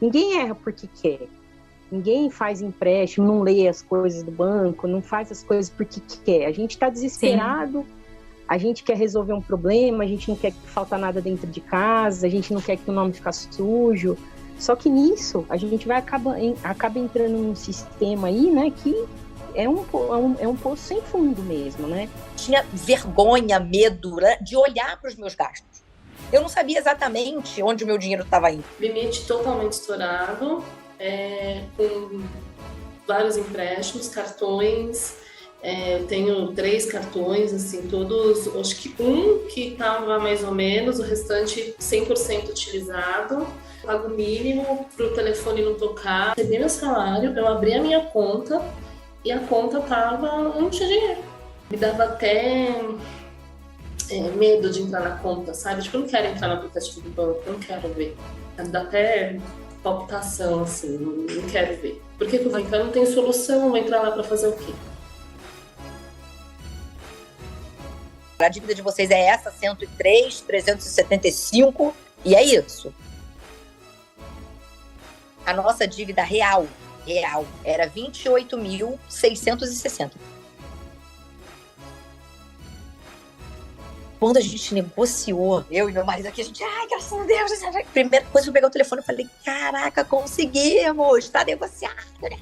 Ninguém erra porque quer. Ninguém faz empréstimo, não lê as coisas do banco, não faz as coisas porque quer. A gente está desesperado, sim. A gente quer resolver um problema, a gente não quer que falta nada dentro de casa, a gente não quer que o nome fique sujo. Só que nisso, a gente vai acaba entrando num sistema aí, né, que é um poço sem fundo mesmo, né? Tinha vergonha, medo, né, de olhar para os meus gastos. Eu não sabia exatamente onde o meu dinheiro estava indo. Limite totalmente estourado, com vários empréstimos, cartões. Eu tenho 3 cartões, assim, todos, acho que um que estava mais ou menos, o restante 100% utilizado. Pago mínimo para o telefone não tocar. Recebi meu salário, eu abri a minha conta e a conta não tinha dinheiro. Me dava até medo de entrar na conta, sabe? Tipo, eu não quero entrar no aplicativo do banco, eu não quero ver. Dá até palpitação, assim, não quero ver. Por que eu vou entrar? Não tem solução, vou entrar lá para fazer o quê? A dívida de vocês é essa, 103, 375, e é isso. A nossa dívida real, era 28.660. Quando a gente negociou, eu e meu marido aqui, a gente, ai, graças a Deus, primeira coisa que eu peguei o telefone, eu falei, caraca, conseguimos, tá negociado, né?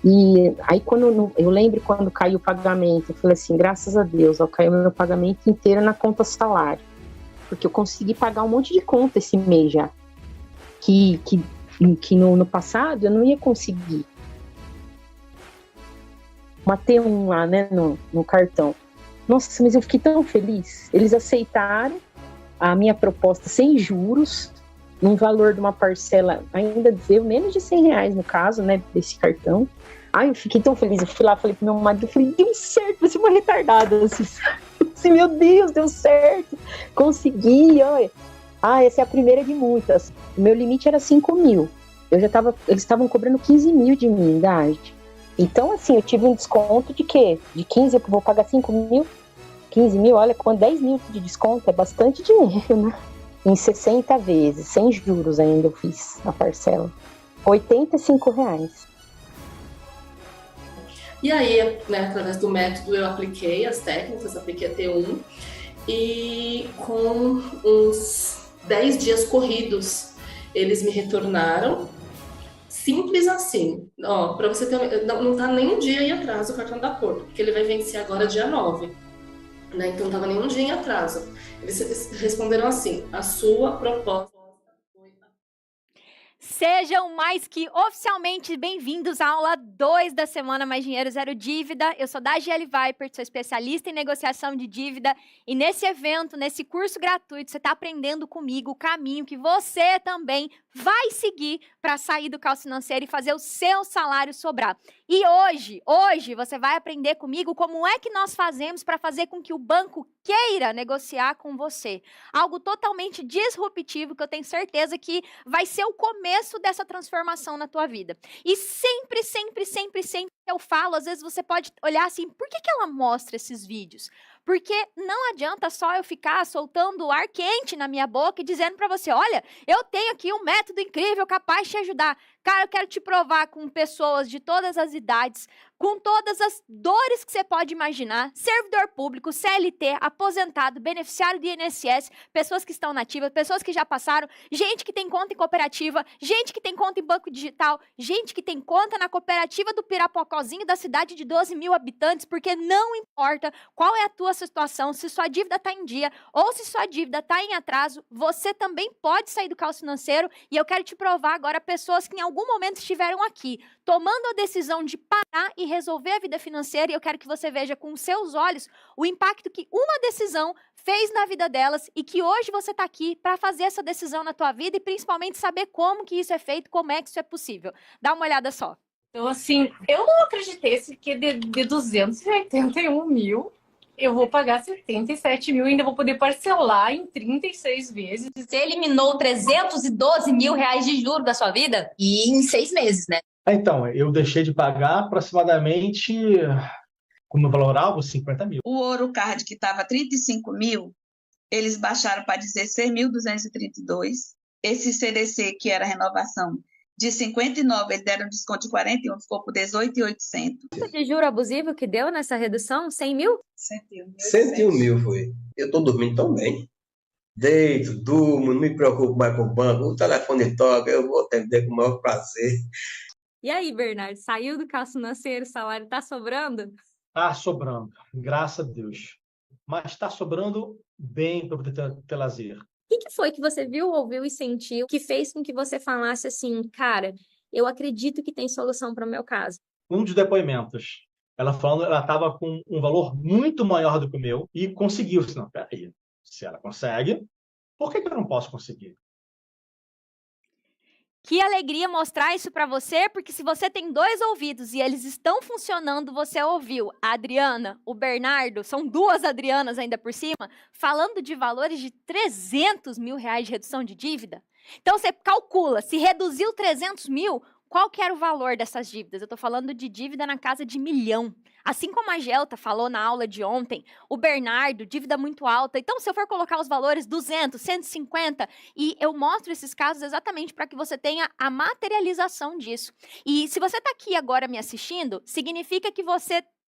E aí, eu lembro quando caiu o pagamento, eu falei assim, graças a Deus, caiu meu pagamento inteiro na conta salário, porque eu consegui pagar um monte de conta esse mês já, que no passado eu não ia conseguir. Matei um lá, né, no cartão. Nossa, mas eu fiquei tão feliz. Eles aceitaram a minha proposta sem juros, num valor de uma parcela, ainda deu menos de R$100 no caso, né, desse cartão. Ai, eu fiquei tão feliz. Eu fui lá, falei pro meu marido, eu falei, deu certo, você é uma retardada. Assim, meu Deus, deu certo. Consegui, olha. Essa é a primeira de muitas. O meu limite era 5.000. Eles estavam cobrando 15.000 de mim, idade. Então, assim, eu tive um desconto de quê? De 15, eu vou pagar 5.000? 15.000, olha, com 10.000 de desconto, é bastante dinheiro, né? Em 60 vezes, sem juros ainda eu fiz a parcela. R$85. E aí, né, através do método, eu apliquei as técnicas, apliquei a T1, e com uns 10 dias corridos, eles me retornaram. Simples assim. Ó, para você ter, não tá nem um dia em atraso o cartão da Porto, porque ele vai vencer agora dia 9. Né? Então não tava nem um dia em atraso. Eles responderam assim: a sua proposta foi... Sejam mais que oficialmente bem-vindos à aula 2 da Semana Mais Dinheiro Zero Dívida. Eu sou da GL Viper, sou especialista em negociação de dívida. E nesse evento, nesse curso gratuito, você está aprendendo comigo o caminho que você também vai seguir para sair do caos financeiro e fazer o seu salário sobrar. E hoje você vai aprender comigo como é que nós fazemos para fazer com que o banco queira negociar com você. Algo totalmente disruptivo que eu tenho certeza que vai ser o começo dessa transformação na tua vida. E sempre eu falo, às vezes você pode olhar assim, por que ela mostra esses vídeos? Porque não adianta só eu ficar soltando ar quente na minha boca e dizendo para você, olha, eu tenho aqui um método incrível capaz de te ajudar. Cara, eu quero te provar com pessoas de todas as idades, com todas as dores que você pode imaginar, servidor público, CLT, aposentado, beneficiário do INSS, pessoas que estão nativas, pessoas que já passaram, gente que tem conta em cooperativa, gente que tem conta em banco digital, gente que tem conta na cooperativa do Pirapocozinho da cidade de 12.000 habitantes, porque não importa qual é a tua situação, se sua dívida está em dia ou se sua dívida está em atraso, você também pode sair do caos financeiro e eu quero te provar agora pessoas que em algum momento estiveram aqui, tomando a decisão de parar e resolver a vida financeira, e eu quero que você veja com os seus olhos o impacto que uma decisão fez na vida delas e que hoje você está aqui para fazer essa decisão na tua vida e principalmente saber como que isso é feito, como é que isso é possível. Dá uma olhada só. Então, assim, eu não acreditei que de 281 mil, eu vou pagar 77 mil e ainda vou poder parcelar em 36 vezes. Você eliminou 312 mil reais de juros da sua vida? E em 6 meses, né? Então, eu deixei de pagar aproximadamente, com o meu valor alvo, 50 mil. O Ouro Card, que estava 35 mil, eles baixaram para 16.232. esse CDC, que era renovação, de 59, eles deram desconto de 41, ficou por 18.800. Quanto de juro abusivo que deu nessa redução? 100 mil? 101 mil foi. Eu tô dormindo tão bem. Deito, durmo, não me preocupo mais com o banco. O telefone toca, eu vou atender com o maior prazer. E aí, Bernardo, saiu do caos financeiro, o salário tá sobrando? Tá sobrando, graças a Deus. Mas tá sobrando bem para poder ter lazer. O que foi que você viu, ouviu e sentiu que fez com que você falasse assim, cara, eu acredito que tem solução para o meu caso? Um dos depoimentos, ela falando, ela estava com um valor muito maior do que o meu e conseguiu. Não, peraí, se ela consegue, por que eu não posso conseguir? Que alegria mostrar isso para você, porque se você tem 2 ouvidos e eles estão funcionando, você ouviu a Adriana, o Bernardo, são 2 Adrianas ainda por cima, falando de valores de 300 mil reais de redução de dívida. Então você calcula, se reduziu 300 mil, qual que era o valor dessas dívidas? Eu estou falando de dívida na casa de 1 milhão. Assim como a Gelta falou na aula de ontem, o Bernardo, dívida muito alta. Então, se eu for colocar os valores 200, 150, e eu mostro esses casos exatamente para que você tenha a materialização disso. E se você está aqui agora me assistindo, significa que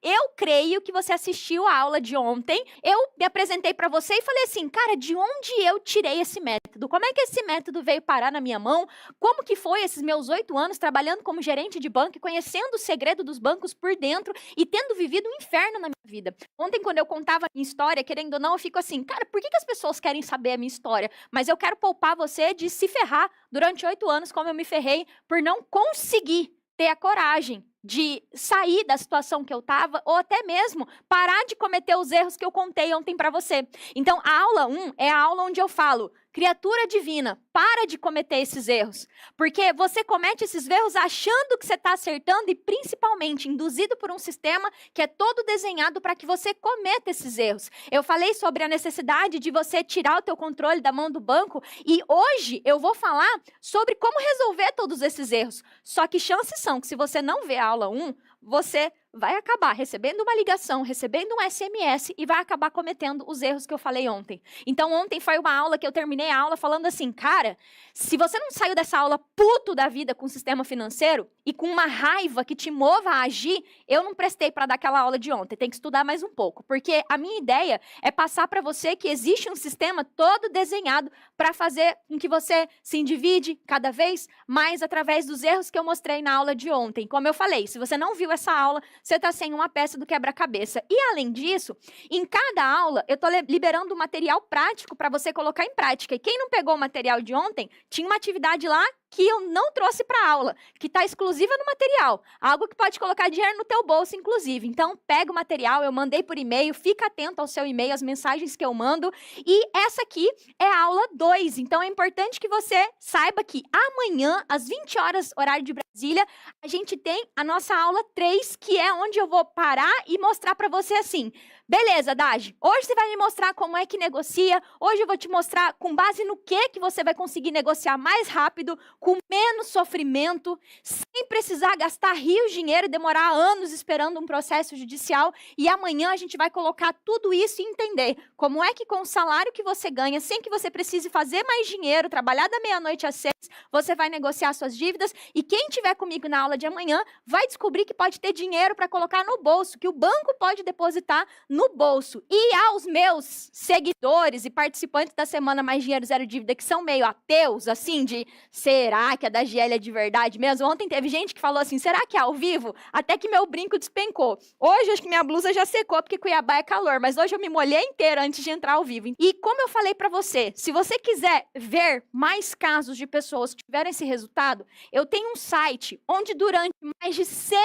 eu creio que você assistiu a aula de ontem. Eu me apresentei para você e falei assim, cara, de onde eu tirei esse método? Como é que esse método veio parar na minha mão? Como que foi esses meus 8 anos trabalhando como gerente de banco e conhecendo o segredo dos bancos por dentro e tendo vivido um inferno na minha vida? Ontem, quando eu contava a minha história, querendo ou não, eu fico assim, cara, por que as pessoas querem saber a minha história? Mas eu quero poupar você de se ferrar durante 8 anos, como eu me ferrei, por não conseguir ter a coragem de sair da situação que eu estava, ou até mesmo parar de cometer os erros que eu contei ontem para você. Então, a aula 1 é a aula onde eu falo, criatura divina, para de cometer esses erros. Porque você comete esses erros achando que você está acertando e principalmente induzido por um sistema que é todo desenhado para que você cometa esses erros. Eu falei sobre a necessidade de você tirar o teu controle da mão do banco e hoje eu vou falar sobre como resolver todos esses erros. Só que chances são que se você não vê a aula 1, você vai acabar recebendo uma ligação, recebendo um SMS e vai acabar cometendo os erros que eu falei ontem. Então, ontem foi uma aula que eu terminei a aula falando assim, cara, se você não saiu dessa aula puto da vida com o sistema financeiro e com uma raiva que te mova a agir, eu não prestei para dar aquela aula de ontem, tem que estudar mais um pouco, porque a minha ideia é passar para você que existe um sistema todo desenhado para fazer com que você se endivide cada vez mais através dos erros que eu mostrei na aula de ontem. Como eu falei, se você não viu essa aula, você está sem uma peça do quebra-cabeça. E, além disso, em cada aula, eu estou liberando um material prático para você colocar em prática. E quem não pegou o material de ontem, tinha uma atividade lá que eu não trouxe para a aula, que está exclusiva no material. Algo que pode colocar dinheiro no teu bolso, inclusive. Então, pega o material, eu mandei por e-mail, fica atento ao seu e-mail, às mensagens que eu mando. E essa aqui é a aula 2. Então, é importante que você saiba que amanhã, às 20 horas, horário de Brasília, a gente tem a nossa aula 3, que é onde eu vou parar e mostrar para você assim, beleza, Dagi, hoje você vai me mostrar como é que negocia, hoje eu vou te mostrar com base no que você vai conseguir negociar mais rápido, com menos sofrimento, sem precisar gastar rios de dinheiro e demorar anos esperando um processo judicial. E amanhã a gente vai colocar tudo isso e entender como é que com o salário que você ganha, sem que você precise fazer mais dinheiro, trabalhar da meia-noite às 6, você vai negociar suas dívidas. E quem estiver comigo na aula de amanhã vai descobrir que pode ter dinheiro para colocar no bolso, que o banco pode depositar no bolso. E aos meus seguidores e participantes da Semana Mais Dinheiro Zero Dívida, que são meio ateus, assim, de será que a da GL é de verdade mesmo? Ontem teve gente que falou assim, será que é ao vivo? Até que meu brinco despencou. Hoje acho que minha blusa já secou, porque Cuiabá é calor, mas hoje eu me molhei inteira antes de entrar ao vivo. E como eu falei para você, se você quiser ver mais casos de pessoas que tiveram esse resultado, eu tenho um site onde durante mais de 100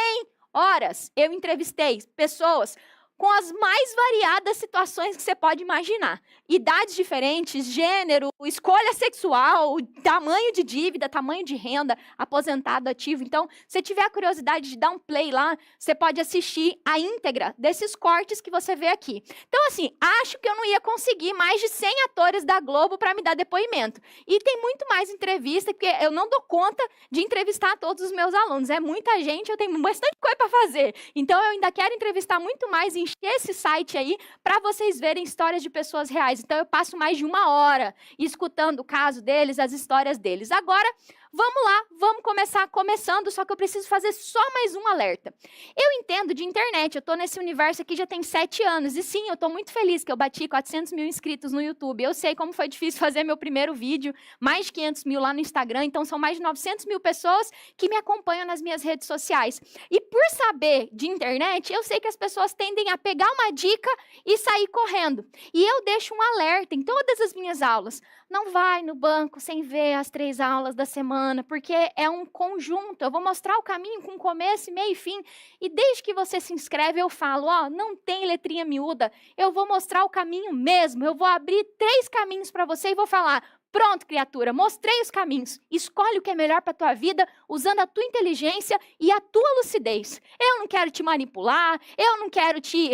horas eu entrevistei pessoas com as mais variadas situações que você pode imaginar. Idades diferentes, gênero, escolha sexual, tamanho de dívida, tamanho de renda, aposentado, ativo. Então, se tiver a curiosidade de dar um play lá, você pode assistir a íntegra desses cortes que você vê aqui. Então, assim, acho que eu não ia conseguir mais de 100 atores da Globo para me dar depoimento. E tem muito mais entrevista, porque eu não dou conta de entrevistar todos os meus alunos. É muita gente, eu tenho bastante coisa para fazer. Então, eu ainda quero entrevistar muito mais, encher esse site aí para vocês verem histórias de pessoas reais. Então eu passo mais de 1 hora escutando o caso deles, as histórias deles. Agora, vamos lá, vamos começar começando, só que eu preciso fazer só mais um alerta. Eu entendo de internet, eu tô nesse universo aqui já tem 7 anos, e sim, eu tô muito feliz que eu bati 400 mil inscritos no YouTube. Eu sei como foi difícil fazer meu primeiro vídeo, mais de 500 mil lá no Instagram, então são mais de 900 mil pessoas que me acompanham nas minhas redes sociais. E por saber de internet, eu sei que as pessoas tendem a pegar uma dica e sair correndo. E eu deixo um alerta em todas as minhas aulas. Não vai no banco sem ver as 3 aulas da semana, porque é um conjunto. Eu vou mostrar o caminho com começo, meio e fim. E desde que você se inscreve, eu falo, ó, não tem letrinha miúda. Eu vou mostrar o caminho mesmo. Eu vou abrir 3 caminhos para você e vou falar, pronto, criatura, mostrei os caminhos. Escolhe o que é melhor para a tua vida, usando a tua inteligência e a tua lucidez. Eu não quero te manipular, eu não quero te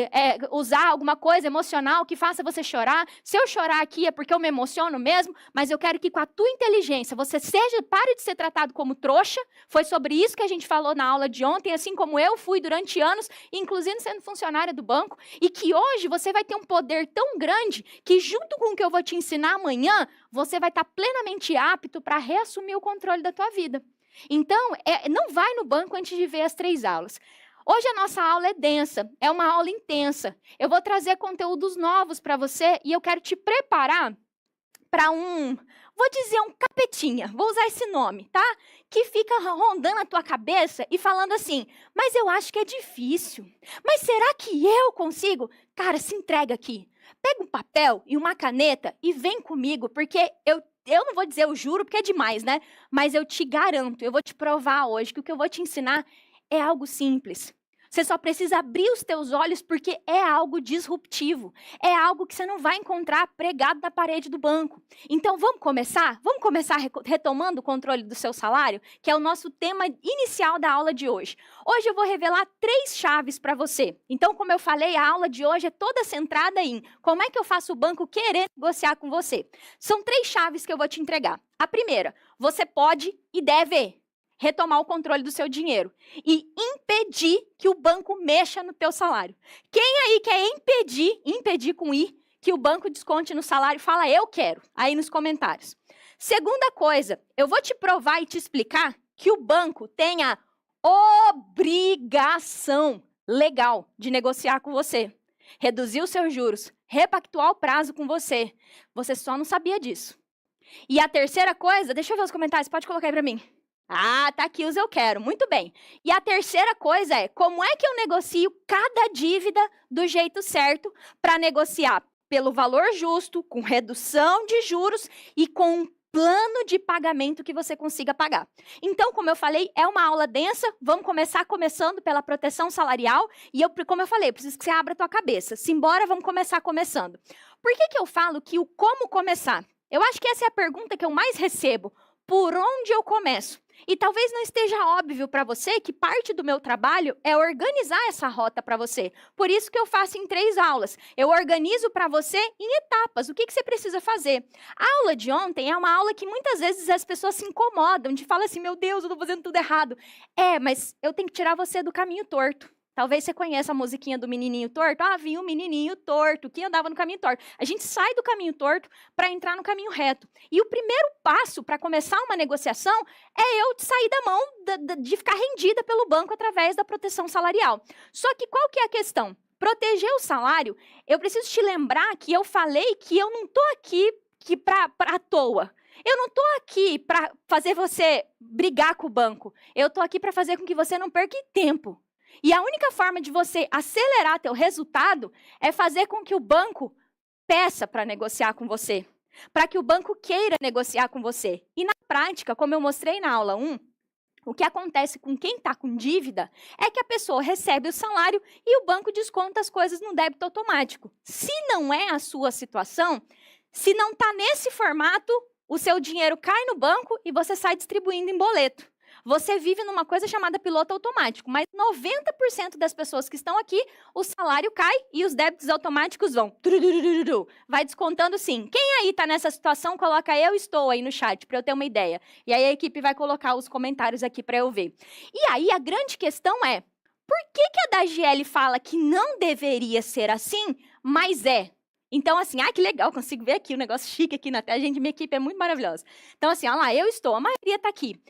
usar alguma coisa emocional que faça você chorar. Se eu chorar aqui é porque eu me emociono mesmo, mas eu quero que com a tua inteligência você pare de ser tratado como trouxa. Foi sobre isso que a gente falou na aula de ontem, assim como eu fui durante anos, inclusive sendo funcionária do banco, e que hoje você vai ter um poder tão grande que junto com o que eu vou te ensinar amanhã, você vai estar plenamente apto para reassumir o controle da tua vida. Então, não vai no banco antes de ver as 3 aulas. Hoje a nossa aula é densa, é uma aula intensa. Eu vou trazer conteúdos novos para você e eu quero te preparar para vou dizer um capetinha, vou usar esse nome, tá? Que fica rondando a tua cabeça e falando assim, mas eu acho que é difícil. Mas será que eu consigo? Cara, se entrega aqui. Pega um papel e uma caneta e vem comigo, porque eu não vou dizer eu juro, porque é demais, né? Mas eu te garanto, eu vou te provar hoje que o que eu vou te ensinar é algo simples. Você só precisa abrir os teus olhos porque é algo disruptivo. É algo que você não vai encontrar pregado na parede do banco. Então, vamos começar? Vamos começar retomando o controle do seu salário, que é o nosso tema inicial da aula de hoje. Hoje eu vou revelar 3 chaves para você. Então, como eu falei, a aula de hoje é toda centrada em como é que eu faço o banco querer negociar com você. São 3 chaves que eu vou te entregar. A primeira, você pode e deve retomar o controle do seu dinheiro e impedir que o banco mexa no teu salário. Quem aí quer impedir com I, que o banco desconte no salário, fala eu quero, aí nos comentários. Segunda coisa, eu vou te provar e te explicar que o banco tem a obrigação legal de negociar com você, reduzir os seus juros, repactuar o prazo com você. Você só não sabia disso. E a terceira coisa, deixa eu ver os comentários, pode colocar aí para mim. Ah, tá aqui os eu quero, muito bem. E a terceira coisa é, como é que eu negocio cada dívida do jeito certo para negociar pelo valor justo, com redução de juros e com um plano de pagamento que você consiga pagar. Então, como eu falei, é uma aula densa, vamos começar começando pela proteção salarial e como eu falei, eu preciso que você abra a tua cabeça. Simbora, vamos começar começando. Por que eu falo que o como começar? Eu acho que essa é a pergunta que eu mais recebo. Por onde eu começo? E talvez não esteja óbvio para você que parte do meu trabalho é organizar essa rota para você. Por isso que eu faço em 3 aulas. Eu organizo para você em etapas. O que você precisa fazer? A aula de ontem é uma aula que muitas vezes as pessoas se incomodam, de falar assim, meu Deus, eu estou fazendo tudo errado. Mas eu tenho que tirar você do caminho torto. Talvez você conheça a musiquinha do menininho torto. Ah, vinha um menininho torto que andava no caminho torto. A gente sai do caminho torto para entrar no caminho reto. E o primeiro passo para começar uma negociação é eu sair da mão de ficar rendida pelo banco através da proteção salarial. Só que qual que é a questão? Proteger o salário, eu preciso te lembrar que eu falei que eu não estou aqui à toa. Eu não estou aqui para fazer você brigar com o banco. Eu estou aqui para fazer com que você não perca tempo. E a única forma de você acelerar teu resultado é fazer com que o banco peça para negociar com você, para que o banco queira negociar com você. E na prática, como eu mostrei na aula 1, o que acontece com quem está com dívida é que a pessoa recebe o salário e o banco desconta as coisas no débito automático. Se não é a sua situação, se não está nesse formato, o seu dinheiro cai no banco e você sai distribuindo em boleto. Você vive numa coisa chamada piloto automático, mas 90% das pessoas que estão aqui, o salário cai e os débitos automáticos vão. Vai descontando sim. Quem aí está nessa situação, coloca eu estou aí no chat, para eu ter uma ideia. E aí a equipe vai colocar os comentários aqui para eu ver. E aí a grande questão é, Por que a DGL fala que não deveria ser assim, mas é? Então, assim, que legal, consigo ver aqui o negócio chique aqui na tela. Gente, minha equipe é muito maravilhosa. Então, assim, olha lá, eu estou, a maioria está aqui.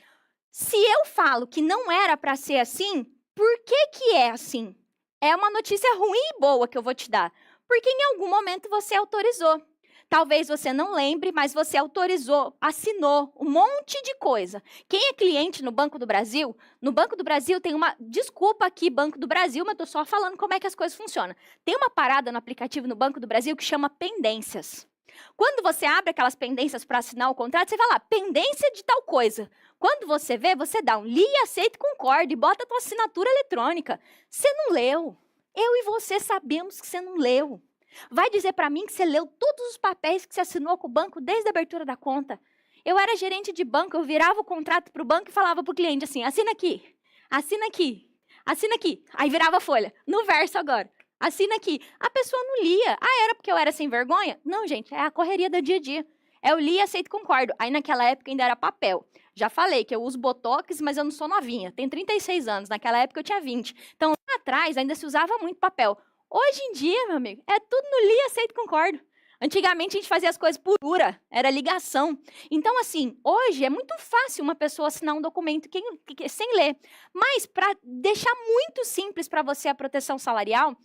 Se eu falo que não era para ser assim, por que é assim? É uma notícia ruim e boa que eu vou te dar. Porque em algum momento você autorizou. Talvez você não lembre, mas você autorizou, assinou um monte de coisa. Quem é cliente no Banco do Brasil, no Banco do Brasil tem uma... Desculpa aqui, Banco do Brasil, mas estou só falando como é que as coisas funcionam. Tem uma parada no aplicativo no Banco do Brasil que chama pendências. Quando você abre aquelas pendências para assinar o contrato, você vai lá, pendência de tal coisa. Quando você vê, você dá um li, aceito, concordo e bota a tua assinatura eletrônica. Você não leu. Eu e você sabemos que você não leu. Vai dizer para mim que você leu todos os papéis que você assinou com o banco desde a abertura da conta. Eu era gerente de banco, eu virava o contrato para o banco e falava para o cliente assim, assina aqui, assina aqui, assina aqui. Aí virava a folha, no verso agora, assina aqui. A pessoa não lia. Era porque eu era sem vergonha? Não, gente, é a correria do dia a dia. Eu li, aceito, concordo. Aí naquela época ainda era papel. Já falei que eu uso botox, mas eu não sou novinha. Tenho 36 anos, naquela época eu tinha 20. Então lá atrás ainda se usava muito papel. Hoje em dia, meu amigo, é tudo no li, aceito, concordo. Antigamente a gente fazia as coisas por pura, era ligação. Então, assim, hoje é muito fácil uma pessoa assinar um documento sem ler. Mas, para deixar muito simples para você a proteção salarial,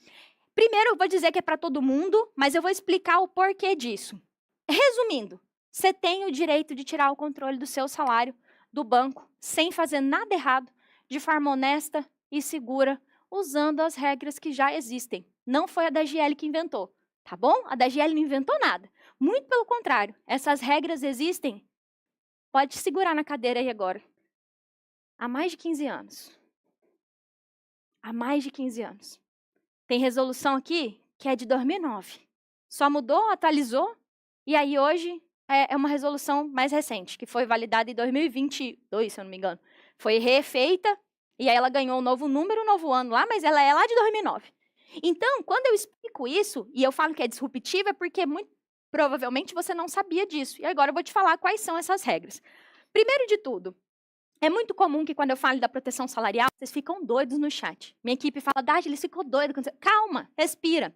primeiro eu vou dizer que é para todo mundo, mas eu vou explicar o porquê disso. Resumindo, você tem o direito de tirar o controle do seu salário do banco, sem fazer nada errado, de forma honesta e segura, usando as regras que já existem. Não foi a DGL que inventou, tá bom? A DGL não inventou nada. Muito pelo contrário, essas regras existem. Pode segurar na cadeira aí agora. Há mais de 15 anos. Há mais de 15 anos. Tem resolução aqui que é de 2009. Só mudou, atualizou, e aí hoje é uma resolução mais recente, que foi validada em 2022, se eu não me engano. Foi refeita, e aí ela ganhou um novo número, um novo ano lá, mas ela é lá de 2009. Então, quando eu explico isso, e eu falo que é disruptiva, é porque muito provavelmente você não sabia disso. E agora eu vou te falar quais são essas regras. Primeiro de tudo, é muito comum que quando eu falo da proteção salarial, vocês ficam doidos no chat. Minha equipe fala, Dade, ele ficou doido. Calma, respira.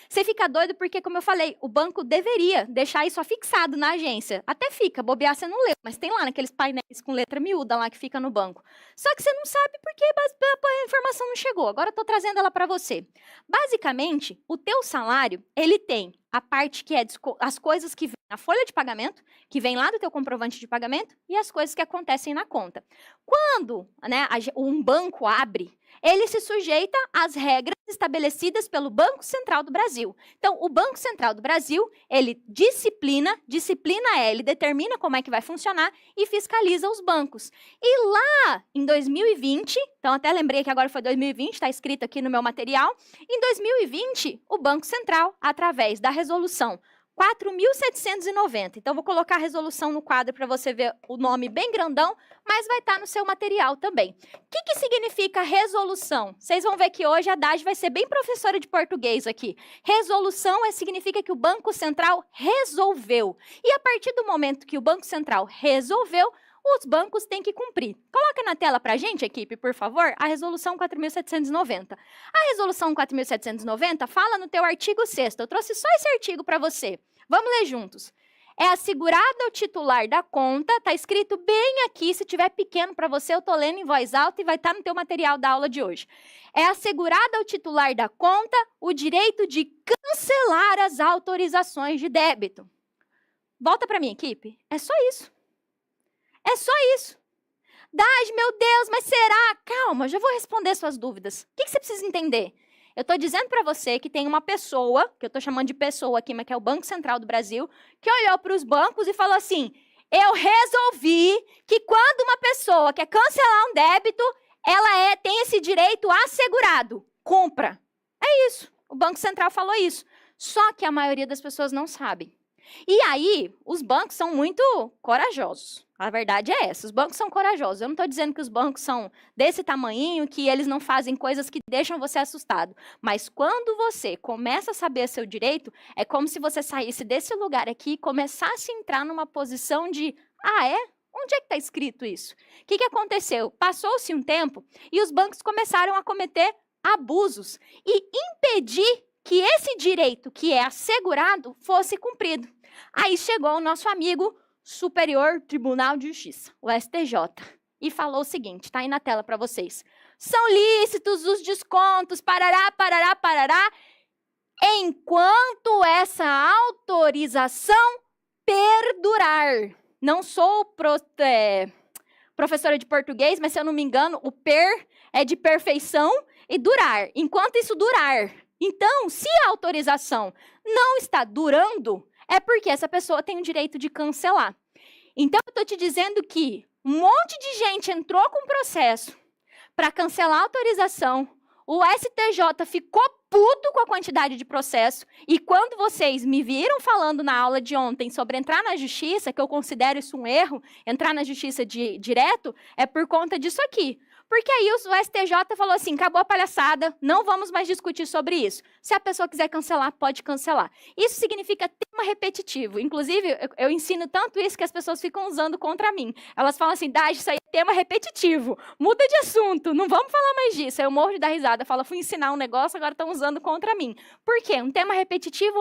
Você fica doido porque, como eu falei, o banco deveria deixar isso afixado na agência. Até fica, bobear você não leu, mas tem lá naqueles painéis com letra miúda lá que fica no banco. Só que você não sabe porque a informação não chegou. Agora eu estou trazendo ela para você. Basicamente, o teu salário, ele tem a parte que é as coisas que vêm na folha de pagamento, que vem lá do teu comprovante de pagamento, e as coisas que acontecem na conta. Quando um banco abre, ele se sujeita às regras estabelecidas pelo Banco Central do Brasil. Então, o Banco Central do Brasil, ele disciplina ele determina como é que vai funcionar e fiscaliza os bancos. E lá, em 2020, então até lembrei que agora foi 2020, está escrito aqui no meu material, em 2020, o Banco Central, através da resolução 4.790. Então, vou colocar a resolução no quadro para você ver o nome bem grandão, mas vai estar no seu material também. O que significa resolução? Vocês vão ver que hoje a Dade vai ser bem professora de português aqui. Resolução significa que o Banco Central resolveu. E a partir do momento que o Banco Central resolveu, os bancos têm que cumprir. Coloca na tela para a gente, equipe, por favor, a resolução 4.790. A resolução 4.790 fala no teu artigo 6º. Eu trouxe só esse artigo para você. Vamos ler juntos. É assegurado ao titular da conta, está escrito bem aqui, se tiver pequeno para você, eu estou lendo em voz alta e vai estar no teu material da aula de hoje. É assegurado ao titular da conta o direito de cancelar as autorizações de débito. Volta para mim, equipe. É só isso. É só isso. Dade, meu Deus, mas será? Calma, já vou responder suas dúvidas. O que você precisa entender? Eu estou dizendo para você que tem uma pessoa, que eu estou chamando de pessoa aqui, mas que é o Banco Central do Brasil, que olhou para os bancos e falou assim, eu resolvi que quando uma pessoa quer cancelar um débito, ela tem esse direito assegurado. Cumpra. É isso. O Banco Central falou isso. Só que a maioria das pessoas não sabe. E aí, os bancos são muito corajosos. A verdade é essa, os bancos são corajosos. Eu não estou dizendo que os bancos são desse tamanhinho, que eles não fazem coisas que deixam você assustado. Mas quando você começa a saber seu direito, é como se você saísse desse lugar aqui e começasse a entrar numa posição de, onde é que está escrito isso? O que aconteceu? Passou-se um tempo e os bancos começaram a cometer abusos e impedir que esse direito que é assegurado fosse cumprido. Aí chegou o nosso amigo Superior Tribunal de Justiça, o STJ, e falou o seguinte, tá aí na tela para vocês. São lícitos os descontos, parará, parará, parará, enquanto essa autorização perdurar. Não sou professora de português, mas se eu não me engano, o per é de perfeição e durar. Enquanto isso durar. Então, se a autorização não está durando, é porque essa pessoa tem o direito de cancelar. Então, eu estou te dizendo que um monte de gente entrou com processo para cancelar a autorização, o STJ ficou puto com a quantidade de processo, e quando vocês me viram falando na aula de ontem sobre entrar na justiça, que eu considero isso um erro, entrar na justiça direto, é por conta disso aqui. Porque aí o STJ falou assim, acabou a palhaçada, não vamos mais discutir sobre isso. Se a pessoa quiser cancelar, pode cancelar. Isso significa tema repetitivo. Inclusive, eu ensino tanto isso que as pessoas ficam usando contra mim. Elas falam assim, Daj, isso aí é tema repetitivo, muda de assunto, não vamos falar mais disso. Aí eu morro de dar risada, falo, fui ensinar um negócio, agora estão usando contra mim. Por quê? Um tema repetitivo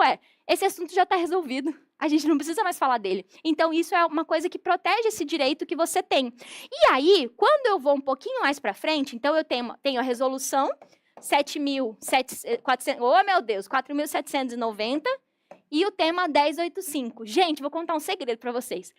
esse assunto já está resolvido. A gente não precisa mais falar dele. Então, isso é uma coisa que protege esse direito que você tem. E aí, quando eu vou um pouquinho mais para frente, então eu tenho a resolução 4.790 e o tema 1085. Gente, vou contar um segredo para vocês.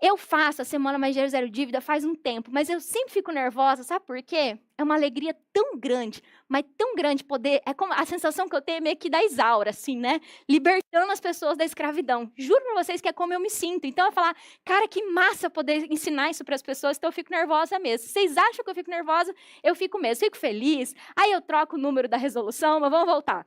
Eu faço a Semana Mais Dinheiro Zero Dívida faz um tempo, mas eu sempre fico nervosa, sabe por quê? É uma alegria tão grande, mas tão grande poder... É como a sensação que eu tenho meio que da Isaura, assim, né? Libertando as pessoas da escravidão. Juro pra vocês que é como eu me sinto. Então, eu falar, cara, que massa poder ensinar isso para as pessoas, então eu fico nervosa mesmo. Se vocês acham que eu fico nervosa, eu fico mesmo. Fico feliz, aí eu troco o número da resolução, mas vamos voltar.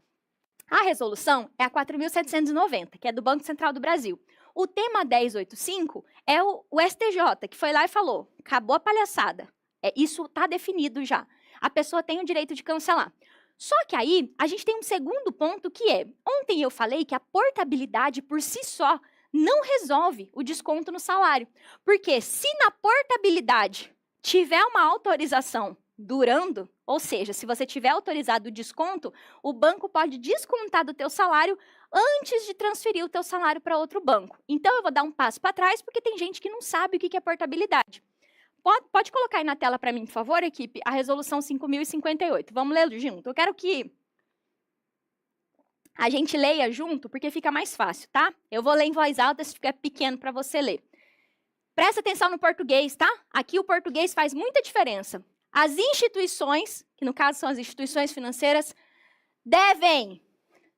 A resolução é a 4.790, que é do Banco Central do Brasil. O tema 1085 é o STJ, que foi lá e falou, acabou a palhaçada. Isso está definido já. A pessoa tem o direito de cancelar. Só que aí, a gente tem um segundo ponto que é, ontem eu falei que a portabilidade por si só não resolve o desconto no salário. Porque se na portabilidade tiver uma autorização durando, ou seja, se você tiver autorizado o desconto, o banco pode descontar do teu salário antes de transferir o teu salário para outro banco. Então, eu vou dar um passo para trás, porque tem gente que não sabe o que é portabilidade. Pode colocar aí na tela para mim, por favor, equipe, a resolução 5.058. Vamos ler junto. Eu quero que a gente leia junto, porque fica mais fácil, tá? Eu vou ler em voz alta, se ficar pequeno para você ler. Presta atenção no português, tá? Aqui o português faz muita diferença. As instituições, que no caso são as instituições financeiras, devem,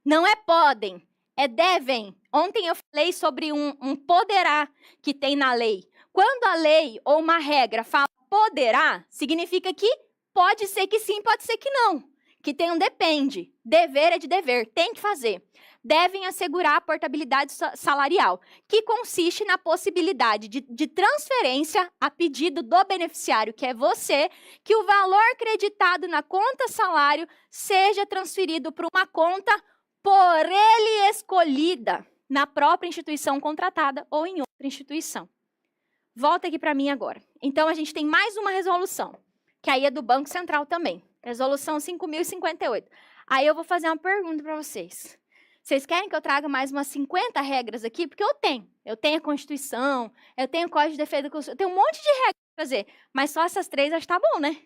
não é podem, é devem. Ontem eu falei sobre um poderá que tem na lei. Quando a lei ou uma regra fala poderá, significa que pode ser que sim, pode ser que não. Que tem um depende. Dever é de dever, tem que fazer. Devem assegurar a portabilidade salarial, que consiste na possibilidade de transferência a pedido do beneficiário, que é você, que o valor creditado na conta salário seja transferido para uma conta por ele escolhida na própria instituição contratada ou em outra instituição. Volta aqui para mim agora. Então, a gente tem mais uma resolução, que aí é do Banco Central também. Resolução 5.058. Aí eu vou fazer uma pergunta para vocês. Vocês querem que eu traga mais umas 50 regras aqui? Porque eu tenho. Eu tenho a Constituição, eu tenho o Código de Defesa da Constituição, eu tenho um monte de regras para fazer. Mas só essas 3 acho que tá bom, né?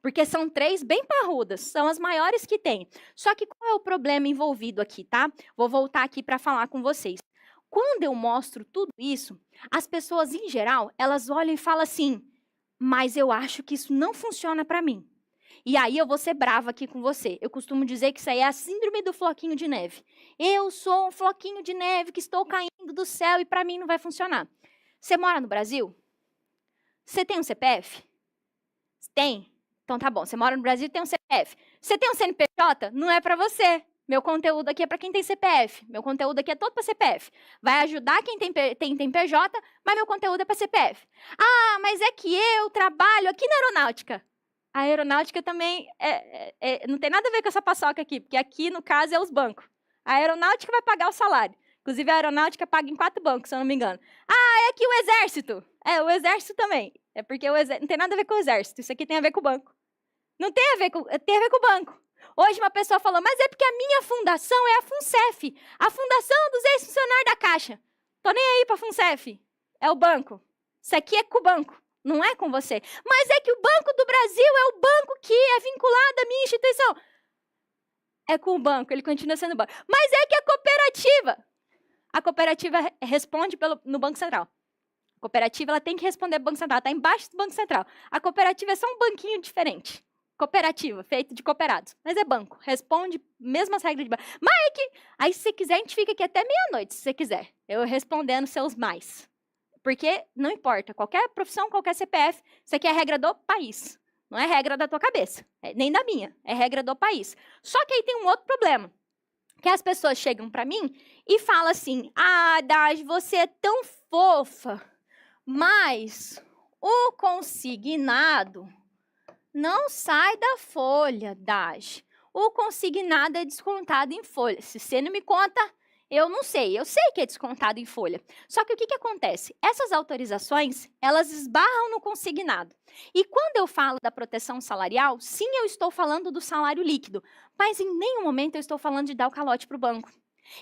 Porque são 3 bem parrudas, são as maiores que tem. Só que qual é o problema envolvido aqui, tá? Vou voltar aqui para falar com vocês. Quando eu mostro tudo isso, as pessoas, em geral, elas olham e falam assim, mas eu acho que isso não funciona para mim. E aí eu vou ser brava aqui com você. Eu costumo dizer que isso aí é a síndrome do floquinho de neve. Eu sou um floquinho de neve que estou caindo do céu e para mim não vai funcionar. Você mora no Brasil? Você tem um CPF? Tem? Então tá bom, você mora no Brasil e tem um CPF. Você tem um CNPJ? Não é para você. Meu conteúdo aqui é para quem tem CPF. Meu conteúdo aqui é todo para CPF. Vai ajudar quem tem PJ, mas meu conteúdo é para CPF. Ah, mas é que eu trabalho aqui na aeronáutica. A aeronáutica também não tem nada a ver com essa paçoca aqui, porque aqui, no caso, é os bancos. A aeronáutica vai pagar o salário. Inclusive, a aeronáutica paga em 4 bancos, se eu não me engano. Ah, é aqui o exército. O exército também. É porque o exército não tem nada a ver com o exército. Isso aqui tem a ver com o banco. Não tem a ver com o banco. Hoje uma pessoa falou, mas é porque a minha fundação é a FUNCEF, a Fundação dos Ex-Funcionários da Caixa. Tô nem aí pra FUNCEF, é o banco. Isso aqui é com o banco, não é com você. Mas é que o Banco do Brasil é o banco que é vinculado à minha instituição. É com o banco, ele continua sendo banco. Mas é que a cooperativa responde no Banco Central. A cooperativa ela tem que responder pro Banco Central, está embaixo do Banco Central. A cooperativa é só um banquinho diferente. Cooperativa, feito de cooperados. Mas é banco, responde mesmas regras de banco. Mas é que, aí se você quiser, a gente fica aqui até meia-noite, se você quiser. Eu respondendo seus mais. Porque não importa, qualquer profissão, qualquer CPF, isso aqui é regra do país. Não é regra da tua cabeça, nem da minha, é regra do país. Só que aí tem um outro problema. Que as pessoas chegam para mim e falam assim, Daj, você é tão fofa, mas o consignado não sai da folha, Daj. O consignado é descontado em folha. Se você não me conta, eu não sei. Eu sei que é descontado em folha. Só que o que acontece? Essas autorizações, elas esbarram no consignado. E quando eu falo da proteção salarial, sim, eu estou falando do salário líquido. Mas em nenhum momento eu estou falando de dar o calote para o banco.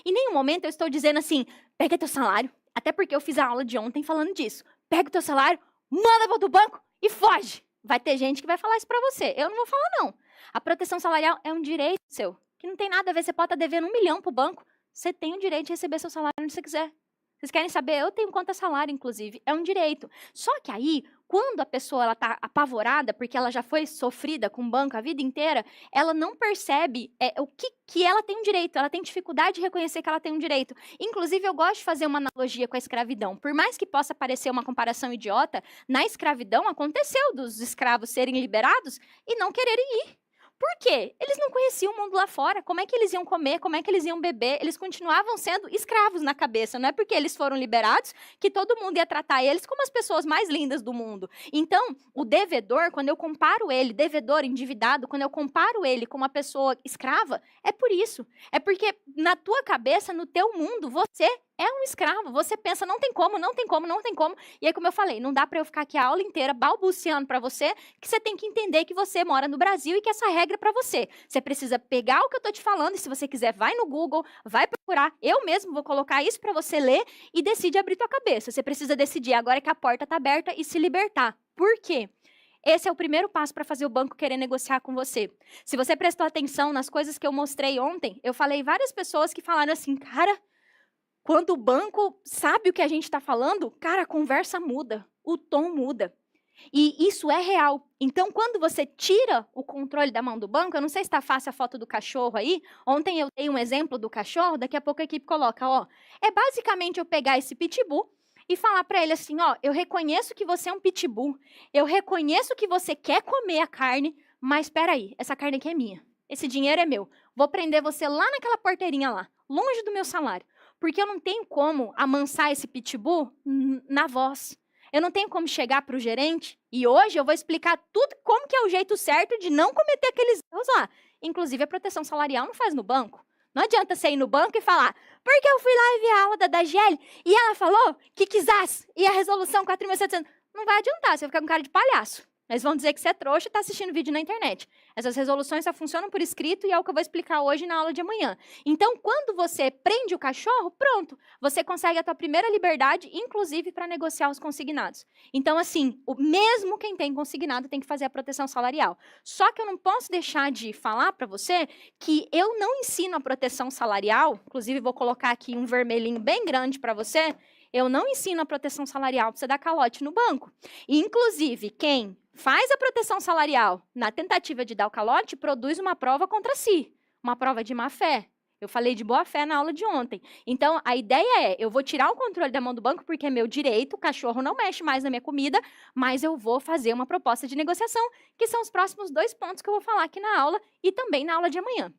Em nenhum momento eu estou dizendo assim, pega teu salário. Até porque eu fiz a aula de ontem falando disso. Pega o teu salário, manda para o banco e foge. Vai ter gente que vai falar isso para você. Eu não vou falar, não. A proteção salarial é um direito seu, que não tem nada a ver. Você pode estar devendo 1 milhão para o banco. Você tem o direito de receber seu salário onde você quiser. Vocês querem saber? Eu tenho conta salário, inclusive. É um direito. Só que aí, quando a pessoa está apavorada, porque ela já foi sofrida com o banco a vida inteira, ela não percebe o que ela tem um direito. Ela tem dificuldade de reconhecer que ela tem um direito. Inclusive, eu gosto de fazer uma analogia com a escravidão. Por mais que possa parecer uma comparação idiota, na escravidão aconteceu dos escravos serem liberados e não quererem ir. Por quê? Eles não conheciam o mundo lá fora. Como é que eles iam comer? Como é que eles iam beber? Eles continuavam sendo escravos na cabeça. Não é porque eles foram liberados que todo mundo ia tratar eles como as pessoas mais lindas do mundo. Então, o devedor, quando eu comparo ele, devedor, endividado, quando eu comparo ele com uma pessoa escrava, é por isso. É porque na tua cabeça, no teu mundo, você é um escravo. Você pensa, não tem como, não tem como, não tem como. E aí, como eu falei, não dá para eu ficar aqui a aula inteira balbuciando para você que você tem que entender que você mora no Brasil e que essa regra é para você. Você precisa pegar o que eu tô te falando e se você quiser, vai no Google, vai procurar. Eu mesmo vou colocar isso para você ler e decide abrir tua cabeça. Você precisa decidir agora que a porta tá aberta e se libertar. Por quê? Esse é o primeiro passo para fazer o banco querer negociar com você. Se você prestou atenção nas coisas que eu mostrei ontem, eu falei várias pessoas que falaram assim, cara, quando o banco sabe o que a gente está falando, cara, a conversa muda, o tom muda. E isso é real. Então, quando você tira o controle da mão do banco, eu não sei se está fácil a foto do cachorro aí. Ontem eu dei um exemplo do cachorro, daqui a pouco a equipe coloca, ó. É basicamente eu pegar esse pitbull e falar para ele assim, ó, eu reconheço que você é um pitbull, eu reconheço que você quer comer a carne, mas espera aí, essa carne aqui é minha. Esse dinheiro é meu. Vou prender você lá naquela porteirinha lá, longe do meu salário. Porque eu não tenho como amansar esse pitbull na voz. Eu não tenho como chegar para o gerente e hoje eu vou explicar tudo como que é o jeito certo de não cometer aqueles erros lá. Inclusive, a proteção salarial não faz no banco. Não adianta você ir no banco e falar, porque eu fui lá e vi a aula da Dagiele e ela falou que quisesse e a resolução 4.700. Não vai adiantar, você vai ficar com cara de palhaço. Eles vão dizer que você é trouxa e está assistindo vídeo na internet. Essas resoluções só funcionam por escrito e é o que eu vou explicar hoje na aula de amanhã. Então, quando você prende o cachorro, pronto, você consegue a tua primeira liberdade, inclusive para negociar os consignados. Então, assim, mesmo quem tem consignado tem que fazer a proteção salarial. Só que eu não posso deixar de falar para você que eu não ensino a proteção salarial, inclusive vou colocar aqui um vermelhinho bem grande para você, eu não ensino a proteção salarial para você dar calote no banco. E, inclusive, quem faz a proteção salarial na tentativa de dar o calote, produz uma prova contra si, uma prova de má-fé. Eu falei de boa-fé na aula de ontem. Então, a ideia é, eu vou tirar o controle da mão do banco porque é meu direito, o cachorro não mexe mais na minha comida, mas eu vou fazer uma proposta de negociação, que são os próximos 2 pontos que eu vou falar aqui na aula e também na aula de amanhã.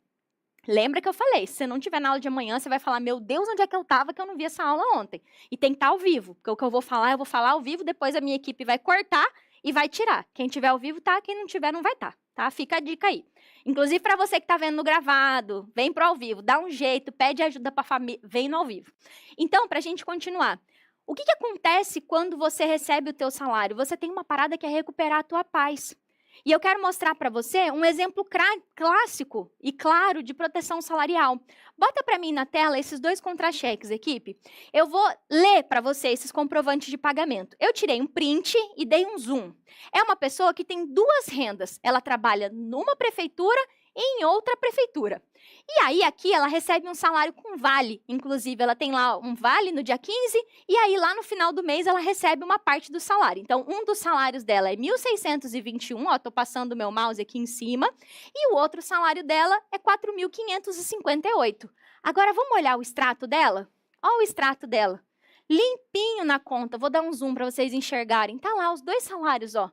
Lembra que eu falei, se você não tiver na aula de amanhã, você vai falar, meu Deus, onde é que eu estava que eu não vi essa aula ontem? E tem que estar ao vivo, porque o que eu vou falar ao vivo, depois a minha equipe vai cortar e vai tirar. Quem tiver ao vivo tá, quem não tiver não vai estar, tá? Fica a dica aí. Inclusive para você que está vendo no gravado, vem pro ao vivo, dá um jeito, pede ajuda para a família, vem no ao vivo. Então, para a gente continuar, o que acontece quando você recebe o teu salário? Você tem uma parada que é recuperar a tua paz. E eu quero mostrar para você um exemplo clássico e claro de proteção salarial. Bota para mim na tela esses 2 contra-cheques, equipe. Eu vou ler para você esses comprovantes de pagamento. Eu tirei um print e dei um zoom. É uma pessoa que tem 2 rendas. Ela trabalha numa prefeitura e em outra prefeitura. E aí, aqui, ela recebe um salário com vale. Inclusive, ela tem lá um vale no dia 15, e aí, lá no final do mês, ela recebe uma parte do salário. Então, um dos salários dela é 1.621, ó, tô passando o meu mouse aqui em cima, e o outro salário dela é 4.558. Agora, vamos olhar o extrato dela? Ó o extrato dela. Limpinho na conta, vou dar um zoom para vocês enxergarem. Tá lá os 2 salários, ó.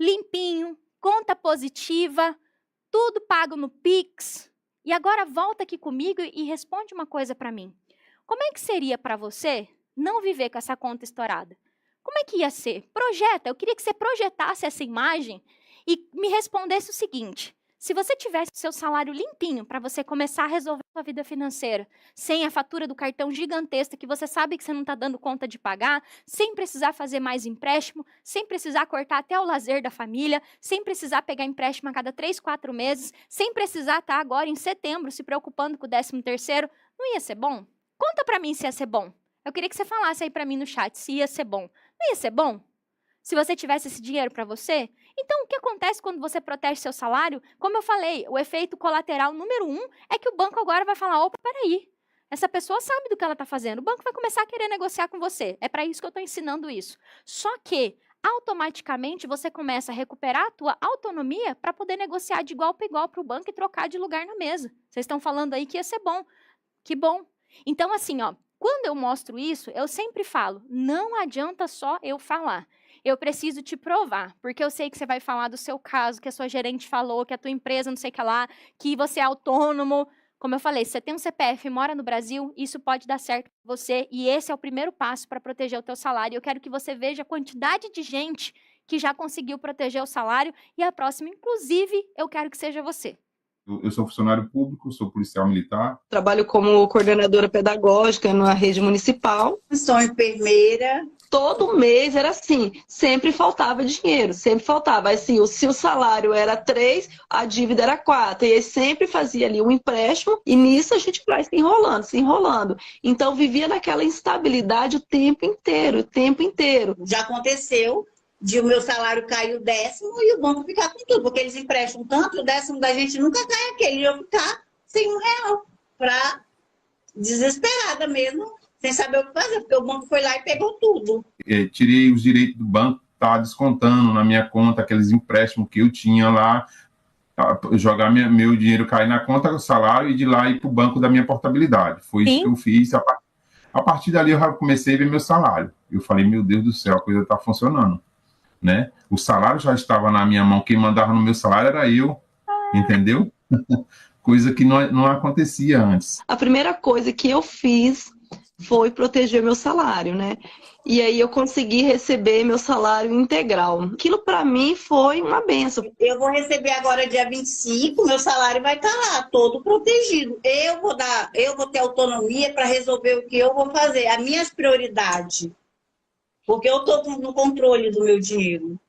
Limpinho, conta positiva, tudo pago no Pix. E agora volta aqui comigo e responde uma coisa para mim. Como é que seria para você não viver com essa conta estourada? Como é que ia ser? Projeta. Eu queria que você projetasse essa imagem e me respondesse o seguinte. Se você tivesse o seu salário limpinho para você começar a resolver a sua vida financeira, sem a fatura do cartão gigantesca que você sabe que você não está dando conta de pagar, sem precisar fazer mais empréstimo, sem precisar cortar até o lazer da família, sem precisar pegar empréstimo a cada 3, 4 meses, sem precisar estar agora em setembro se preocupando com o 13º, não ia ser bom? Conta para mim se ia ser bom. Eu queria que você falasse aí para mim no chat se ia ser bom. Não ia ser bom? Se você tivesse esse dinheiro para você? Então, o que acontece quando você protege seu salário? Como eu falei, o efeito colateral número 1 é que o banco agora vai falar, opa, peraí, essa pessoa sabe do que ela está fazendo. O banco vai começar a querer negociar com você. É para isso que eu estou ensinando isso. Só que, automaticamente, você começa a recuperar a tua autonomia para poder negociar de igual para igual para o banco e trocar de lugar na mesa. Vocês estão falando aí que ia ser bom. Que bom. Então, assim, ó, quando eu mostro isso, eu sempre falo, não adianta só eu falar. Eu preciso te provar, porque eu sei que você vai falar do seu caso, que a sua gerente falou, que a tua empresa não sei o que lá, que você é autônomo. Como eu falei, se você tem um CPF e mora no Brasil, isso pode dar certo para você, e esse é o primeiro passo para proteger o teu salário. Eu quero que você veja a quantidade de gente que já conseguiu proteger o salário, e a próxima, inclusive, eu quero que seja você. Eu sou funcionário público, sou policial militar. Trabalho como coordenadora pedagógica na rede municipal. Sou enfermeira. Todo mês era assim, sempre faltava dinheiro, sempre faltava. Assim, se o salário era 3, a dívida era 4. E aí sempre fazia ali um empréstimo e nisso a gente vai se enrolando. Então vivia naquela instabilidade o tempo inteiro. Já aconteceu de o meu salário cair o 10º e o banco ficar com tudo, porque eles emprestam tanto, o 10º da gente nunca cai aquele, e eu ficar sem R$1, pra desesperada mesmo, sem saber o que fazer, porque o banco foi lá e pegou tudo. Tirei os direitos do banco, tá descontando na minha conta aqueles empréstimos que eu tinha lá, jogar meu dinheiro cair na conta do salário e de lá ir para o banco da minha portabilidade. Foi isso que eu fiz. A partir dali eu já comecei a ver meu salário. Eu falei, meu Deus do céu, a coisa está funcionando. Né? O salário já estava na minha mão, quem mandava no meu salário era eu, entendeu? Coisa que não acontecia antes. A primeira coisa que eu fiz foi proteger meu salário, né? E aí eu consegui receber meu salário integral. Aquilo para mim foi uma benção. Eu vou receber agora dia 25, meu salário vai estar lá, todo protegido. Eu vou ter autonomia para resolver o que eu vou fazer, as minhas prioridades. Porque eu estou no controle do meu dinheiro.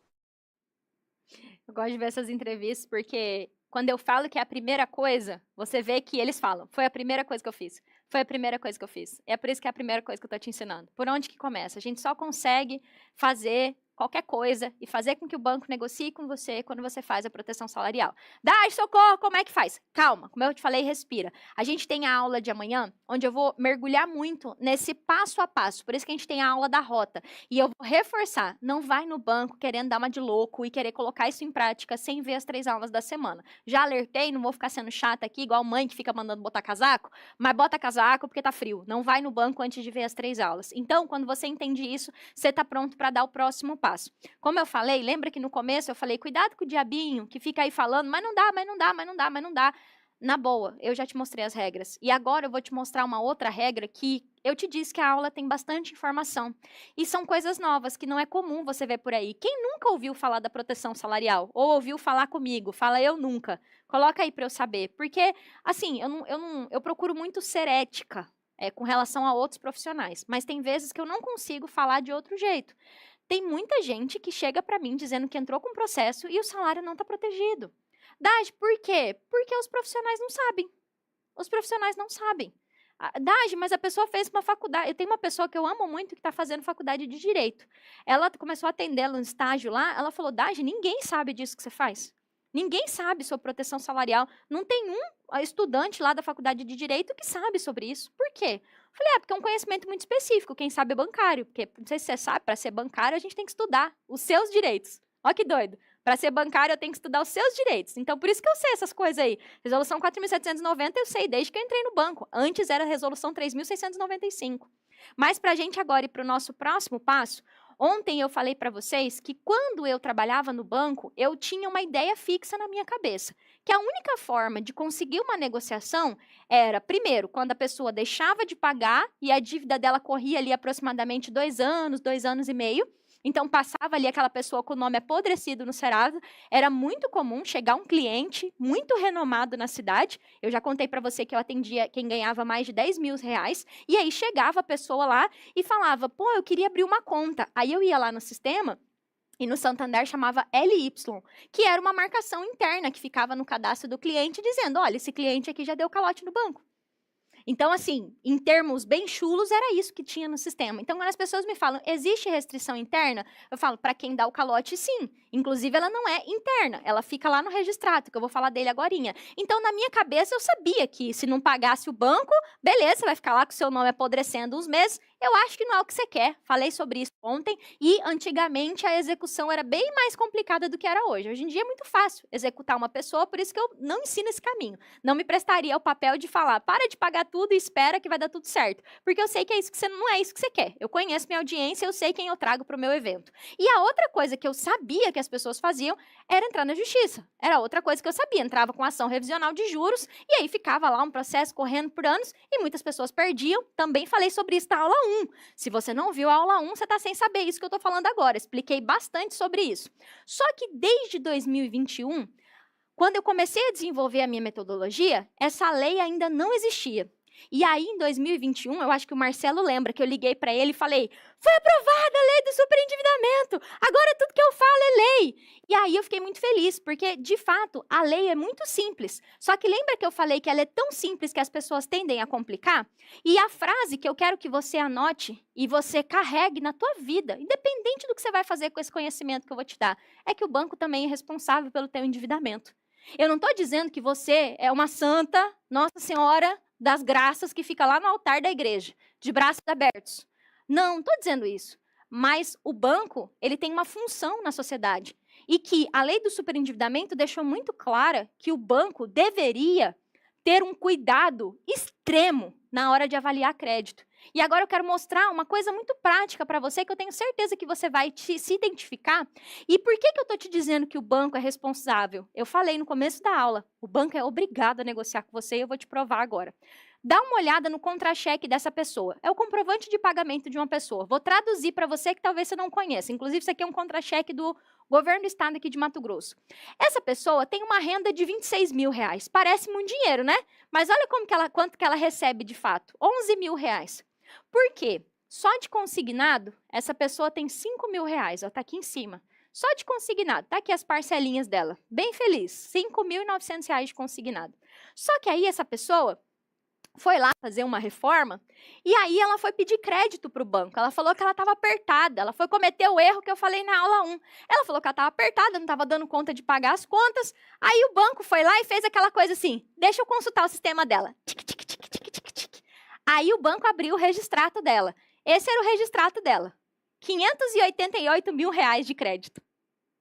Eu gosto de ver essas entrevistas, porque quando eu falo que é a primeira coisa, você vê que eles falam, foi a primeira coisa que eu fiz. Foi a primeira coisa que eu fiz. É por isso que é a primeira coisa que eu estou te ensinando. Por onde que começa? A gente só consegue fazer qualquer coisa e fazer com que o banco negocie com você quando você faz a proteção salarial. Dai, socorro, como é que faz? Calma, como eu te falei, respira. A gente tem a aula de amanhã, onde eu vou mergulhar muito nesse passo a passo. Por isso que a gente tem a aula da rota. E eu vou reforçar, não vai no banco querendo dar uma de louco e querer colocar isso em prática sem ver as 3 aulas da semana. Já alertei, não vou ficar sendo chata aqui, igual mãe que fica mandando botar casaco, mas bota casaco porque tá frio. Não vai no banco antes de ver as 3 aulas. Então, quando você entende isso, você tá pronto para dar o próximo passo. Como eu falei, lembra que no começo eu falei, cuidado com o diabinho que fica aí falando, mas não dá. Na boa, eu já te mostrei as regras. E agora eu vou te mostrar uma outra regra que eu te disse que a aula tem bastante informação. E são coisas novas que não é comum você ver por aí. Quem nunca ouviu falar da proteção salarial? Ou ouviu falar comigo? Fala eu nunca. Coloca aí para eu saber. Porque, assim, eu procuro muito ser ética com relação a outros profissionais. Mas tem vezes que eu não consigo falar de outro jeito. Tem muita gente que chega para mim dizendo que entrou com processo e o salário não está protegido. Dage, por quê? Porque os profissionais não sabem. Os profissionais não sabem. Dage, mas a pessoa fez uma faculdade. Eu tenho uma pessoa que eu amo muito que está fazendo faculdade de Direito. Ela começou a atender no estágio lá, ela falou, Dage, ninguém sabe disso que você faz. Ninguém sabe sobre proteção salarial. Não tem um estudante lá da faculdade de Direito que sabe sobre isso. Por quê? Eu falei, porque é um conhecimento muito específico. Quem sabe é bancário. Porque, não sei se você sabe, para ser bancário a gente tem que estudar os seus direitos. Olha que doido. Para ser bancário eu tenho que estudar os seus direitos. Então, por isso que eu sei essas coisas aí. Resolução 4.790 eu sei desde que eu entrei no banco. Antes era a Resolução 3.695. Mas para a gente agora ir para o nosso próximo passo, ontem eu falei para vocês que quando eu trabalhava no banco, eu tinha uma ideia fixa na minha cabeça, que a única forma de conseguir uma negociação era, primeiro, quando a pessoa deixava de pagar e a dívida dela corria ali aproximadamente 2 anos, 2 anos e meio, então passava ali aquela pessoa com o nome apodrecido no Serasa. Era muito comum chegar um cliente muito renomado na cidade. Eu já contei para você que eu atendia quem ganhava mais de 10 mil reais. E aí chegava a pessoa lá e falava, pô, eu queria abrir uma conta. Aí eu ia lá no sistema e no Santander chamava LY, que era uma marcação interna que ficava no cadastro do cliente dizendo, olha, esse cliente aqui já deu calote no banco. Então, assim, em termos bem chulos, era isso que tinha no sistema. Então, quando as pessoas me falam, existe restrição interna? Eu falo, para quem dá o calote, sim. Inclusive, ela não é interna, ela fica lá no registrato, que eu vou falar dele agorinha. Então, na minha cabeça, eu sabia que se não pagasse o banco, beleza, você vai ficar lá com o seu nome apodrecendo uns meses. Eu acho que não é o que você quer. Falei sobre isso ontem e, antigamente, a execução era bem mais complicada do que era hoje. Hoje em dia é muito fácil executar uma pessoa, por isso que eu não ensino esse caminho. Não me prestaria o papel de falar, para de pagar tudo e espera que vai dar tudo certo. Porque eu sei que é isso que você não é isso que você quer. Eu conheço minha audiência, eu sei quem eu trago para o meu evento. E a outra coisa que eu sabia que as pessoas faziam era entrar na justiça. Era outra coisa que eu sabia. Entrava com ação revisional de juros e aí ficava lá um processo correndo por anos e muitas pessoas perdiam. Também falei sobre isso na aula 1. Se você não viu a aula 1, você está sem saber isso que eu estou falando agora. Expliquei bastante sobre isso. Só que desde 2021, quando eu comecei a desenvolver a minha metodologia, essa lei ainda não existia. E aí, em 2021, eu acho que o Marcelo lembra que eu liguei para ele e falei, foi aprovada a lei do superendividamento, agora tudo que eu falo é lei. E aí eu fiquei muito feliz, porque, de fato, a lei é muito simples. Só que lembra que eu falei que ela é tão simples que as pessoas tendem a complicar? E a frase que eu quero que você anote e você carregue na tua vida, independente do que você vai fazer com esse conhecimento que eu vou te dar, é que o banco também é responsável pelo teu endividamento. Eu não estou dizendo que você é uma santa, Nossa Senhora das Graças que fica lá no altar da igreja, de braços abertos. Não estou dizendo isso. Mas o banco, ele tem uma função na sociedade. E que a lei do superendividamento deixou muito clara que o banco deveria ter um cuidado extremo na hora de avaliar crédito. E agora eu quero mostrar uma coisa muito prática para você, que eu tenho certeza que você vai se identificar. E por que eu estou te dizendo que o banco é responsável? Eu falei no começo da aula, o banco é obrigado a negociar com você e eu vou te provar agora. Dá uma olhada no contra-cheque dessa pessoa. É o comprovante de pagamento de uma pessoa. Vou traduzir para você que talvez você não conheça. Inclusive, isso aqui é um contra-cheque do governo do estado aqui de Mato Grosso. Essa pessoa tem uma renda de 26 mil reais. Parece muito dinheiro, né? Mas olha quanto que ela recebe de fato. 11 mil reais. Por quê? Só de consignado, essa pessoa tem 5 mil reais. Está aqui em cima. Só de consignado. Está aqui as parcelinhas dela. Bem feliz. 5.900 reais de consignado. Só que aí essa pessoa foi lá fazer uma reforma e aí ela foi pedir crédito para o banco. Ela falou que ela estava apertada. Ela foi cometer o erro que eu falei na aula 1. Ela falou que ela estava apertada, não estava dando conta de pagar as contas. Aí o banco foi lá e fez aquela coisa assim, deixa eu consultar o sistema dela. Tic, tic, tic, tic, tic, tic. Aí o banco abriu o registrato dela. Esse era o registrato dela. 588 mil reais de crédito.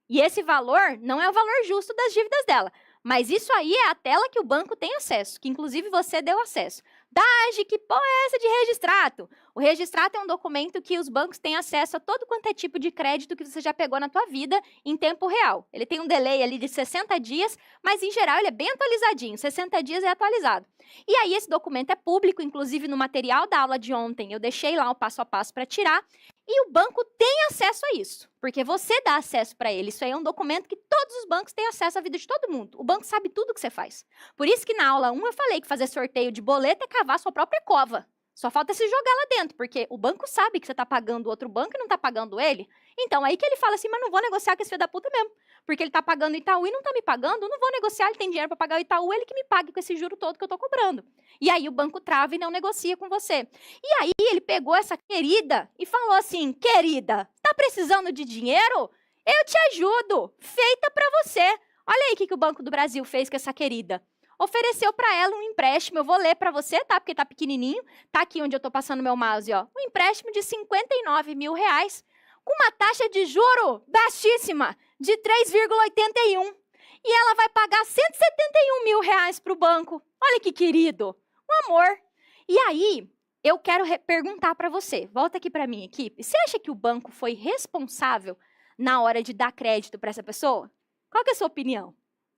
E esse valor não é o valor justo das dívidas dela. Mas isso aí é a tela que o banco tem acesso, que inclusive você deu acesso. Dage, que porra é essa de registrato? O registrato é um documento que os bancos têm acesso a todo quanto é tipo de crédito que você já pegou na tua vida em tempo real. Ele tem um delay ali de 60 dias, mas em geral ele é bem atualizadinho, 60 dias é atualizado. E aí esse documento é público, inclusive no material da aula de ontem eu deixei lá o passo a passo para tirar. E o banco tem acesso a isso, porque você dá acesso para ele. Isso aí é um documento que todos os bancos têm acesso à vida de todo mundo. O banco sabe tudo o que você faz. Por isso que na aula 1 eu falei que fazer sorteio de boleto é cavar sua própria cova. Só falta se jogar lá dentro, porque o banco sabe que você tá pagando o outro banco e não tá pagando ele. Então, aí que ele fala assim, mas não vou negociar com esse filho da puta mesmo. Porque ele tá pagando o Itaú e não tá me pagando, não vou negociar, ele tem dinheiro para pagar o Itaú, ele que me pague com esse juro todo que eu tô cobrando. E aí o banco trava e não negocia com você. E aí ele pegou essa querida e falou assim, querida, tá precisando de dinheiro? Eu te ajudo, feita para você. Olha aí o que o Banco do Brasil fez com essa querida. Ofereceu para ela um empréstimo, eu vou ler para você, tá? Porque tá pequenininho, tá aqui onde eu tô passando meu mouse, ó. Um empréstimo de R$59 mil, com uma taxa de juro baixíssima, de 3,81. E ela vai pagar R$171 mil pro banco. Olha que querido, um amor. E aí, eu quero perguntar para você, volta aqui para mim, equipe. Você acha que o banco foi responsável na hora de dar crédito para essa pessoa? Qual que é a sua opinião?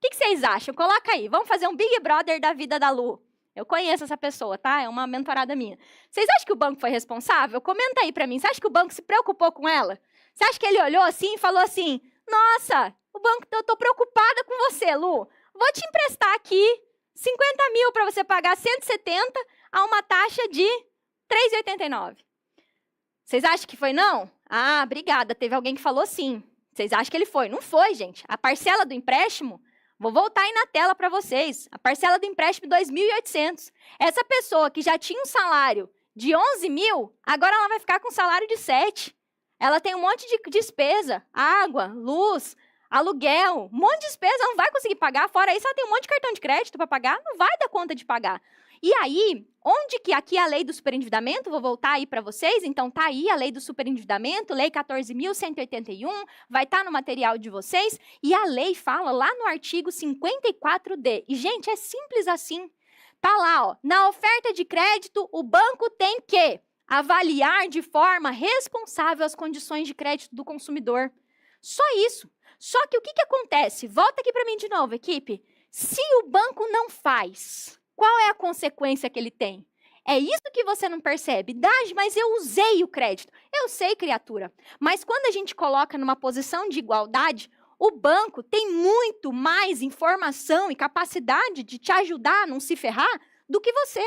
O que vocês acham? Coloca aí. Vamos fazer um Big Brother da vida da Lu. Eu conheço essa pessoa, tá? É uma mentorada minha. Vocês acham que o banco foi responsável? Comenta aí pra mim. Você acha que o banco se preocupou com ela? Você acha que ele olhou assim e falou assim, nossa, o banco, eu tô preocupada com você, Lu. Vou te emprestar aqui 50 mil pra você pagar 170 a uma taxa de 3,89. Vocês acham que foi não? Ah, obrigada. Teve alguém que falou sim. Vocês acham que ele foi? Não foi, gente. A parcela do empréstimo... Vou voltar aí na tela para vocês. A parcela do empréstimo, 2.800. Essa pessoa que já tinha um salário de 11 mil, agora ela vai ficar com um salário de 7. Ela tem um monte de despesa, água, luz, aluguel, um monte de despesa, ela não vai conseguir pagar. Fora isso, ela tem um monte de cartão de crédito para pagar, não vai dar conta de pagar. E aí, onde que aqui a lei do superendividamento, vou voltar aí para vocês, então tá aí a lei do superendividamento, lei 14.181, vai estar no material de vocês, e a lei fala lá no artigo 54D. E, gente, é simples assim. Tá lá, ó, na oferta de crédito, o banco tem que avaliar de forma responsável as condições de crédito do consumidor. Só isso. Só que o que acontece? Volta aqui para mim de novo, equipe. Se o banco não faz... Qual é a consequência que ele tem? É isso que você não percebe. Daj, mas eu usei o crédito. Eu sei, criatura. Mas quando a gente coloca numa posição de igualdade, o banco tem muito mais informação e capacidade de te ajudar a não se ferrar do que você.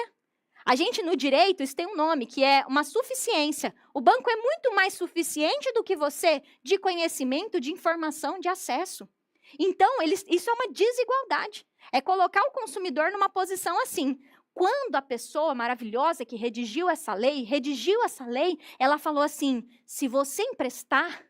A gente, no direito, isso tem um nome, que é uma suficiência. O banco é muito mais suficiente do que você de conhecimento, de informação, de acesso. Então, isso é uma desigualdade. É colocar o consumidor numa posição assim. Quando a pessoa maravilhosa que redigiu essa lei, ela falou assim, se você emprestar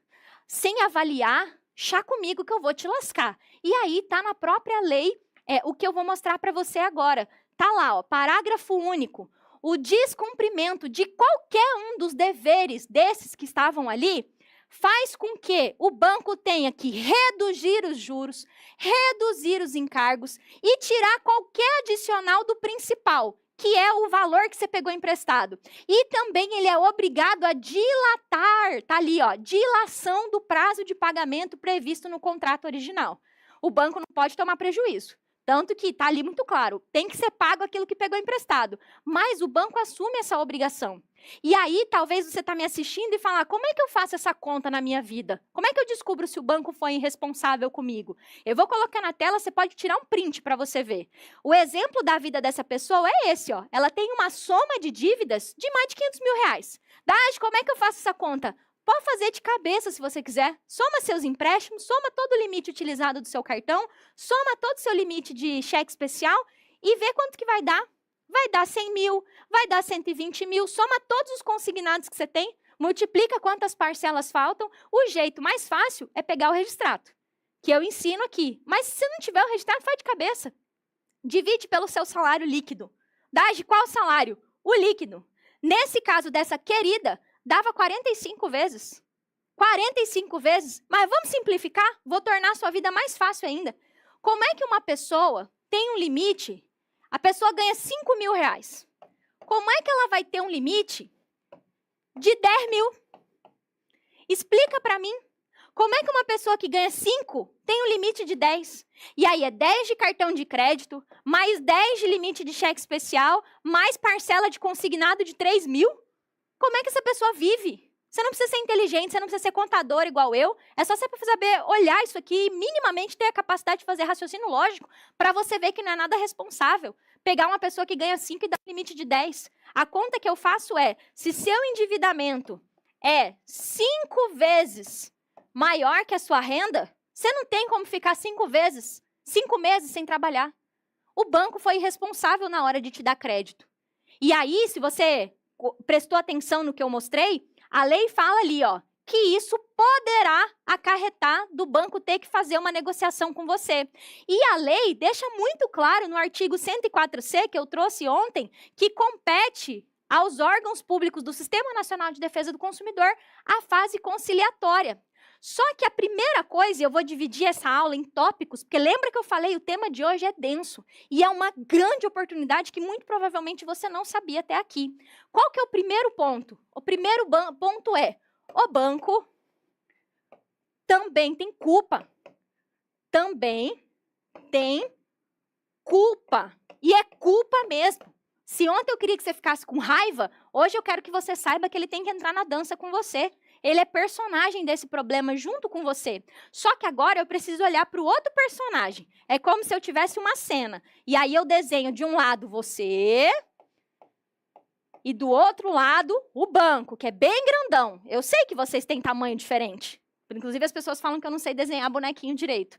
sem avaliar, chá comigo que eu vou te lascar. E aí tá na própria lei o que eu vou mostrar para você agora. Tá lá, ó, parágrafo único. O descumprimento de qualquer um dos deveres desses que estavam ali faz com que o banco tenha que reduzir os juros, reduzir os encargos e tirar qualquer adicional do principal, que é o valor que você pegou emprestado. E também ele é obrigado a dilatar, tá ali, ó, dilação do prazo de pagamento previsto no contrato original. O banco não pode tomar prejuízo. Tanto que está ali muito claro, tem que ser pago aquilo que pegou emprestado. Mas o banco assume essa obrigação. E aí, talvez você está me assistindo e falar, como é que eu faço essa conta na minha vida? Como é que eu descubro se o banco foi irresponsável comigo? Eu vou colocar na tela, você pode tirar um print para você ver. O exemplo da vida dessa pessoa é esse, ó. Ela tem uma soma de dívidas de mais de 500 mil reais. Daj, como é que eu faço essa conta? Pode fazer de cabeça se você quiser. Soma seus empréstimos, soma todo o limite utilizado do seu cartão, soma todo o seu limite de cheque especial e vê quanto que vai dar. Vai dar 100 mil, vai dar 120 mil, soma todos os consignados que você tem, multiplica quantas parcelas faltam. O jeito mais fácil é pegar o registrado, que eu ensino aqui. Mas se não tiver o registrado, faz de cabeça. Divide pelo seu salário líquido. Daj, qual salário? O líquido. Nesse caso dessa querida, dava 45 vezes. 45 vezes. Mas vamos simplificar? Vou tornar a sua vida mais fácil ainda. Como é que uma pessoa tem um limite? A pessoa ganha 5 mil reais. Como é que ela vai ter um limite de 10 mil? Explica para mim. Como é que uma pessoa que ganha 5 tem um limite de 10? E aí é 10 de cartão de crédito, mais 10 de limite de cheque especial, mais parcela de consignado de 3 mil? Como é que essa pessoa vive? Você não precisa ser inteligente, você não precisa ser contador igual eu. É só você saber olhar isso aqui e minimamente ter a capacidade de fazer raciocínio lógico para você ver que não é nada responsável. Pegar uma pessoa que ganha 5 e dar um limite de 10. A conta que eu faço é, se seu endividamento é 5 vezes maior que a sua renda, você não tem como ficar 5 meses sem trabalhar. O banco foi irresponsável na hora de te dar crédito. E aí, se você prestou atenção no que eu mostrei, a lei fala ali, ó, que isso poderá acarretar do banco ter que fazer uma negociação com você. E a lei deixa muito claro no artigo 104C, que eu trouxe ontem, que compete aos órgãos públicos do Sistema Nacional de Defesa do Consumidor a fase conciliatória. Só que a primeira coisa, e eu vou dividir essa aula em tópicos, porque lembra que eu falei, o tema de hoje é denso, e é uma grande oportunidade que muito provavelmente você não sabia até aqui. Qual que é o primeiro ponto? O primeiro ponto é, o banco também tem culpa. Também tem culpa. E é culpa mesmo. Se ontem eu queria que você ficasse com raiva, hoje eu quero que você saiba que ele tem que entrar na dança com você. Ele é personagem desse problema junto com você. Só que agora eu preciso olhar para o outro personagem. É como se eu tivesse uma cena. E aí eu desenho de um lado você e do outro lado o banco, que é bem grandão. Eu sei que vocês têm tamanho diferente. Inclusive as pessoas falam que eu não sei desenhar bonequinho direito.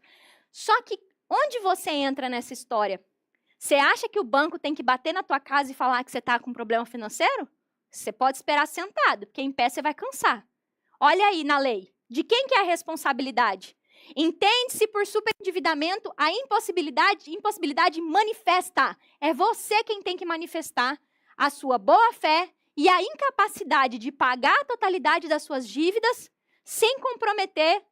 Só que onde você entra nessa história? Você acha que o banco tem que bater na tua casa e falar que você está com problema financeiro? Você pode esperar sentado, porque em pé você vai cansar. Olha aí na lei. De quem que é a responsabilidade? Entende-se por superendividamento a impossibilidade manifesta. É você quem tem que manifestar a sua boa-fé e a incapacidade de pagar a totalidade das suas dívidas sem comprometer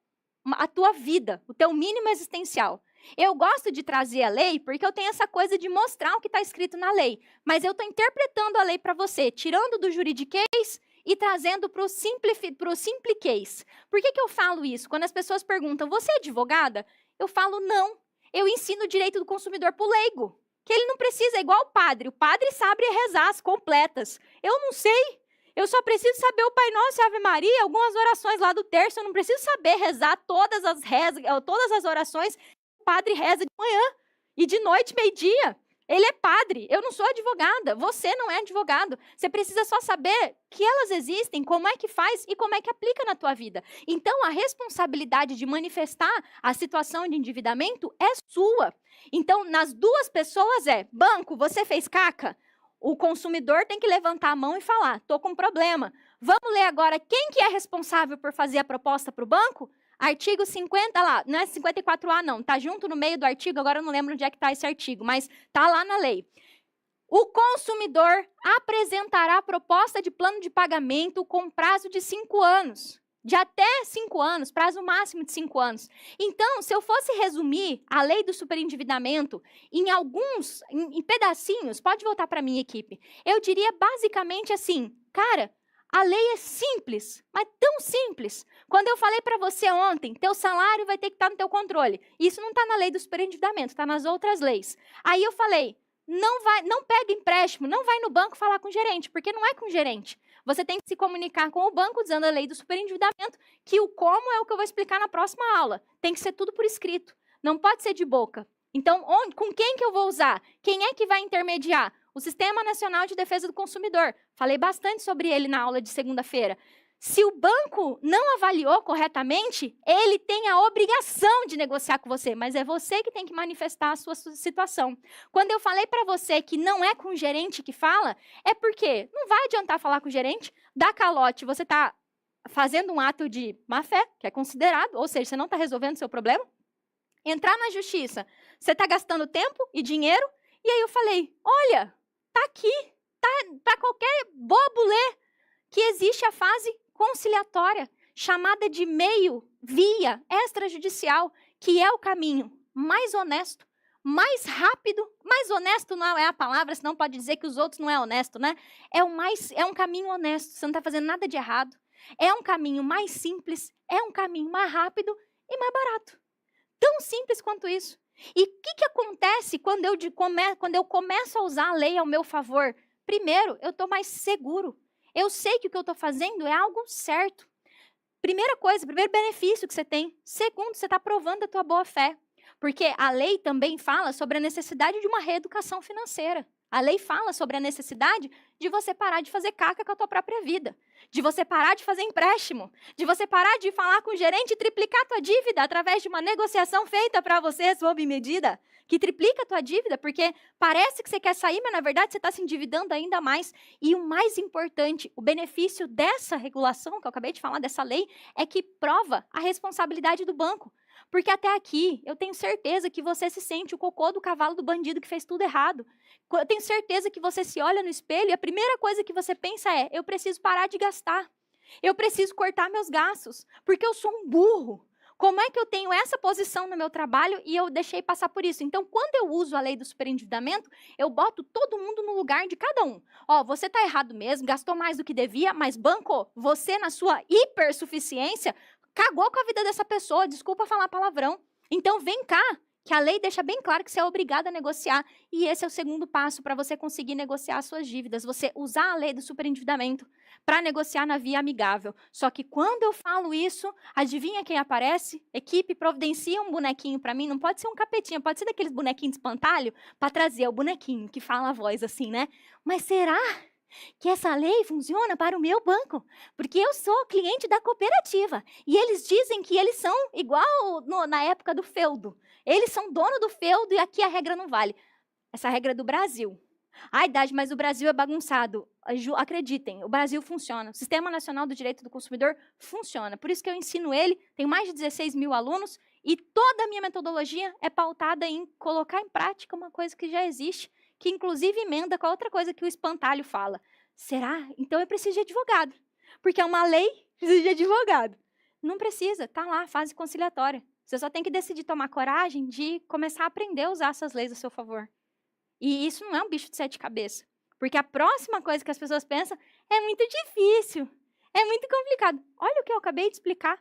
a tua vida, o teu mínimo existencial. Eu gosto de trazer a lei porque eu tenho essa coisa de mostrar o que está escrito na lei. Mas eu estou interpretando a lei para você, tirando do juridiquês e trazendo para o simpliquês. Por que eu falo isso? Quando as pessoas perguntam, você é advogada? Eu falo, não. Eu ensino o direito do consumidor para o leigo. Que ele não precisa, é igual o padre. O padre sabe rezar as completas. Eu não sei. Eu só preciso saber o Pai Nosso e Ave Maria, algumas orações lá do terço. Eu não preciso saber rezar todas as orações que o padre reza de manhã e de noite, meio-dia. Ele é padre, eu não sou advogada, você não é advogado. Você precisa só saber que elas existem, como é que faz e como é que aplica na tua vida. Então, a responsabilidade de manifestar a situação de endividamento é sua. Então, nas duas pessoas é, banco, você fez caca? O consumidor tem que levantar a mão e falar, tô com problema. Vamos ler agora quem que é responsável por fazer a proposta para o banco? Artigo 50 lá, não é 54A não, tá junto no meio do artigo, agora eu não lembro onde é que tá esse artigo, mas tá lá na lei. O consumidor apresentará proposta de plano de pagamento com prazo de 5 anos. De até 5 anos, prazo máximo de 5 anos. Então, se eu fosse resumir a lei do superendividamento em pedacinhos, pode voltar para a minha equipe, eu diria basicamente assim, cara, a lei é simples, mas tão simples. Quando eu falei para você ontem, teu salário vai ter que estar no teu controle. Isso não está na lei do superendividamento, está nas outras leis. Aí eu falei, não pega empréstimo, não vai no banco falar com o gerente, porque não é com o gerente. Você tem que se comunicar com o banco usando a lei do superendividamento, que o como é o que eu vou explicar na próxima aula. Tem que ser tudo por escrito, não pode ser de boca. Então, com quem que eu vou usar? Quem é que vai intermediar? O Sistema Nacional de Defesa do Consumidor. Falei bastante sobre ele na aula de segunda-feira. Se o banco não avaliou corretamente, ele tem a obrigação de negociar com você, mas é você que tem que manifestar a sua situação. Quando eu falei para você que não é com o gerente que fala, é porque não vai adiantar falar com o gerente, dar calote, você está fazendo um ato de má-fé, que é considerado, ou seja, você não está resolvendo o seu problema. Entrar na justiça, você está gastando tempo e dinheiro, e aí eu falei, olha, tá aqui, tá para qualquer bobo ler, que existe a fase conciliatória, chamada de meio-via extrajudicial, que é o caminho mais honesto, mais rápido, mais honesto não é a palavra, senão pode dizer que os outros não é honesto, né? É um caminho honesto, você não está fazendo nada de errado, é um caminho mais simples, é um caminho mais rápido e mais barato. Tão simples quanto isso. E o que acontece quando eu começo a usar a lei ao meu favor? Primeiro, eu estou mais seguro. Eu sei que o que eu estou fazendo é algo certo. Primeira coisa, primeiro benefício que você tem. Segundo, você está provando a tua boa-fé. Porque a lei também fala sobre a necessidade de uma reeducação financeira. A lei fala sobre a necessidade de você parar de fazer caca com a tua própria vida. De você parar de fazer empréstimo. De você parar de falar com o gerente e triplicar a tua dívida através de uma negociação feita para você sob medida. Que triplica a tua dívida, porque parece que você quer sair, mas na verdade você está se endividando ainda mais. E o mais importante, o benefício dessa regulação, que eu acabei de falar, dessa lei, é que prova a responsabilidade do banco. Porque até aqui, eu tenho certeza que você se sente o cocô do cavalo do bandido que fez tudo errado. Eu tenho certeza que você se olha no espelho e a primeira coisa que você pensa é: eu preciso parar de gastar. Eu preciso cortar meus gastos, porque eu sou um burro. Como é que eu tenho essa posição no meu trabalho e eu deixei passar por isso? Então, quando eu uso a lei do superendividamento, eu boto todo mundo no lugar de cada um. Ó, você tá errado mesmo, gastou mais do que devia, mas banco, você na sua hipersuficiência, cagou com a vida dessa pessoa, desculpa falar palavrão. Então, vem cá, que a lei deixa bem claro que você é obrigado a negociar. E esse é o segundo passo para você conseguir negociar as suas dívidas. Você usar a lei do superendividamento para negociar na via amigável. Só que quando eu falo isso, adivinha quem aparece? Equipe, providencia um bonequinho para mim. Não pode ser um capetinha, pode ser daqueles bonequinhos de espantalho para trazer o bonequinho que fala a voz assim, né? Mas será que essa lei funciona para o meu banco? Porque eu sou cliente da cooperativa. E eles dizem que eles são igual na época do feudo. Eles são dono do feudo e aqui a regra não vale. Essa regra é do Brasil. Ai, Dade, mas o Brasil é bagunçado. Acreditem, o Brasil funciona. O Sistema Nacional do Direito do Consumidor funciona. Por isso que eu ensino ele, tenho mais de 16 mil alunos, e toda a minha metodologia é pautada em colocar em prática uma coisa que já existe, que inclusive emenda com a outra coisa que o espantalho fala. Será? Então eu preciso de advogado. Porque é uma lei, precisa de advogado. Não precisa, tá lá, fase conciliatória. Você só tem que decidir tomar coragem de começar a aprender a usar essas leis a seu favor. E isso não é um bicho de 7 cabeças. Porque a próxima coisa que as pessoas pensam é muito difícil, é muito complicado. Olha o que eu acabei de explicar.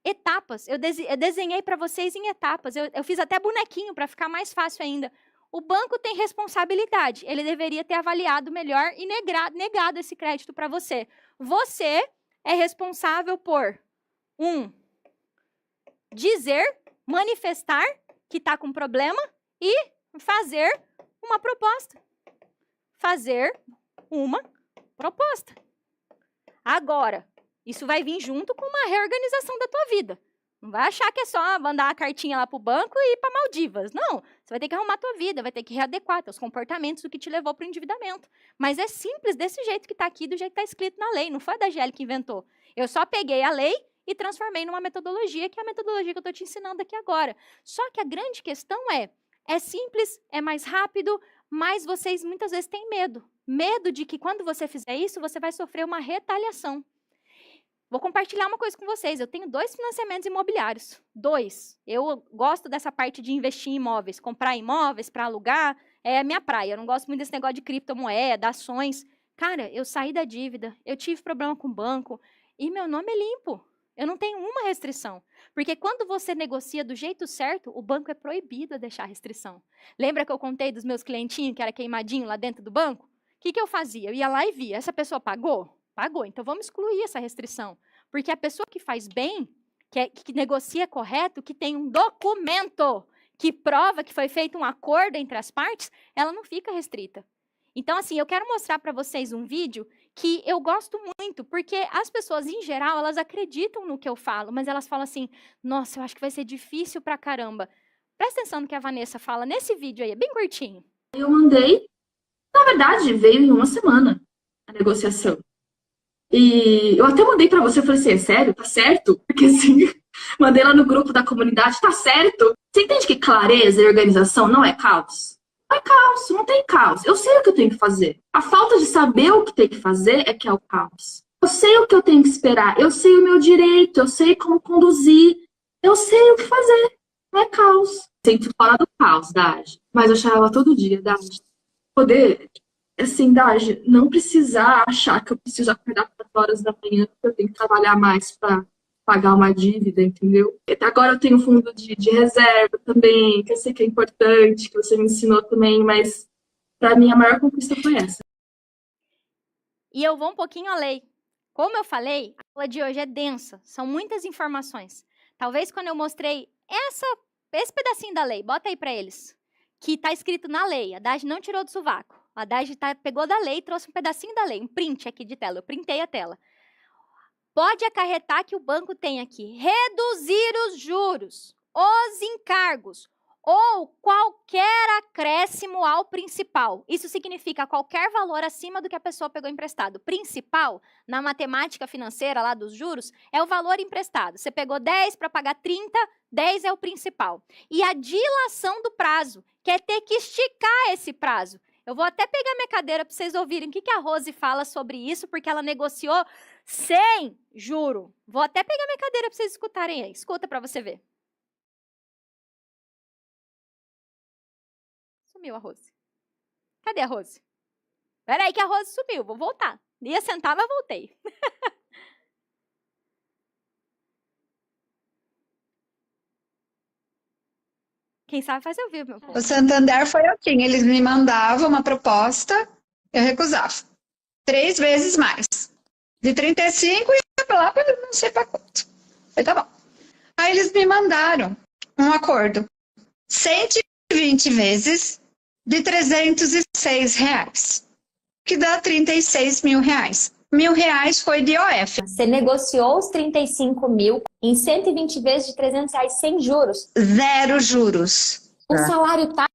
Etapas. Eu desenhei para vocês em etapas. Eu fiz até bonequinho para ficar mais fácil ainda. O banco tem responsabilidade. Ele deveria ter avaliado melhor e negado esse crédito para você. Você é responsável por 1. Dizer, manifestar que está com problema e fazer uma proposta. Fazer uma proposta. Agora, isso vai vir junto com uma reorganização da tua vida. Não vai achar que é só mandar a cartinha lá para o banco e ir para Maldivas. Não, você vai ter que arrumar a tua vida, vai ter que readequar teus comportamentos do que te levou para o endividamento. Mas é simples desse jeito que está aqui, do jeito que está escrito na lei. Não foi a da GL que inventou. Eu só peguei a lei e transformei numa metodologia, que é a metodologia que eu estou te ensinando aqui agora. Só que a grande questão é simples, é mais rápido, mas vocês muitas vezes têm medo. Medo de que quando você fizer isso, você vai sofrer uma retaliação. Vou compartilhar uma coisa com vocês. Eu tenho 2 financiamentos imobiliários. 2. Eu gosto dessa parte de investir em imóveis. Comprar imóveis para alugar é a minha praia. Eu não gosto muito desse negócio de criptomoeda, ações. Cara, eu saí da dívida. Eu tive problema com o banco. E meu nome é limpo. Eu não tenho uma restrição. Porque quando você negocia do jeito certo, o banco é proibido a deixar restrição. Lembra que eu contei dos meus clientinhos que era queimadinho lá dentro do banco? O que eu fazia? Eu ia lá e via. Essa pessoa pagou? Pagou. Então, vamos excluir essa restrição. Porque a pessoa que faz bem, que negocia correto, que tem um documento que prova que foi feito um acordo entre as partes, ela não fica restrita. Então, assim, eu quero mostrar para vocês um vídeo que eu gosto muito, porque as pessoas, em geral, elas acreditam no que eu falo, mas elas falam assim, nossa, eu acho que vai ser difícil pra caramba. Presta atenção no que a Vanessa fala nesse vídeo aí, é bem curtinho. Eu mandei, na verdade, veio em uma semana a negociação. E eu até mandei pra você, eu falei assim, é sério? Tá certo? Porque assim, mandei lá no grupo da comunidade, tá certo? Você entende que clareza e organização não é caos? Não é caos, não tem caos. Eu sei o que eu tenho que fazer. A falta de saber o que tem que fazer é que é o caos. Eu sei o que eu tenho que esperar, eu sei o meu direito, eu sei como conduzir, eu sei o que fazer. Não é caos. Sempre fora do caos, Dage. Mas eu chorava todo dia, Dage. Poder... Assim, Dage, não precisar achar que eu preciso acordar 4 horas da manhã, porque eu tenho que trabalhar mais para pagar uma dívida, entendeu? Até agora eu tenho um fundo de reserva também, que eu sei que é importante, que você me ensinou também, mas para mim a maior conquista foi essa. E eu vou um pouquinho além. Como eu falei, a aula de hoje é densa, são muitas informações. Talvez quando eu mostrei esse pedacinho da lei, bota aí para eles, que está escrito na lei, a Dage não tirou do sovaco. A Dage pegou da lei e trouxe um pedacinho da lei, um print aqui de tela, eu printei a tela. Pode acarretar que o banco tenha que reduzir os juros, os encargos, ou qualquer acréscimo ao principal. Isso significa qualquer valor acima do que a pessoa pegou emprestado. Principal, na matemática financeira lá dos juros, é o valor emprestado. Você pegou 10 para pagar 30, 10 é o principal. E a dilação do prazo, que é ter que esticar esse prazo. Eu vou até pegar minha cadeira para vocês ouvirem o que a Rose fala sobre isso, porque ela negociou sem juro. Vou até pegar minha cadeira para vocês escutarem aí. Escuta para você ver. Sumiu a Rose. Cadê a Rose? Peraí que a Rose sumiu, vou voltar. Ia sentar, mas voltei. Quem sabe faz eu vivo, meu povo. O Santander foi assim, eles me mandavam uma proposta, eu recusava. 3 vezes mais. De 35 e ia lá para não sei para quanto. Falei, tá bom. Aí eles me mandaram um acordo. 120 vezes de R$306, que dá 36 mil reais. R$1.000 foi de IOF. Você negociou os 35 mil em 120 vezes de R$300 sem juros. 0 juros. O salário tá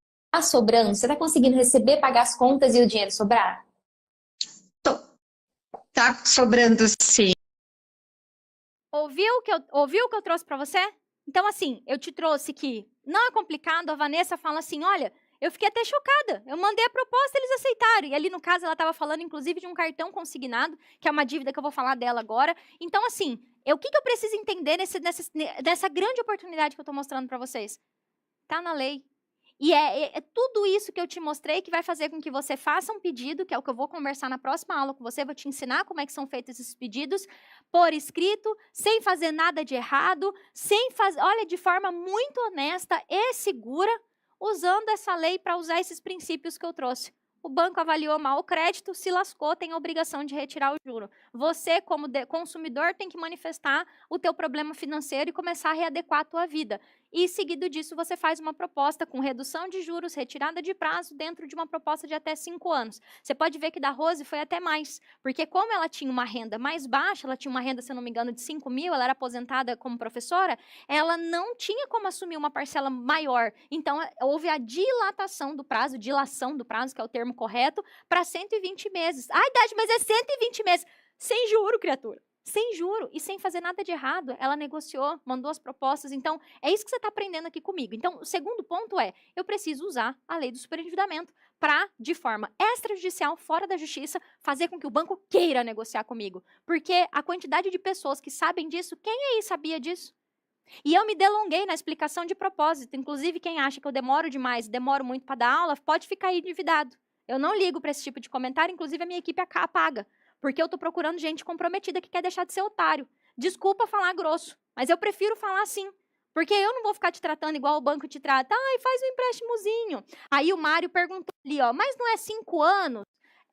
sobrando? Você tá conseguindo receber, pagar as contas e o dinheiro sobrar? Tá sobrando sim. Ouviu o que eu trouxe para você? Então, assim, eu te trouxe que não é complicado. A Vanessa fala assim, olha, eu fiquei até chocada. Eu mandei a proposta, eles aceitaram. E ali, no caso, ela estava falando, inclusive, de um cartão consignado, que é uma dívida que eu vou falar dela agora. Então, assim, o que eu preciso entender nessa grande oportunidade que eu estou mostrando para vocês? Tá na lei. E é tudo isso que eu te mostrei que vai fazer com que você faça um pedido, que é o que eu vou conversar na próxima aula com você, vou te ensinar como é que são feitos esses pedidos, por escrito, sem fazer nada de errado, olha, de forma muito honesta e segura, usando essa lei para usar esses princípios que eu trouxe. O banco avaliou mal o crédito, se lascou, tem a obrigação de retirar o juro. Você, como consumidor, tem que manifestar o teu problema financeiro e começar a readequar a tua vida. E, seguido disso, você faz uma proposta com redução de juros, retirada de prazo, dentro de uma proposta de até 5 anos. Você pode ver que da Rose foi até mais, porque como ela tinha uma renda mais baixa, ela tinha uma renda, se eu não me engano, de 5 mil, ela era aposentada como professora, ela não tinha como assumir uma parcela maior. Então, houve a dilação do prazo, que é o termo correto, para 120 meses. Ai, Dade, mas é 120 meses. Sem juro, criatura. Sem juro e sem fazer nada de errado. Ela negociou, mandou as propostas. Então, é isso que você está aprendendo aqui comigo. Então, o segundo ponto é, eu preciso usar a lei do superendividamento para, de forma extrajudicial, fora da justiça, fazer com que o banco queira negociar comigo. Porque a quantidade de pessoas que sabem disso, quem aí sabia disso? E eu me delonguei na explicação de propósito. Inclusive, quem acha que eu demoro demais, demoro muito para dar aula, pode ficar aí endividado. Eu não ligo para esse tipo de comentário, inclusive a minha equipe apaga. Porque eu tô procurando gente comprometida que quer deixar de ser otário. Desculpa falar grosso, mas eu prefiro falar assim. Porque eu não vou ficar te tratando igual o banco te trata. Ai, faz um empréstimozinho. Aí o Mário perguntou ali, ó, mas não é 5 anos?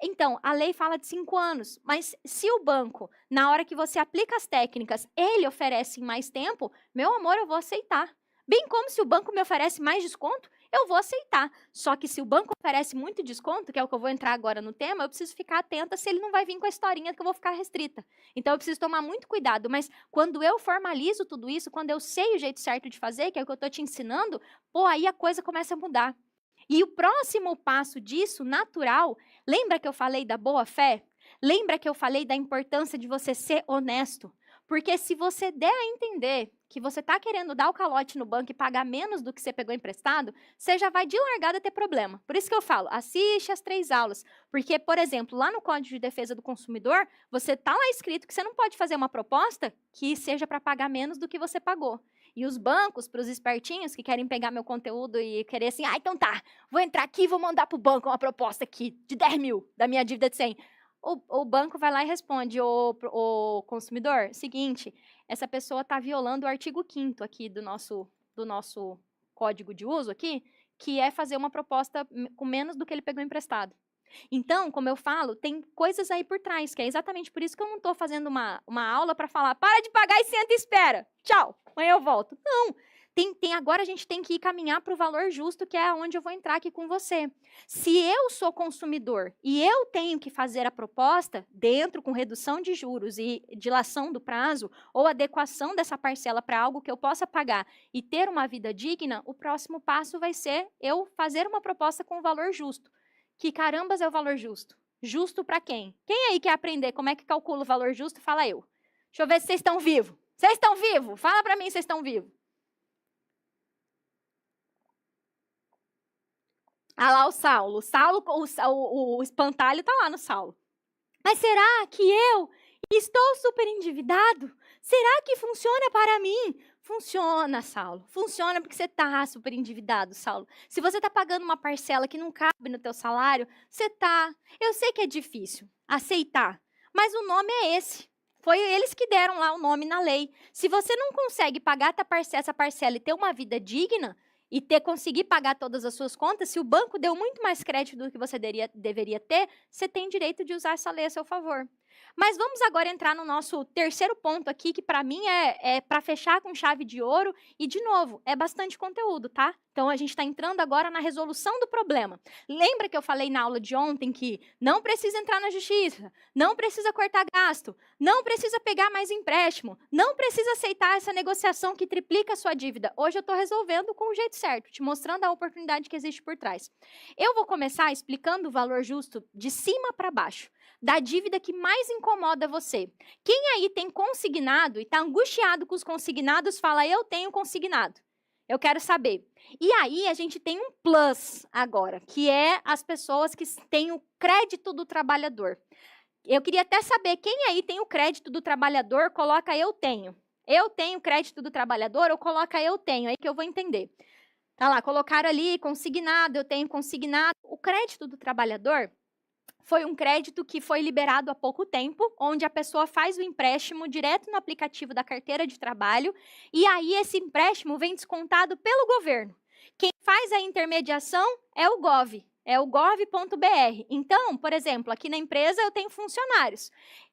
Então, a lei fala de 5 anos, mas se o banco, na hora que você aplica as técnicas, ele oferece mais tempo, meu amor, eu vou aceitar. Bem como se o banco me oferece mais desconto, eu vou aceitar. Só que se o banco oferece muito desconto, que é o que eu vou entrar agora no tema, eu preciso ficar atenta se ele não vai vir com a historinha que eu vou ficar restrita. Então, eu preciso tomar muito cuidado. Mas quando eu formalizo tudo isso, quando eu sei o jeito certo de fazer, que é o que eu estou te ensinando, pô, aí a coisa começa a mudar. E o próximo passo disso, natural, lembra que eu falei da boa-fé? Lembra que eu falei da importância de você ser honesto? Porque se você der a entender que você está querendo dar o calote no banco e pagar menos do que você pegou emprestado, você já vai de largada ter problema. Por isso que eu falo, assiste as 3 aulas. Porque, por exemplo, lá no Código de Defesa do Consumidor, você está lá escrito que você não pode fazer uma proposta que seja para pagar menos do que você pagou. E os bancos, para os espertinhos que querem pegar meu conteúdo e querer assim, então tá, vou entrar aqui e vou mandar para o banco uma proposta aqui de 10 mil da minha dívida de 100. O banco vai lá e responde, o consumidor, seguinte, essa pessoa está violando o artigo 5º aqui do nosso código de uso aqui, que é fazer uma proposta com menos do que ele pegou emprestado. Então, como eu falo, tem coisas aí por trás, que é exatamente por isso que eu não estou fazendo uma aula para falar, para de pagar e senta e espera. Tchau, amanhã eu volto. Não. Agora a gente tem que ir caminhar para o valor justo, que é onde eu vou entrar aqui com você. Se eu sou consumidor e eu tenho que fazer a proposta dentro com redução de juros e dilação do prazo ou adequação dessa parcela para algo que eu possa pagar e ter uma vida digna, o próximo passo vai ser eu fazer uma proposta com valor justo. Que carambas é o valor justo? Justo para quem? Quem aí quer aprender como é que calcula o valor justo? Fala eu. Deixa eu ver se vocês estão vivos. Vocês estão vivos? Fala para mim se vocês estão vivos. Ah lá o Saulo. O espantalho tá lá no Saulo. Mas será que eu estou super endividado? Será que funciona para mim? Funciona, Saulo. Funciona porque você tá super endividado, Saulo. Se você tá pagando uma parcela que não cabe no teu salário, você tá. Eu sei que é difícil aceitar, mas o nome é esse. Foi eles que deram lá o nome na lei. Se você não consegue pagar essa parcela e ter uma vida digna, e conseguir pagar todas as suas contas, se o banco deu muito mais crédito do que você deveria ter, você tem direito de usar essa lei a seu favor. Mas vamos agora entrar no nosso terceiro ponto aqui, que para mim é para fechar com chave de ouro, e de novo, é bastante conteúdo, tá? Então a gente está entrando agora na resolução do problema. Lembra que eu falei na aula de ontem que não precisa entrar na justiça, não precisa cortar gasto, não precisa pegar mais empréstimo, não precisa aceitar essa negociação que triplica a sua dívida. Hoje eu estou resolvendo com o jeito certo, te mostrando a oportunidade que existe por trás. Eu vou começar explicando o valor justo de cima para baixo, da dívida que mais incomoda você. Quem aí tem consignado e está angustiado com os consignados, fala, eu tenho consignado. Eu quero saber. E aí a gente tem um plus agora, que é as pessoas que têm o crédito do trabalhador. Eu queria até saber, quem aí tem o crédito do trabalhador, coloca eu tenho. Eu tenho crédito do trabalhador ou coloca eu tenho, aí que eu vou entender. Tá lá, colocaram ali consignado, eu tenho consignado. O crédito do trabalhador foi um crédito que foi liberado há pouco tempo, onde a pessoa faz o empréstimo direto no aplicativo da carteira de trabalho, e aí esse empréstimo vem descontado pelo governo. Quem faz a intermediação é o Gov, é o gov.br. Então, por exemplo, aqui na empresa eu tenho funcionários.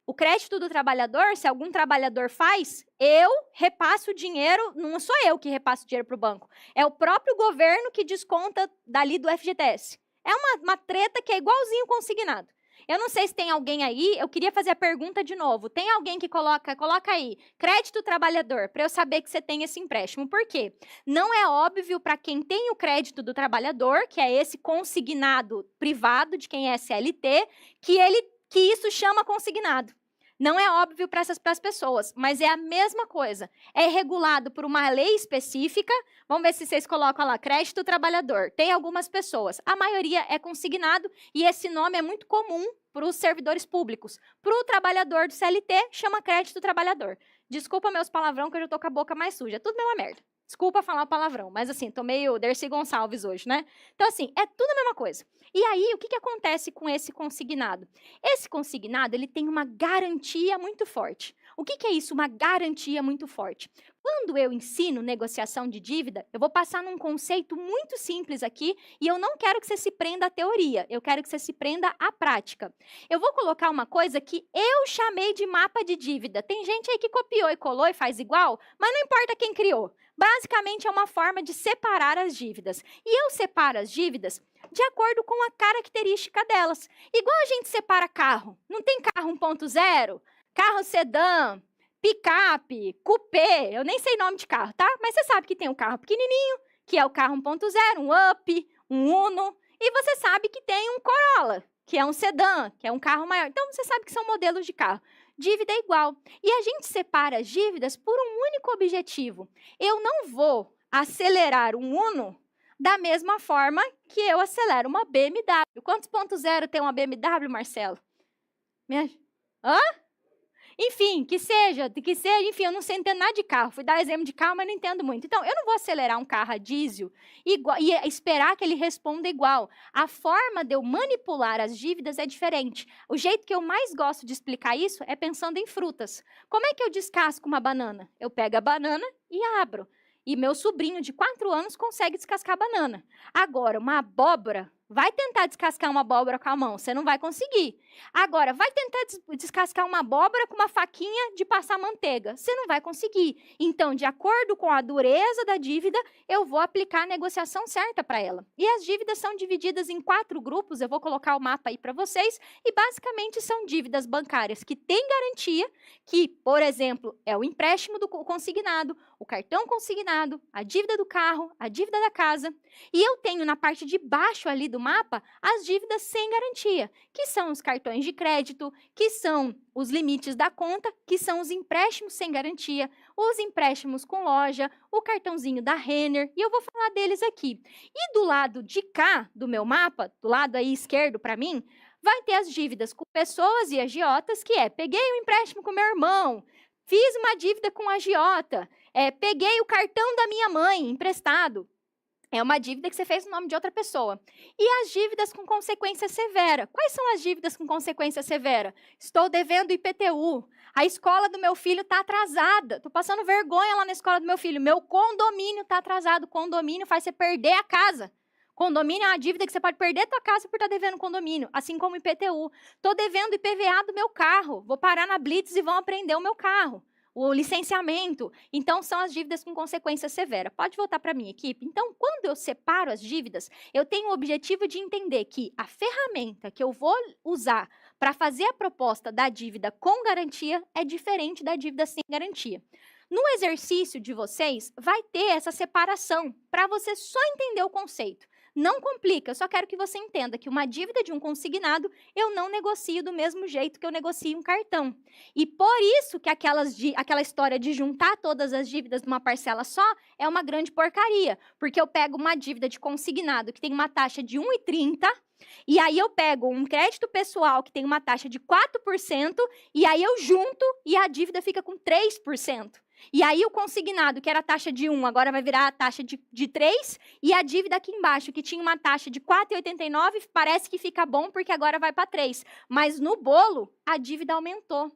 O crédito do trabalhador, se algum trabalhador faz, eu repasso o dinheiro, não sou eu que repasso o dinheiro para o banco, é o próprio governo que desconta dali do FGTS. É uma treta que é igualzinho consignado. Eu não sei se tem alguém aí, eu queria fazer a pergunta de novo. Tem alguém que coloca aí, crédito trabalhador, para eu saber que você tem esse empréstimo. Por quê? Não é óbvio para quem tem o crédito do trabalhador, que é esse consignado privado de quem é CLT, que isso chama consignado. Não é óbvio para as pessoas, mas é a mesma coisa. É regulado por uma lei específica. Vamos ver se vocês colocam lá, crédito trabalhador. Tem algumas pessoas. A maioria é consignado e esse nome é muito comum para os servidores públicos. Para o trabalhador do CLT, chama crédito trabalhador. Desculpa meus palavrão, que eu já tô com a boca mais suja. Tudo mesma merda. Desculpa falar palavrão, mas assim, tô meio Dercy Gonçalves hoje, né? Então assim, é tudo a mesma coisa. E aí, o que acontece com esse consignado? Esse consignado, ele tem uma garantia muito forte. O que é isso, uma garantia muito forte? Quando eu ensino negociação de dívida, eu vou passar num conceito muito simples aqui e eu não quero que você se prenda à teoria, eu quero que você se prenda à prática. Eu vou colocar uma coisa que eu chamei de mapa de dívida. Tem gente aí que copiou e colou e faz igual, mas não importa quem criou. Basicamente, é uma forma de separar as dívidas. E eu separo as dívidas de acordo com a característica delas. Igual a gente separa carro. Não tem carro 1.0, carro sedã, picape, coupé, eu nem sei nome de carro, tá? Mas você sabe que tem um carro pequenininho, que é o carro 1.0, um Up, um Uno, e você sabe que tem um Corolla, que é um sedã, que é um carro maior. Então, você sabe que são modelos de carro. Dívida é igual. E a gente separa as dívidas por um único objetivo. Eu não vou acelerar um Uno da mesma forma que eu acelero uma BMW. Quantos pontos zero tem uma BMW, Marcelo? Hã? Enfim, que seja, enfim, eu não sei entender nada de carro. Fui dar exemplo de carro, mas não entendo muito. Então, eu não vou acelerar um carro a diesel igual, e esperar que ele responda igual. A forma de eu manipular as dívidas é diferente. O jeito que eu mais gosto de explicar isso é pensando em frutas. Como é que eu descasco uma banana? Eu pego a banana e abro. E meu sobrinho de 4 anos consegue descascar a banana. Agora, uma abóbora, Vai tentar descascar uma abóbora com a mão, você não vai conseguir. Agora, vai tentar descascar uma abóbora com uma faquinha de passar manteiga, você não vai conseguir. Então, de acordo com a dureza da dívida, eu vou aplicar a negociação certa para ela. E as dívidas são divididas em 4 grupos, eu vou colocar o mapa aí para vocês, e basicamente são dívidas bancárias que têm garantia, que, por exemplo, é o empréstimo do consignado, o cartão consignado, a dívida do carro, a dívida da casa. E eu tenho na parte de baixo ali do mapa as dívidas sem garantia, que são os cartões de crédito, que são os limites da conta, que são os empréstimos sem garantia, os empréstimos com loja, o cartãozinho da Renner, e eu vou falar deles aqui. E do lado de cá do meu mapa, do lado aí esquerdo para mim, vai ter as dívidas com pessoas e agiotas, que é, peguei um empréstimo com meu irmão, fiz uma dívida com agiota, peguei o cartão da minha mãe emprestado. É uma dívida que você fez no nome de outra pessoa. E as dívidas com consequência severa. Quais são as dívidas com consequência severa? Estou devendo IPTU. A escola do meu filho está atrasada. Estou passando vergonha lá na escola do meu filho. Meu condomínio está atrasado. Condomínio faz você perder a casa. Condomínio é uma dívida que você pode perder a tua casa por estar devendo condomínio, assim como IPTU. Estou devendo IPVA do meu carro. Vou parar na Blitz e vão apreender o meu carro. O licenciamento. Então, são as dívidas com consequência severa. Pode voltar para a minha equipe? Então, quando eu separo as dívidas, eu tenho o objetivo de entender que a ferramenta que eu vou usar para fazer a proposta da dívida com garantia é diferente da dívida sem garantia. No exercício de vocês, vai ter essa separação para você só entender o conceito. Não complica, eu só quero que você entenda que uma dívida de um consignado eu não negocio do mesmo jeito que eu negocio um cartão. E por isso que aquela história de juntar todas as dívidas numa parcela só é uma grande porcaria. Porque eu pego uma dívida de consignado que tem uma taxa de 1,30%, e aí eu pego um crédito pessoal que tem uma taxa de 4%, e aí eu junto e a dívida fica com 3%. E aí o consignado, que era a taxa de 1, agora vai virar a taxa de 3, e a dívida aqui embaixo, que tinha uma taxa de 4,89, parece que fica bom porque agora vai para 3. Mas no bolo, a dívida aumentou,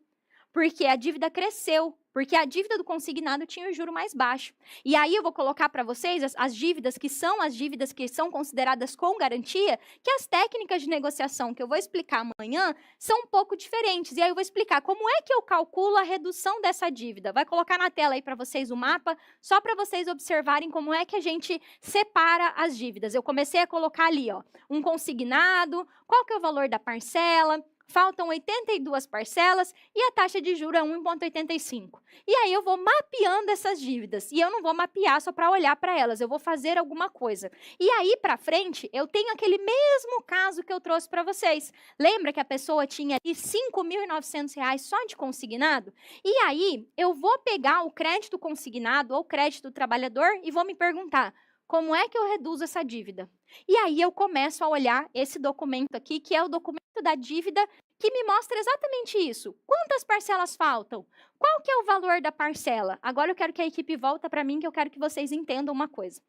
porque a dívida cresceu, porque a dívida do consignado tinha o juro mais baixo. E aí eu vou colocar para vocês as dívidas que são consideradas com garantia, que as técnicas de negociação que eu vou explicar amanhã são um pouco diferentes. E aí eu vou explicar como é que eu calculo a redução dessa dívida. Vai colocar na tela aí para vocês o mapa, só para vocês observarem como é que a gente separa as dívidas. Eu comecei a colocar ali, ó, um consignado, qual que é o valor da parcela. Faltam 82 parcelas e a taxa de juros é 1,85. E aí eu vou mapeando essas dívidas. E eu não vou mapear só para olhar para elas, eu vou fazer alguma coisa. E aí para frente, eu tenho aquele mesmo caso que eu trouxe para vocês. Lembra que a pessoa tinha ali R$ 5.900 só de consignado? E aí eu vou pegar o crédito consignado ou o crédito do trabalhador e vou me perguntar: como é que eu reduzo essa dívida? E aí eu começo a olhar esse documento aqui, que é o documento da dívida, que me mostra exatamente isso. Quantas parcelas faltam? Qual que é o valor da parcela? Agora eu quero que a equipe volta para mim, que eu quero que vocês entendam uma coisa.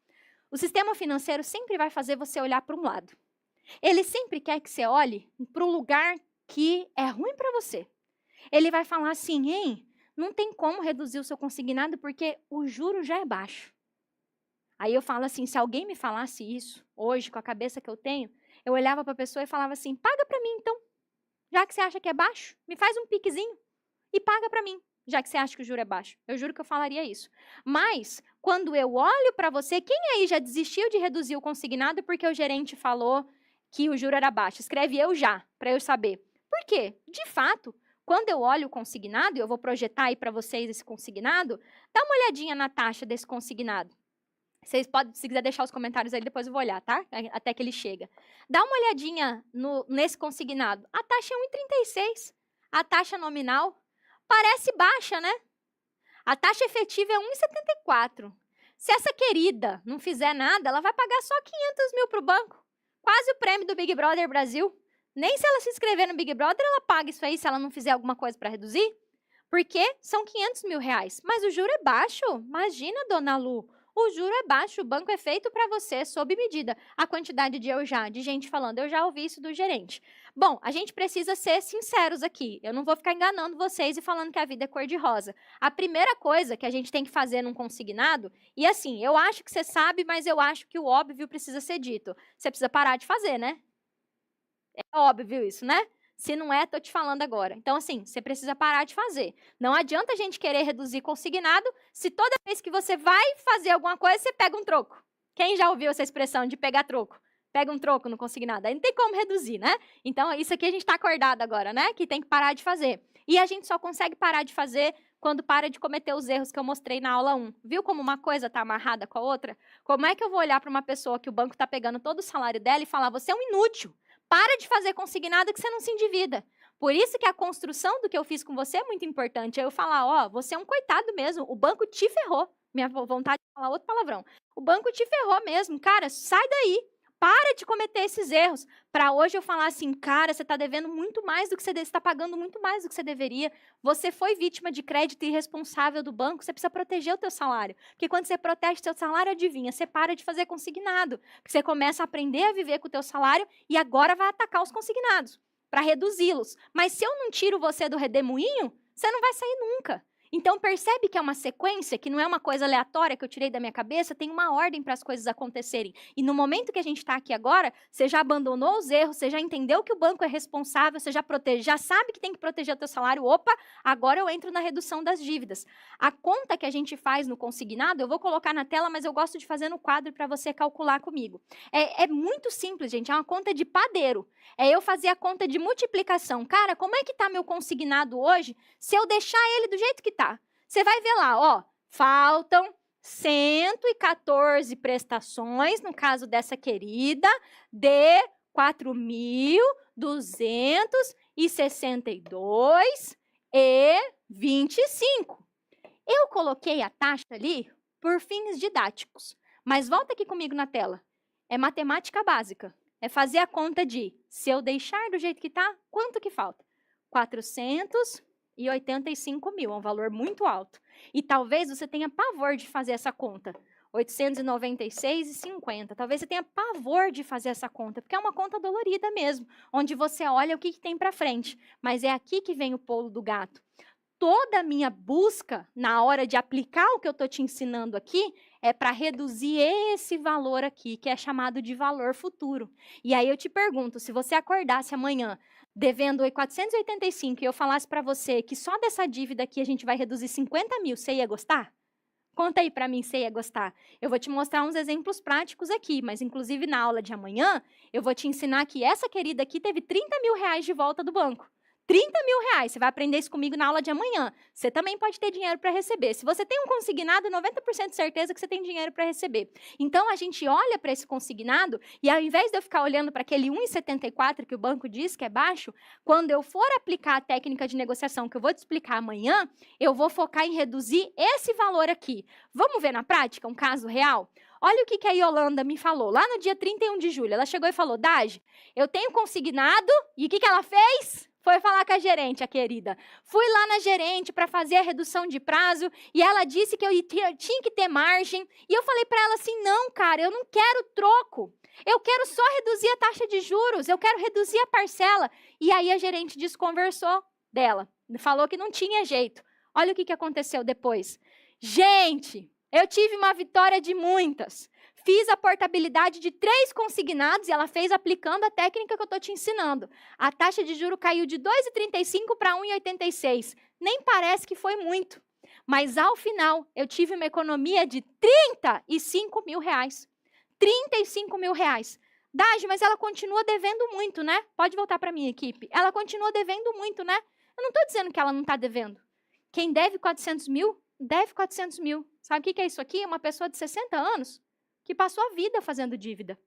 O sistema financeiro sempre vai fazer você olhar para um lado. Ele sempre quer que você olhe para o lugar que é ruim para você. Ele vai falar assim, hein, não tem como reduzir o seu consignado porque o juro já é baixo. Aí eu falo assim, se alguém me falasse isso, hoje, com a cabeça que eu tenho, eu olhava para a pessoa e falava assim, paga para mim então, já que você acha que é baixo, me faz um piquezinho e paga para mim, já que você acha que o juro é baixo. Eu juro que eu falaria isso. Mas, quando eu olho para você, quem aí já desistiu de reduzir o consignado porque o gerente falou que o juro era baixo? Escreve eu já, para eu saber. Por quê? De fato, quando eu olho o consignado, e eu vou projetar aí para vocês esse consignado, dá uma olhadinha na taxa desse consignado. Vocês podem, se quiser deixar os comentários aí, depois eu vou olhar, tá? Até que ele chega. Dá uma olhadinha nesse consignado. A taxa é 1,36. A taxa nominal parece baixa, né? A taxa efetiva é 1,74. Se essa querida não fizer nada, ela vai pagar só 500 mil para o banco. Quase o prêmio do Big Brother Brasil. Nem se ela se inscrever no Big Brother, ela paga isso aí se ela não fizer alguma coisa para reduzir. Porque são 500 mil reais. Mas o juro é baixo. Imagina, dona Lu. O juro é baixo, o banco é feito para você sob medida. A quantidade de gente falando, eu já ouvi isso do gerente. Bom, a gente precisa ser sinceros aqui. Eu não vou ficar enganando vocês e falando que a vida é cor-de-rosa. A primeira coisa que a gente tem que fazer num consignado, e assim, eu acho que você sabe, mas eu acho que o óbvio precisa ser dito. Você precisa parar de fazer, né? É óbvio isso, né? Se não é, tô te falando agora. Então, assim, você precisa parar de fazer. Não adianta a gente querer reduzir consignado se toda vez que você vai fazer alguma coisa, você pega um troco. Quem já ouviu essa expressão de pegar troco? Pega um troco no consignado. Aí não tem como reduzir, né? Então, isso aqui a gente está acordado agora, né? Que tem que parar de fazer. E a gente só consegue parar de fazer quando para de cometer os erros que eu mostrei na aula 1. Viu como uma coisa está amarrada com a outra? Como é que eu vou olhar para uma pessoa que o banco está pegando todo o salário dela e falar, você é um inútil, para de fazer consignado que você não se endivida. Por isso que a construção do que eu fiz com você é muito importante. Eu falar, ó, você é um coitado mesmo, o banco te ferrou. Minha vontade de falar outro palavrão. O banco te ferrou mesmo, cara, sai daí. Para de cometer esses erros. Para hoje eu falar assim, cara, você está devendo muito mais do que você está pagando muito mais do que você deveria. Você foi vítima de crédito irresponsável do banco, você precisa proteger o teu salário. Porque quando você protege o teu salário, adivinha, você para de fazer consignado. Porque você começa a aprender a viver com o teu salário e agora vai atacar os consignados para reduzi-los. Mas se eu não tiro você do redemoinho, você não vai sair nunca. Então, percebe que é uma sequência, que não é uma coisa aleatória que eu tirei da minha cabeça, tem uma ordem para as coisas acontecerem. E no momento que a gente está aqui agora, você já abandonou os erros, você já entendeu que o banco é responsável, você já sabe que tem que proteger o teu salário. Opa, agora eu entro na redução das dívidas. A conta que a gente faz no consignado, eu vou colocar na tela, mas eu gosto de fazer no quadro para você calcular comigo. É muito simples, gente, é uma conta de padeiro. É eu fazer a conta de multiplicação. Cara, como é que está meu consignado hoje se eu deixar ele do jeito que está? Você vai ver lá, ó, faltam 114 prestações, no caso dessa querida, de 4.262,25. Eu coloquei a taxa ali por fins didáticos, mas volta aqui comigo na tela. É matemática básica. É fazer a conta de, se eu deixar do jeito que está, quanto que falta? 485 mil, é um valor muito alto. E talvez você tenha pavor de fazer essa conta. 896,50. Talvez você tenha pavor de fazer essa conta, porque é uma conta dolorida mesmo, onde você olha o que tem para frente. Mas é aqui que vem o pulo do gato. Toda a minha busca, na hora de aplicar o que eu estou te ensinando aqui, é para reduzir esse valor aqui, que é chamado de valor futuro. E aí eu te pergunto, se você acordasse amanhã devendo 485 e eu falasse para você que só dessa dívida aqui a gente vai reduzir 50 mil, você ia gostar? Conta aí para mim se ia gostar. Eu vou te mostrar uns exemplos práticos aqui, mas inclusive na aula de amanhã, eu vou te ensinar que essa querida aqui teve 30 mil reais de volta do banco. 30 mil reais, você vai aprender isso comigo na aula de amanhã. Você também pode ter dinheiro para receber. Se você tem um consignado, 90% de certeza que você tem dinheiro para receber. Então, a gente olha para esse consignado e ao invés de eu ficar olhando para aquele 1,74 que o banco diz que é baixo, quando eu for aplicar a técnica de negociação que eu vou te explicar amanhã, eu vou focar em reduzir esse valor aqui. Vamos ver na prática um caso real? Olha o que a Yolanda me falou lá no dia 31 de julho. Ela chegou e falou, Dage, eu tenho consignado, e o que ela fez? Foi falar com a gerente, a querida. Fui lá na gerente para fazer a redução de prazo e ela disse que eu tinha que ter margem. E eu falei para ela assim, não, cara, eu não quero troco. Eu quero só reduzir a taxa de juros, eu quero reduzir a parcela. E aí a gerente desconversou dela, falou que não tinha jeito. Olha o que aconteceu depois. Gente, eu tive uma vitória de muitas. Fiz a portabilidade de 3 consignados e ela fez aplicando a técnica que eu estou te ensinando. A taxa de juro caiu de 2,35 para 1,86. Nem parece que foi muito. Mas, ao final, eu tive uma economia de 35 mil reais. 35 mil reais. Dage, mas ela continua devendo muito, né? Pode voltar para a minha equipe. Ela continua devendo muito, né? Eu não estou dizendo que ela não está devendo. Quem deve 400 mil, deve 400 mil. Sabe o que é isso aqui? Uma pessoa de 60 anos que passou a vida fazendo dívida.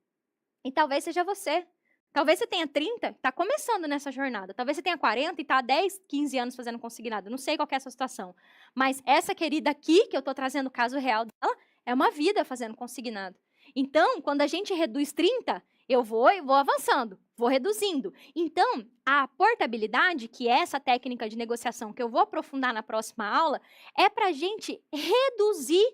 E talvez seja você. Talvez você tenha 30, está começando nessa jornada. Talvez você tenha 40 e está há 10, 15 anos fazendo consignado. Não sei qual que é essa situação. Mas essa querida aqui, que eu estou trazendo o caso real dela, é uma vida fazendo consignado. Então, quando a gente reduz 30, eu vou avançando, vou reduzindo. Então, a portabilidade, que é essa técnica de negociação que eu vou aprofundar na próxima aula, é para a gente reduzir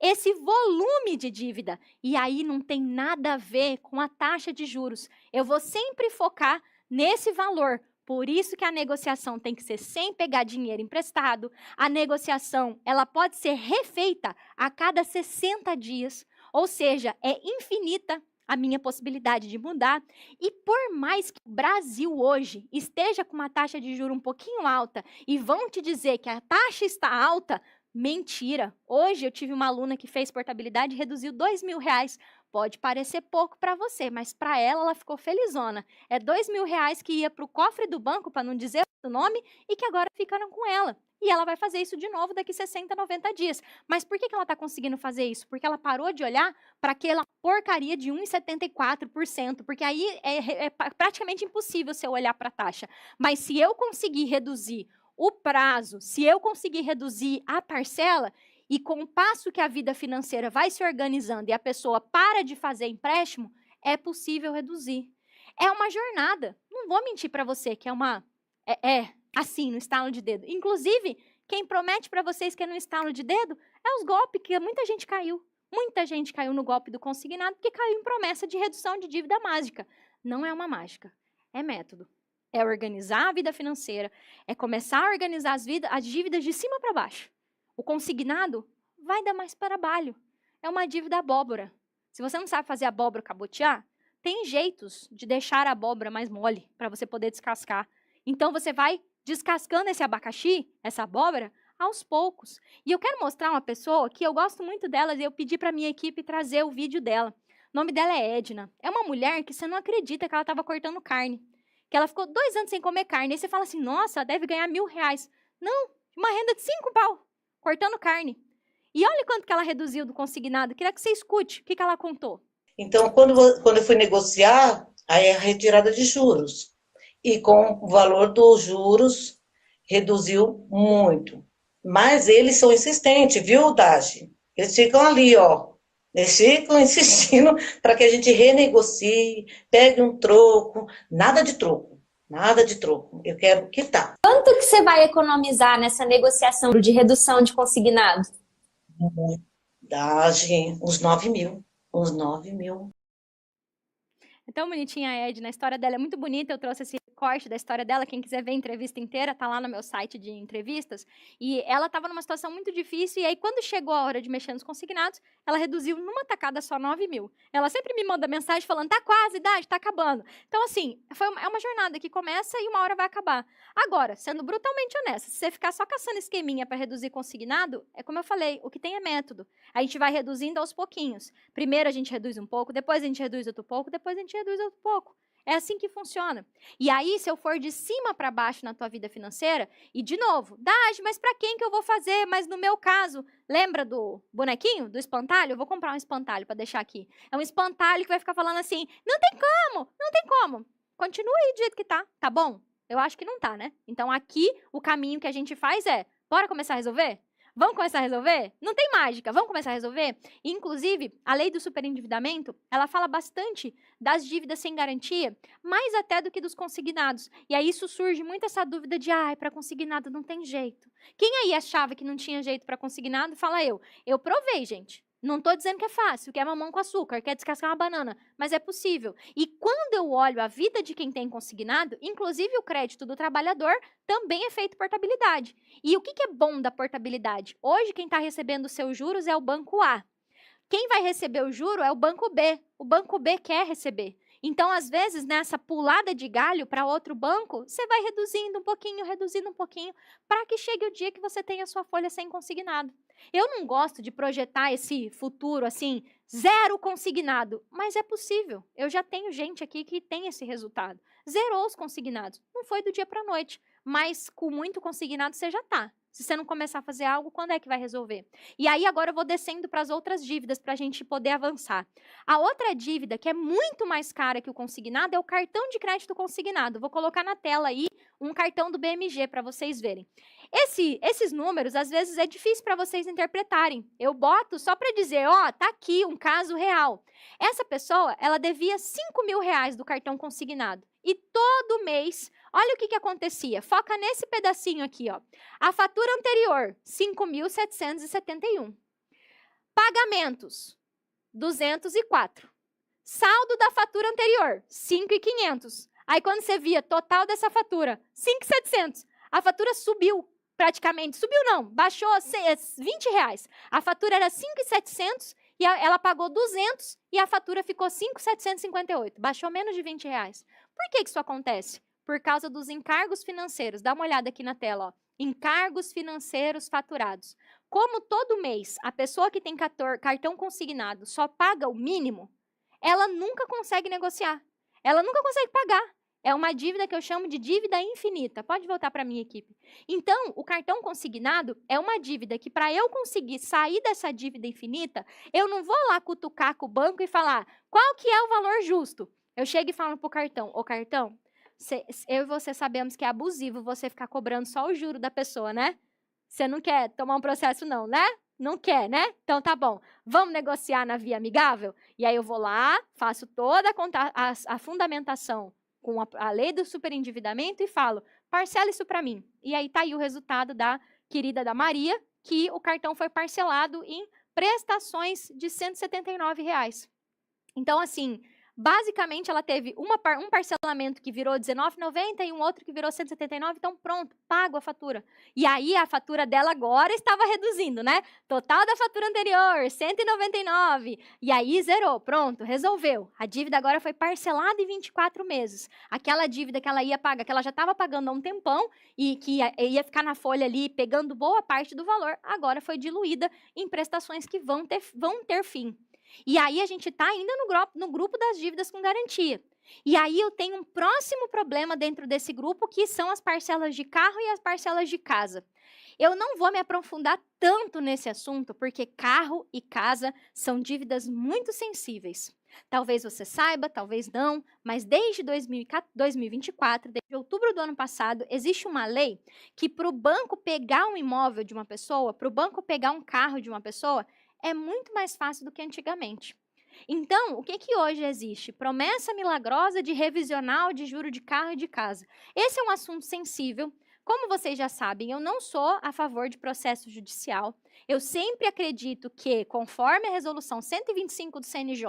esse volume de dívida. E aí não tem nada a ver com a taxa de juros. Eu vou sempre focar nesse valor. Por isso que a negociação tem que ser sem pegar dinheiro emprestado. A negociação, ela pode ser refeita a cada 60 dias. Ou seja, é infinita a minha possibilidade de mudar. E por mais que o Brasil hoje esteja com uma taxa de juros um pouquinho alta e vão te dizer que a taxa está alta, mentira. Hoje eu tive uma aluna que fez portabilidade e reduziu R$2.000. Pode parecer pouco para você, mas para ela ficou felizona. É R$2.000 que ia para o cofre do banco, para não dizer o nome, e que agora ficaram com ela. E ela vai fazer isso de novo daqui 60, 90 dias. Mas por que ela está conseguindo fazer isso? Porque ela parou de olhar para aquela porcaria de 1,74%, porque aí é praticamente impossível você olhar para a taxa. Mas se eu conseguir reduzir o prazo, se eu conseguir reduzir a parcela, e com o passo que a vida financeira vai se organizando e a pessoa para de fazer empréstimo, é possível reduzir. É uma jornada. Não vou mentir para você que é uma... assim, no estalo de dedo. Inclusive, quem promete para vocês que é no estalo de dedo é os golpes, que muita gente caiu. Muita gente caiu no golpe do consignado porque caiu em promessa de redução de dívida mágica. Não é uma mágica, é método. É organizar a vida financeira, é começar a organizar as dívidas de cima para baixo. O consignado vai dar mais trabalho. É uma dívida abóbora. Se você não sabe fazer abóbora cabotear, tem jeitos de deixar a abóbora mais mole para você poder descascar. Então, você vai descascando esse abacaxi, essa abóbora, aos poucos. E eu quero mostrar uma pessoa que eu gosto muito dela e eu pedi para minha equipe trazer o vídeo dela. O nome dela é Edna. É uma mulher que você não acredita que ela estava cortando carne. Que ela ficou 2 anos sem comer carne. Aí você fala assim, nossa, ela deve ganhar R$1.000. Não, uma renda de 5 pau, cortando carne. E olha quanto que ela reduziu do consignado. Queria que você escute o que ela contou. Então, quando eu fui negociar, aí é a retirada de juros. E com o valor dos juros, reduziu muito. Mas eles são insistentes, viu, Dashi? Eles ficam ali, ó. Eles ficam insistindo para que a gente renegocie, pegue um troco. Nada de troco. Nada de troco. Eu quero quitar. Quanto que você vai economizar nessa negociação de redução de consignado? Dashi, uns 9.000. Uns 9.000. É tão bonitinha a Edna, a história dela é muito bonita, eu trouxe esse corte da história dela, quem quiser ver a entrevista inteira, tá lá no meu site de entrevistas, e ela estava numa situação muito difícil, e aí quando chegou a hora de mexer nos consignados, ela reduziu numa tacada só 9.000. Ela sempre me manda mensagem falando, tá quase, idade, tá acabando. Então assim, é uma jornada que começa e uma hora vai acabar. Agora, sendo brutalmente honesta, se você ficar só caçando esqueminha para reduzir consignado, é como eu falei, o que tem é método. A gente vai reduzindo aos pouquinhos. Primeiro a gente reduz um pouco, depois a gente reduz outro pouco, depois a gente reduz outro pouco. É assim que funciona. E aí, se eu for de cima para baixo na tua vida financeira, e de novo, Daj, mas para quem que eu vou fazer? Mas no meu caso, lembra do bonequinho, do espantalho? Eu vou comprar um espantalho para deixar aqui. É um espantalho que vai ficar falando assim, não tem como, não tem como. Continua aí do jeito que tá bom? Eu acho que não tá, né? Então aqui, o caminho que a gente faz é, bora começar a resolver? Vamos começar a resolver? Não tem mágica, vamos começar a resolver? Inclusive, a lei do superendividamento, ela fala bastante das dívidas sem garantia, mais até do que dos consignados. E aí isso surge muito essa dúvida de, para consignado não tem jeito. Quem aí achava que não tinha jeito para consignado, fala eu. Eu provei, gente. Não estou dizendo que é fácil, que é mamão com açúcar, que é descascar uma banana, mas é possível. E quando eu olho a vida de quem tem consignado, inclusive o crédito do trabalhador, também é feito portabilidade. E o que é bom da portabilidade? Hoje quem está recebendo os seus juros é o banco A. Quem vai receber o juro é o banco B. O banco B quer receber. Então, às vezes, nessa pulada de galho para outro banco, você vai reduzindo um pouquinho, para que chegue o dia que você tenha a sua folha sem consignado. Eu não gosto de projetar esse futuro assim, 0 consignado, mas é possível. Eu já tenho gente aqui que tem esse resultado. Zerou os consignados. Não foi do dia para a noite, mas com muito consignado você já está. Se você não começar a fazer algo, quando é que vai resolver? E aí agora eu vou descendo para as outras dívidas para a gente poder avançar. A outra dívida, que é muito mais cara que o consignado, é o cartão de crédito consignado. Vou colocar na tela aí um cartão do BMG para vocês verem. Esses números, às vezes, é difícil para vocês interpretarem. Eu boto só para dizer, tá aqui um caso real. Essa pessoa, ela devia R$5.000 do cartão consignado. E todo mês, olha o que acontecia. Foca nesse pedacinho aqui, ó. A fatura anterior, 5.771. Pagamentos, 204. Saldo da fatura anterior, 5.500. Aí quando você via total dessa fatura, 5.700. A fatura subiu praticamente. Subiu não, baixou R$20. A fatura era 5.700 e ela pagou 200 e a fatura ficou 5.758. Baixou menos de R$20. Por que isso acontece? Por causa dos encargos financeiros. Dá uma olhada aqui na tela, ó. Encargos financeiros faturados. Como todo mês a pessoa que tem cartão consignado só paga o mínimo, ela nunca consegue negociar. Ela nunca consegue pagar. É uma dívida que eu chamo de dívida infinita. Pode voltar para a minha equipe. Então, o cartão consignado é uma dívida que, para eu conseguir sair dessa dívida infinita, eu não vou lá cutucar com o banco e falar qual que é o valor justo. Eu chego e falo para o cartão, ô cartão, eu e você sabemos que é abusivo você ficar cobrando só o juro da pessoa, né? Você não quer tomar um processo não, né? Não quer, né? Então tá bom. Vamos negociar na via amigável? E aí eu vou lá, faço toda a fundamentação com a lei do superendividamento e falo, parcela isso para mim. E aí tá aí o resultado da querida da Maria, que o cartão foi parcelado em prestações de R$179. Então, assim, basicamente ela teve um parcelamento que virou R$19,90 e um outro que virou R$179, então pronto, pago a fatura. E aí a fatura dela agora estava reduzindo, né? Total da fatura anterior, R$199. E aí zerou, pronto, resolveu. A dívida agora foi parcelada em 24 meses. Aquela dívida que ela ia pagar, que ela já estava pagando há um tempão e que ia ficar na folha ali pegando boa parte do valor, agora foi diluída em prestações que vão ter fim. E aí a gente está ainda no grupo das dívidas com garantia. E aí eu tenho um próximo problema dentro desse grupo, que são as parcelas de carro e as parcelas de casa. Eu não vou me aprofundar tanto nesse assunto, porque carro e casa são dívidas muito sensíveis. Talvez você saiba, talvez não, mas desde 2024, desde outubro do ano passado, existe uma lei que para o banco pegar um imóvel de uma pessoa, para o banco pegar um carro de uma pessoa, é muito mais fácil do que antigamente. Então, o que hoje existe? Promessa milagrosa de revisional de juro de carro e de casa. Esse é um assunto sensível. Como vocês já sabem, eu não sou a favor de processo judicial. Eu sempre acredito que, conforme a resolução 125 do CNJ,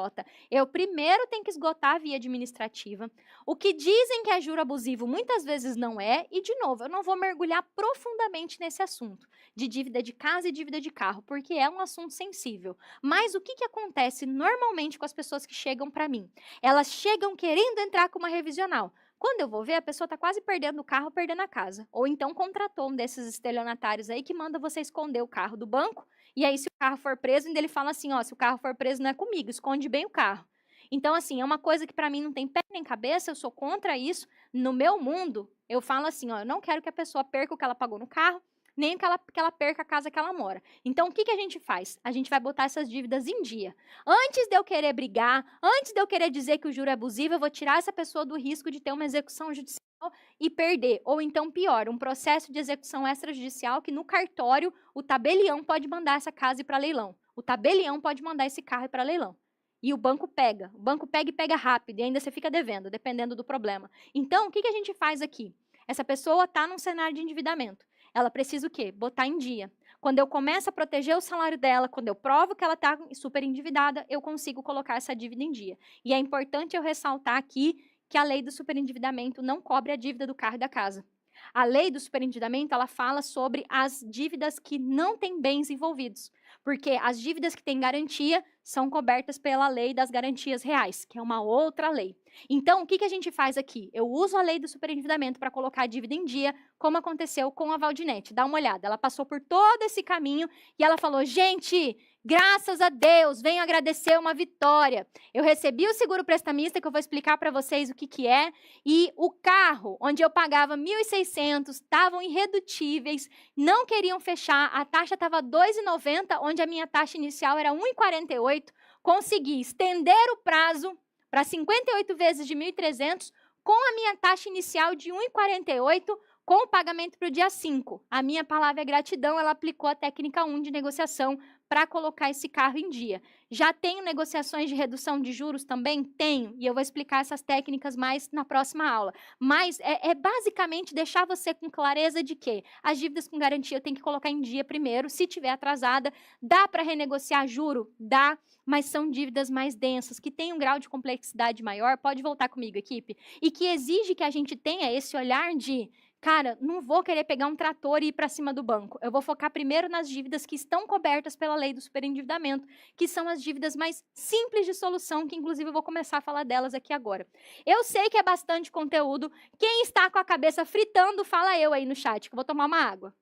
eu primeiro tenho que esgotar a via administrativa. O que dizem que é juro abusivo muitas vezes não é. E, de novo, eu não vou mergulhar profundamente nesse assunto de dívida de casa e dívida de carro, porque é um assunto sensível. Mas o que acontece normalmente com as pessoas que chegam para mim? Elas chegam querendo entrar com uma revisional. Quando eu vou ver, a pessoa está quase perdendo o carro, perdendo a casa. Ou então contratou um desses estelionatários aí que manda você esconder o carro do banco. E aí, se o carro for preso, ainda ele fala assim, ó, se o carro for preso não é comigo, esconde bem o carro. Então, assim, é uma coisa que para mim não tem pé nem cabeça, eu sou contra isso. No meu mundo, eu falo assim, ó, eu não quero que a pessoa perca o que ela pagou no carro, nem que ela perca a casa que ela mora. Então, o que a gente faz? A gente vai botar essas dívidas em dia. Antes de eu querer brigar, antes de eu querer dizer que o juro é abusivo, eu vou tirar essa pessoa do risco de ter uma execução judicial e perder. Ou então, pior, um processo de execução extrajudicial que no cartório o tabelião pode mandar essa casa ir para leilão. O tabelião pode mandar esse carro ir para leilão. E o banco pega. O banco pega e pega rápido. E ainda você fica devendo, dependendo do problema. Então, o que a gente faz aqui? Essa pessoa está num cenário de endividamento. Ela precisa o quê? Botar em dia. Quando eu começo a proteger o salário dela, quando eu provo que ela está super endividada, eu consigo colocar essa dívida em dia. E é importante eu ressaltar aqui que a lei do superendividamento não cobre a dívida do carro e da casa. A lei do superendividamento, ela fala sobre as dívidas que não têm bens envolvidos. Porque as dívidas que têm garantia são cobertas pela lei das garantias reais, que é uma outra lei. Então, o que a gente faz aqui? Eu uso a lei do superendividamento para colocar a dívida em dia, como aconteceu com a Valdinete. Dá uma olhada, ela passou por todo esse caminho e ela falou, gente, graças a Deus, venho agradecer uma vitória. Eu recebi o seguro prestamista, que eu vou explicar para vocês o que é, e o carro, onde eu pagava 1.600, estavam irredutíveis, não queriam fechar, a taxa estava R$2,90, onde a minha taxa inicial era R$1,48, consegui estender o prazo para 58 vezes de 1.300, com a minha taxa inicial de 1,48, com o pagamento para o dia 5. A minha palavra é gratidão, ela aplicou a técnica 1 de negociação para colocar esse carro em dia. Já tenho negociações de redução de juros também? Tenho, e eu vou explicar essas técnicas mais na próxima aula. Mas é basicamente deixar você com clareza de que as dívidas com garantia eu tenho que colocar em dia primeiro, se tiver atrasada, dá para renegociar juro? Dá, mas são dívidas mais densas, que têm um grau de complexidade maior, pode voltar comigo, equipe, e que exige que a gente tenha esse olhar de... Cara, não vou querer pegar um trator e ir para cima do banco. Eu vou focar primeiro nas dívidas que estão cobertas pela lei do superendividamento, que são as dívidas mais simples de solução, que inclusive eu vou começar a falar delas aqui agora. Eu sei que é bastante conteúdo. Quem está com a cabeça fritando, fala eu aí no chat, que eu vou tomar uma água.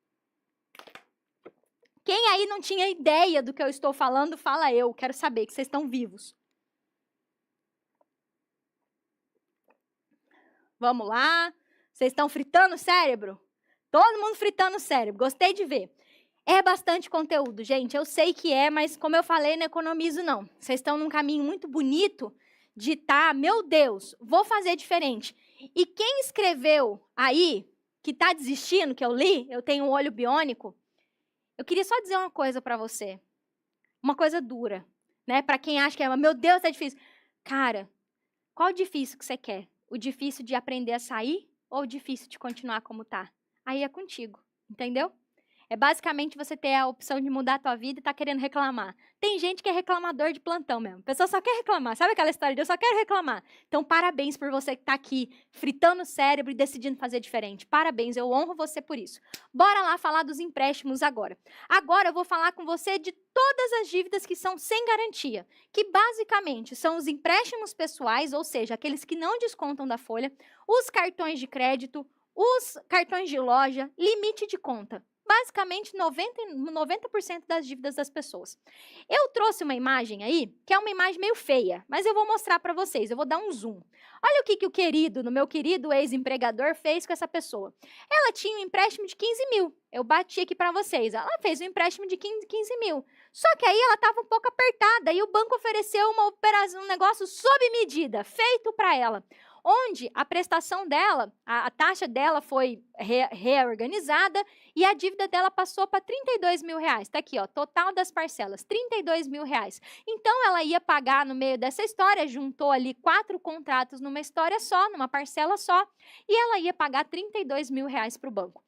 Quem aí não tinha ideia do que eu estou falando, fala eu. Quero saber que vocês estão vivos. Vamos lá. Vocês estão fritando o cérebro? Todo mundo fritando o cérebro. Gostei de ver. É bastante conteúdo, gente. Eu sei que é, mas como eu falei, não economizo, não. Vocês estão num caminho muito bonito de meu Deus, vou fazer diferente. E quem escreveu aí, que está desistindo, que eu li, eu tenho um olho biônico, eu queria só dizer uma coisa para você. Uma coisa dura, né? Para quem acha que meu Deus, é difícil. Cara, qual o difícil que você quer? O difícil de aprender a sair? Ou difícil de continuar como tá? Aí é contigo, entendeu? É basicamente você ter a opção de mudar a tua vida e tá querendo reclamar. Tem gente que é reclamador de plantão mesmo. A pessoa só quer reclamar. Sabe aquela história de eu só quero reclamar? Então, parabéns por você que tá aqui fritando o cérebro e decidindo fazer diferente. Parabéns, eu honro você por isso. Bora lá falar dos empréstimos agora. Agora eu vou falar com você de todas as dívidas que são sem garantia, que basicamente são os empréstimos pessoais, ou seja, aqueles que não descontam da folha, os cartões de crédito, os cartões de loja, limite de conta. Basicamente, 90% das dívidas das pessoas. Eu trouxe uma imagem aí, que é uma imagem meio feia, mas eu vou mostrar para vocês, eu vou dar um zoom. Olha o que o meu querido ex-empregador fez com essa pessoa. Ela tinha um empréstimo de 15 mil, eu bati aqui para vocês, ela fez um empréstimo de 15 mil. Só que aí ela estava um pouco apertada e o banco ofereceu uma operação, um negócio sob medida, feito para ela. Onde a prestação dela, a taxa dela foi reorganizada e a dívida dela passou para 32 mil reais. Está aqui, ó, total das parcelas, 32 mil reais. Então, ela ia pagar no meio dessa história, juntou ali 4 contratos numa história só, numa parcela só, e ela ia pagar 32 mil reais para o banco.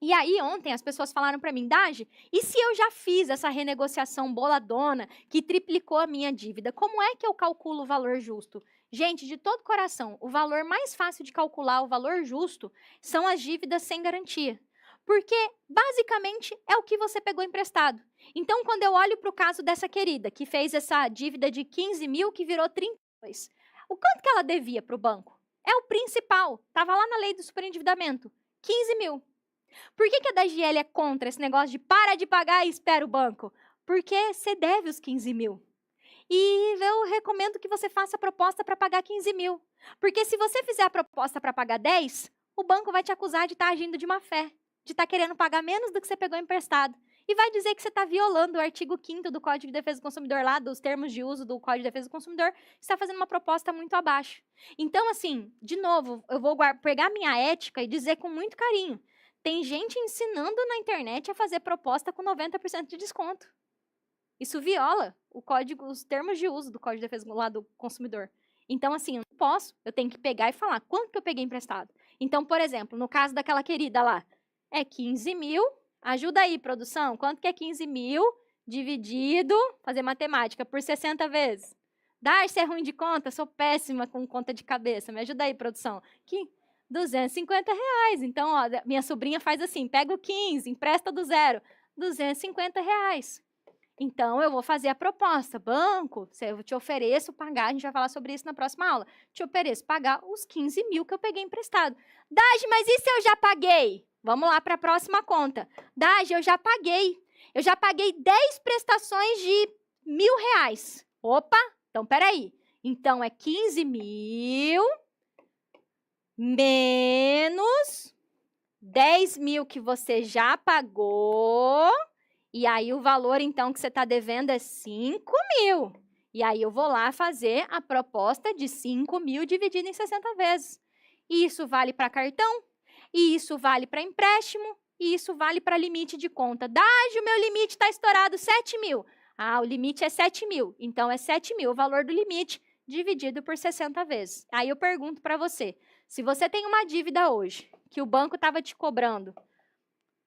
E aí, ontem, as pessoas falaram para mim, Dagi, e se eu já fiz essa renegociação boladona que triplicou a minha dívida, como é que eu calculo o valor justo? Gente, de todo coração, o valor mais fácil de calcular, o valor justo, são as dívidas sem garantia. Porque, basicamente, é o que você pegou emprestado. Então, quando eu olho para o caso dessa querida, que fez essa dívida de 15 mil, que virou 32, o quanto que ela devia para o banco? É o principal, estava lá na lei do superendividamento, 15 mil. Por que a DGL é contra esse negócio de para de pagar e espera o banco? Porque você deve os 15 mil. E eu recomendo que você faça a proposta para pagar 15 mil. Porque se você fizer a proposta para pagar 10, o banco vai te acusar de estar agindo de má fé, de estar querendo pagar menos do que você pegou emprestado. E vai dizer que você está violando o artigo 5º do Código de Defesa do Consumidor, lá dos termos de uso do Código de Defesa do Consumidor, está fazendo uma proposta muito abaixo. Então, assim, de novo, eu vou pegar minha ética e dizer com muito carinho. Tem gente ensinando na internet a fazer proposta com 90% de desconto. Isso viola os termos de uso do Código de Defesa lá do Consumidor. Então, assim, eu não posso, eu tenho que pegar e falar quanto que eu peguei emprestado. Então, por exemplo, no caso daquela querida lá, é 15 mil, ajuda aí, produção, quanto que é 15 mil dividido, fazer matemática, por 60 vezes? Darcy é ruim de conta, sou péssima com conta de cabeça, me ajuda aí, produção. Que... 250 reais. Então, ó, minha sobrinha faz assim, pega o 15, empresta do zero, 250 reais. Então, eu vou fazer a proposta. Banco, eu te ofereço pagar, a gente vai falar sobre isso na próxima aula, te ofereço pagar os 15 mil que eu peguei emprestado. Dagi, mas e se eu já paguei? Vamos lá para a próxima conta. Dagi, eu já paguei. Eu já paguei 10 prestações de R$1.000. Opa, então peraí. Então, é 15 mil... menos 10 mil que você já pagou, e aí o valor, então, que você está devendo é 5 mil. E aí eu vou lá fazer a proposta de 5 mil dividido em 60 vezes. E isso vale para cartão, e isso vale para empréstimo, e isso vale para limite de conta. Dágio, o meu limite está estourado, 7 mil. Ah, o limite é 7 mil, então é 7 mil o valor do limite dividido por 60 vezes. Aí eu pergunto para você, se você tem uma dívida hoje, que o banco estava te cobrando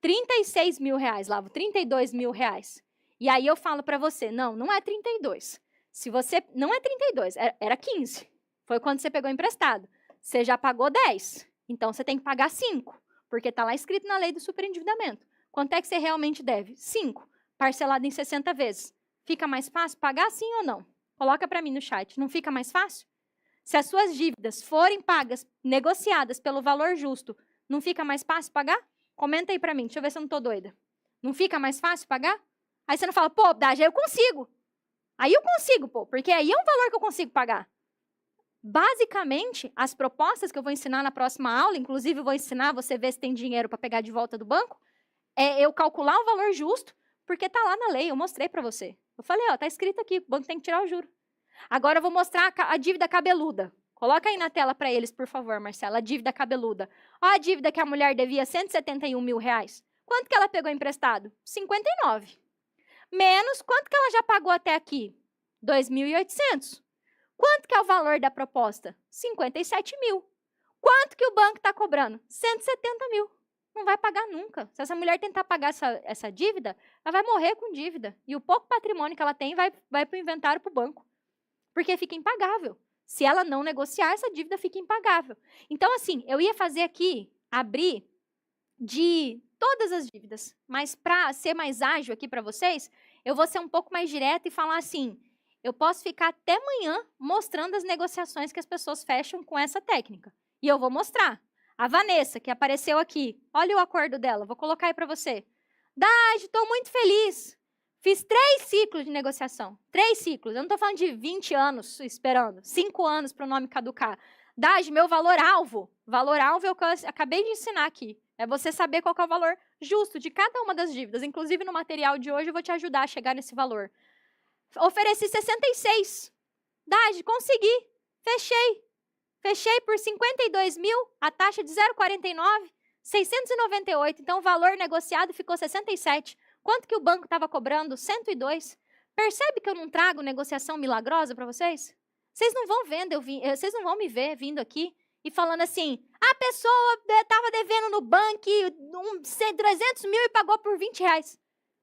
36 mil reais, Lavo, 32 mil reais, e aí eu falo para você, não é 32. Se você, não é 32, era 15. Foi quando você pegou emprestado. Você já pagou 10, então você tem que pagar 5, porque está lá escrito na lei do superendividamento. Quanto é que você realmente deve? 5, parcelado em 60 vezes. Fica mais fácil pagar sim ou não? Coloca para mim no chat. Não fica mais fácil? Se as suas dívidas forem pagas, negociadas pelo valor justo, não fica mais fácil pagar? Comenta aí para mim, deixa eu ver se eu não estou doida. Não fica mais fácil pagar? Aí você não fala, pô, Dágio, eu consigo. Aí eu consigo, pô, porque aí é um valor que eu consigo pagar. Basicamente, as propostas que eu vou ensinar na próxima aula, inclusive eu vou ensinar você ver se tem dinheiro para pegar de volta do banco, é eu calcular o valor justo, porque tá lá na lei, eu mostrei para você. Eu falei, ó, tá escrito aqui, o banco tem que tirar o juro. Agora eu vou mostrar a dívida cabeluda. Coloca aí na tela para eles, por favor, Marcela, a dívida cabeluda. Ó a dívida que a mulher devia 171 mil reais. Quanto que ela pegou emprestado? 59. Menos quanto que ela já pagou até aqui? 2.800. Quanto que é o valor da proposta? 57 mil. Quanto que o banco está cobrando? 170 mil. Não vai pagar nunca. Se essa mulher tentar pagar essa dívida, ela vai morrer com dívida. E o pouco patrimônio que ela tem vai para o inventário para o banco. Porque fica impagável. Se ela não negociar, essa dívida fica impagável. Então, assim, eu ia fazer aqui, abrir de todas as dívidas. Mas para ser mais ágil aqui para vocês, eu vou ser um pouco mais direta e falar assim, eu posso ficar até amanhã mostrando as negociações que as pessoas fecham com essa técnica. E eu vou mostrar. A Vanessa, que apareceu aqui, olha o acordo dela, vou colocar aí para você. Dágio, estou muito feliz. Fiz 3 ciclos de negociação. 3 ciclos. Eu não estou falando de 20 anos esperando. 5 anos para o nome caducar. Dágio, meu valor-alvo. Valor-alvo é o que eu acabei de ensinar aqui. É você saber qual que é o valor justo de cada uma das dívidas. Inclusive, no material de hoje, eu vou te ajudar a chegar nesse valor. Ofereci 66. Dágio, consegui. Fechei. Fechei por 52 mil, a taxa de 0,49, 698. Então, o valor negociado ficou 67. Quanto que o banco estava cobrando? 102. Percebe que eu não trago negociação milagrosa para vocês? Vocês não vão vocês não vão me ver vindo aqui e falando assim, a pessoa estava devendo no banco 300 mil e pagou por 20 reais.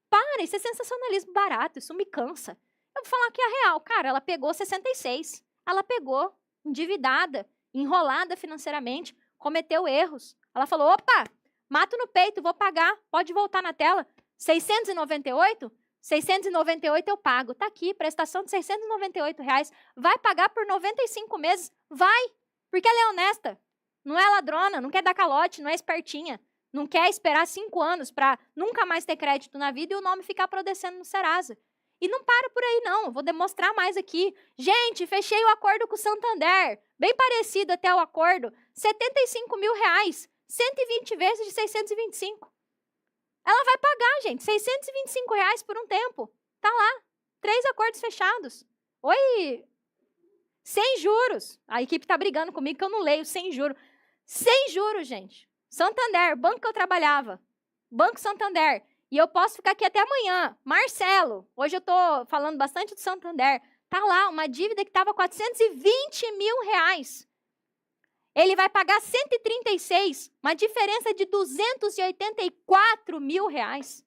Para, isso é sensacionalismo barato, isso me cansa. Eu vou falar que é real. Cara, ela pegou 66. Ela pegou endividada, enrolada financeiramente, cometeu erros. Ela falou, opa, mato no peito, vou pagar, pode voltar na tela. 698? 698 eu pago. Tá aqui, prestação de 698 reais. Vai pagar por 95 meses? Vai, porque ela é honesta. Não é ladrona, não quer dar calote, não é espertinha. Não quer esperar 5 anos para nunca mais ter crédito na vida e o nome ficar apodrecendo no Serasa. E não para por aí, não. Eu vou demonstrar mais aqui. Gente, fechei o acordo com o Santander. Bem parecido até o acordo. 75 mil reais. 120 vezes de 625. Ela vai pagar, gente, 625 reais por um tempo. Tá lá. 3 acordos fechados. Oi. Sem juros. A equipe tá brigando comigo que eu não leio. Sem juros. Sem juros, gente. Santander, banco que eu trabalhava. Banco Santander. E eu posso ficar aqui até amanhã. Marcelo, hoje eu tô falando bastante do Santander. Tá lá, uma dívida que estava 420 mil reais. Ele vai pagar 136, uma diferença de 284 mil reais.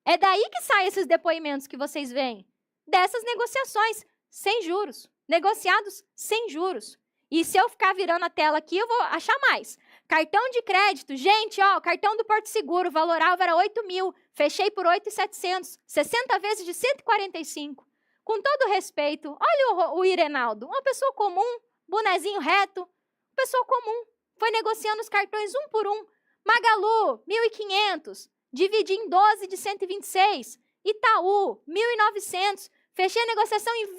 É daí que saem esses depoimentos que vocês veem. Dessas negociações sem juros. Negociados sem juros. E se eu ficar virando a tela aqui, eu vou achar mais. Cartão de crédito. Gente, ó, cartão do Porto Seguro, valor alvo era 8 mil. Fechei por 8.700. 60 vezes de 145. Com todo respeito, olha o Irenaldo. Uma pessoa comum, bonezinho reto. Pessoa comum. Foi negociando os cartões um por um. Magalu, 1.500. Dividi em 12 de 126. Itaú, 1.900. Fechei a negociação em 20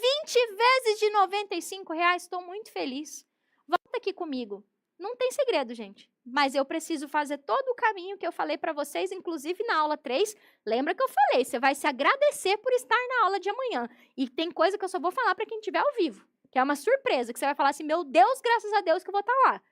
vezes de 95 reais. Estou muito feliz. Volta aqui comigo. Não tem segredo, gente. Mas eu preciso fazer todo o caminho que eu falei para vocês, inclusive na aula 3. Lembra que eu falei, você vai se agradecer por estar na aula de amanhã. E tem coisa que eu só vou falar para quem estiver ao vivo, que é uma surpresa, que você vai falar assim, meu Deus, graças a Deus que eu vou estar lá.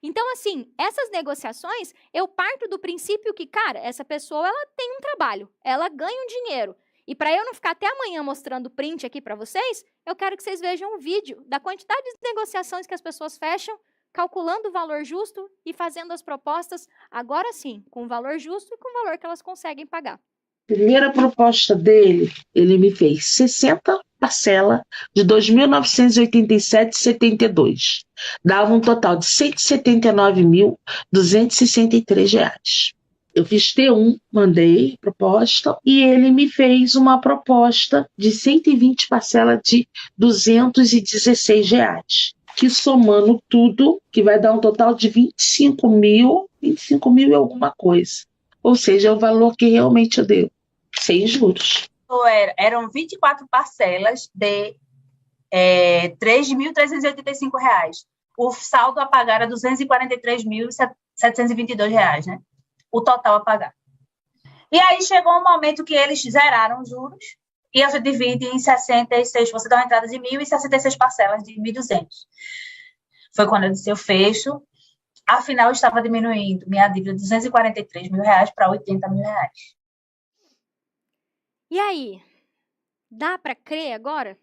Então, assim, essas negociações, eu parto do princípio que, cara, essa pessoa, ela tem um trabalho, ela ganha um dinheiro. E para eu não ficar até amanhã mostrando print aqui para vocês, eu quero que vocês vejam um vídeo da quantidade de negociações que as pessoas fecham, calculando o valor justo e fazendo as propostas, agora sim, com o valor justo e com o valor que elas conseguem pagar. Primeira proposta dele, ele me fez 60 parcelas de R$ 2.987,72. Dava um total de R$ 179.263. Eu fiz T1, mandei proposta, e ele me fez uma proposta de 120 parcelas de R$ 216, que somando tudo, que vai dar um total de 25 mil e alguma coisa. Ou seja, é o valor que realmente eu devo, sem juros. Eram 24 parcelas de R$ 3.385. O saldo a pagar era R$ 243.722, né? O total a pagar. E aí chegou um momento que eles zeraram os juros e eu divide em 66, você dá uma entrada de 1.000 e 66 parcelas de 1.200. Foi quando eu disse, eu fecho. Afinal, eu estava diminuindo minha dívida de R$ 243 mil para R$ 80 mil. E aí, dá para crer agora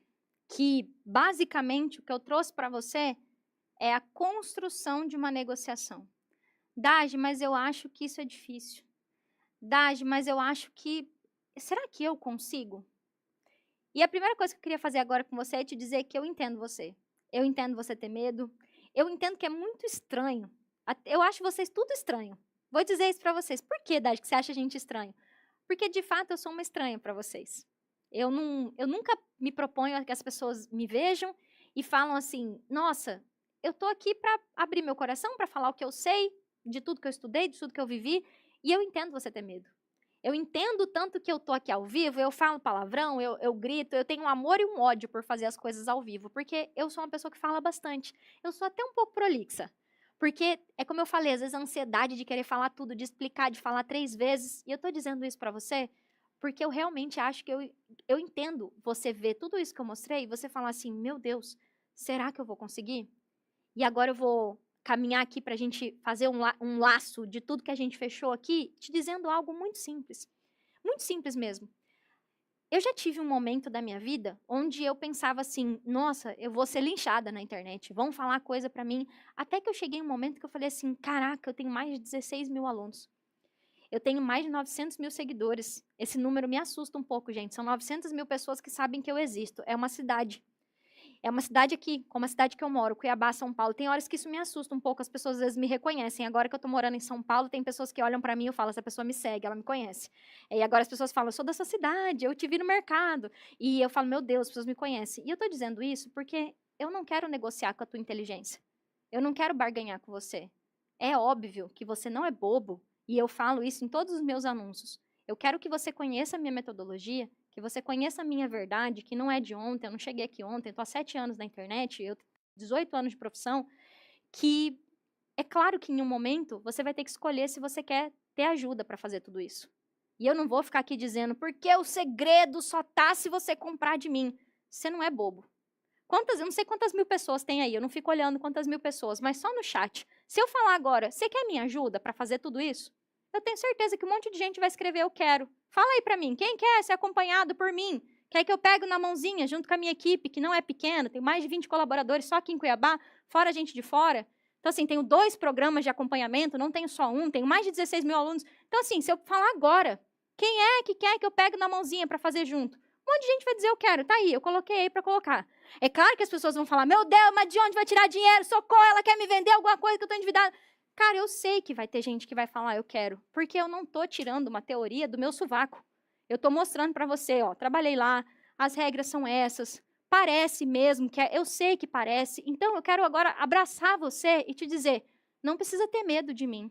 que, basicamente, o que eu trouxe para você é a construção de uma negociação. Dage, mas eu acho que isso é difícil. Dage, mas eu acho que... Será que eu consigo? E a primeira coisa que eu queria fazer agora com você é te dizer que eu entendo você. Eu entendo você ter medo. Eu entendo que é muito estranho. Eu acho vocês tudo estranho. Vou dizer isso para vocês. Por que, Dade, que você acha a gente estranho? Porque, de fato, eu sou uma estranha para vocês. Eu nunca me proponho a que as pessoas me vejam e falam assim, nossa, eu tô aqui para abrir meu coração, para falar o que eu sei, de tudo que eu estudei, de tudo que eu vivi, e eu entendo você ter medo. Eu entendo tanto que eu tô aqui ao vivo, eu falo palavrão, eu grito, eu tenho um amor e um ódio por fazer as coisas ao vivo, porque eu sou uma pessoa que fala bastante. Eu sou até um pouco prolixa. Porque, é como eu falei, às vezes a ansiedade de querer falar tudo, de explicar, de falar 3 vezes, e eu tô dizendo isso pra você porque eu realmente acho que eu entendo você ver tudo isso que eu mostrei e você falar assim, meu Deus, será que eu vou conseguir? E agora eu vou caminhar aqui pra gente fazer um laço de tudo que a gente fechou aqui, te dizendo algo muito simples mesmo. Eu já tive um momento da minha vida onde eu pensava assim, nossa, eu vou ser linchada na internet, vão falar coisa pra mim, até que eu cheguei em um momento que eu falei assim, caraca, eu tenho mais de 16 mil alunos. Eu tenho mais de 900 mil seguidores. Esse número me assusta um pouco, gente. São 900 mil pessoas que sabem que eu existo. É uma cidade. É uma cidade aqui, como a cidade que eu moro, Cuiabá, São Paulo. Tem horas que isso me assusta um pouco, as pessoas às vezes me reconhecem. Agora que eu tô morando em São Paulo, tem pessoas que olham pra mim e eu falo, essa pessoa me segue, ela me conhece. E agora as pessoas falam, eu sou dessa cidade, eu te vi no mercado. E eu falo, meu Deus, as pessoas me conhecem. E eu tô dizendo isso porque eu não quero negociar com a tua inteligência. Eu não quero barganhar com você. É óbvio que você não é bobo, e eu falo isso em todos os meus anúncios. Eu quero que você conheça a minha metodologia, que você conheça a minha verdade, que não é de ontem, eu não cheguei aqui ontem, estou há 7 anos na internet, eu tenho 18 anos de profissão, que é claro que em um momento você vai ter que escolher se você quer ter ajuda para fazer tudo isso. E eu não vou ficar aqui dizendo, porque o segredo só tá se você comprar de mim. Você não é bobo. Eu não sei quantas mil pessoas tem aí, eu não fico olhando quantas mil pessoas, mas só no chat. Se eu falar agora, você quer minha ajuda para fazer tudo isso? Eu tenho certeza que um monte de gente vai escrever, eu quero. Fala aí para mim, quem quer ser acompanhado por mim? Quer que eu pegue na mãozinha junto com a minha equipe, que não é pequena, tem mais de 20 colaboradores só aqui em Cuiabá, fora gente de fora. Então, assim, tenho 2 programas de acompanhamento, não tenho só um, tenho mais de 16 mil alunos. Então, assim, se eu falar agora, quem é que quer que eu pegue na mãozinha para fazer junto? Um monte de gente vai dizer, eu quero, tá aí, eu coloquei aí para colocar. É claro que as pessoas vão falar, meu Deus, mas de onde vai tirar dinheiro? Socorro, ela quer me vender alguma coisa que eu tô endividada. Cara, eu sei que vai ter gente que vai falar, eu quero, porque eu não tô tirando uma teoria do meu sovaco. Eu tô mostrando para você, ó, trabalhei lá, as regras são essas, parece mesmo que eu sei que parece, então eu quero agora abraçar você e te dizer, não precisa ter medo de mim.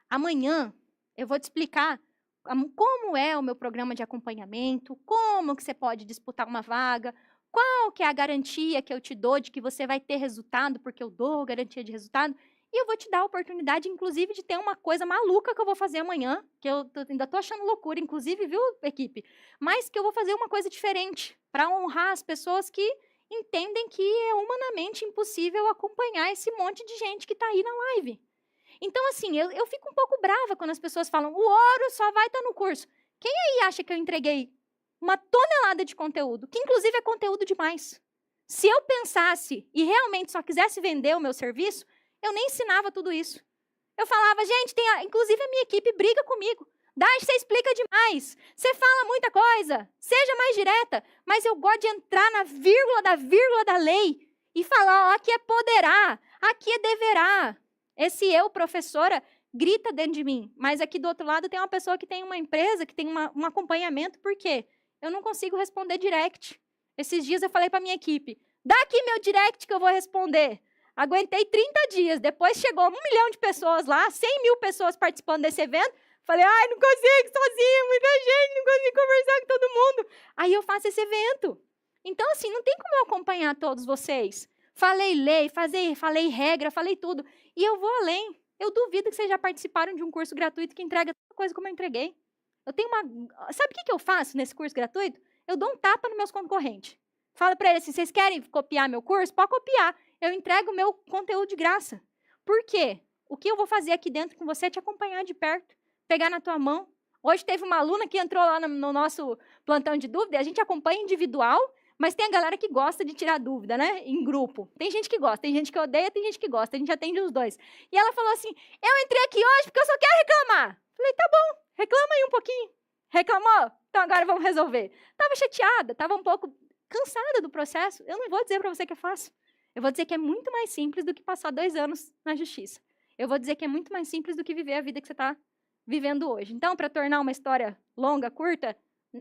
Amanhã eu vou te explicar como é o meu programa de acompanhamento, como que você pode disputar uma vaga, qual que é a garantia que eu te dou de que você vai ter resultado, porque eu dou garantia de resultado, e eu vou te dar a oportunidade, inclusive, de ter uma coisa maluca que eu vou fazer amanhã, que eu ainda tô achando loucura, inclusive, viu, equipe? Mas que eu vou fazer uma coisa diferente, para honrar as pessoas que entendem que é humanamente impossível acompanhar esse monte de gente que está aí na live. Então, assim, eu fico um pouco brava quando as pessoas falam, o ouro só vai estar no curso. Quem aí acha que eu entreguei uma tonelada de conteúdo, que inclusive é conteúdo demais? Se eu pensasse e realmente só quisesse vender o meu serviço, eu nem ensinava tudo isso. Eu falava, gente, inclusive a minha equipe briga comigo. Dash, você explica demais, você fala muita coisa, seja mais direta, mas eu gosto de entrar na vírgula da lei e falar, ó, aqui é poderá, aqui é deverá. Esse eu, professora, grita dentro de mim, mas aqui do outro lado tem uma pessoa que tem uma empresa, que tem um acompanhamento, por quê? Eu não consigo responder direct. Esses dias eu falei para minha equipe, dá aqui meu direct que eu vou responder. Aguentei 30 dias, depois chegou 1 milhão de pessoas lá, 100 mil pessoas participando desse evento. Falei, ai, não consigo sozinha, muita gente, não consigo conversar com todo mundo. Aí eu faço esse evento. Então, assim, não tem como eu acompanhar todos vocês. Falei lei, falei regra, falei tudo. E eu vou além. Eu duvido que vocês já participaram de um curso gratuito que entrega tanta coisa como eu entreguei. Eu tenho uma... Sabe o que eu faço nesse curso gratuito? Eu dou um tapa nos meus concorrentes. Falo para eles assim, vocês querem copiar meu curso? Pode copiar. Eu entrego o meu conteúdo de graça. Por quê? O que eu vou fazer aqui dentro com você é te acompanhar de perto, pegar na tua mão. Hoje teve uma aluna que entrou lá no nosso plantão de dúvida, a gente acompanha individual, mas tem a galera que gosta de tirar dúvida, né? Em grupo. Tem gente que gosta, tem gente que odeia, tem gente que gosta. A gente atende os dois. E ela falou assim, eu entrei aqui hoje porque eu só quero reclamar. Falei, tá bom, reclama aí um pouquinho. Reclamou? Então agora vamos resolver. Tava chateada, tava um pouco cansada do processo. Eu não vou dizer para você que é fácil. Eu vou dizer que é muito mais simples do que passar 2 anos na justiça. Eu vou dizer que é muito mais simples do que viver a vida que você está vivendo hoje. Então, para tornar uma história longa, curta,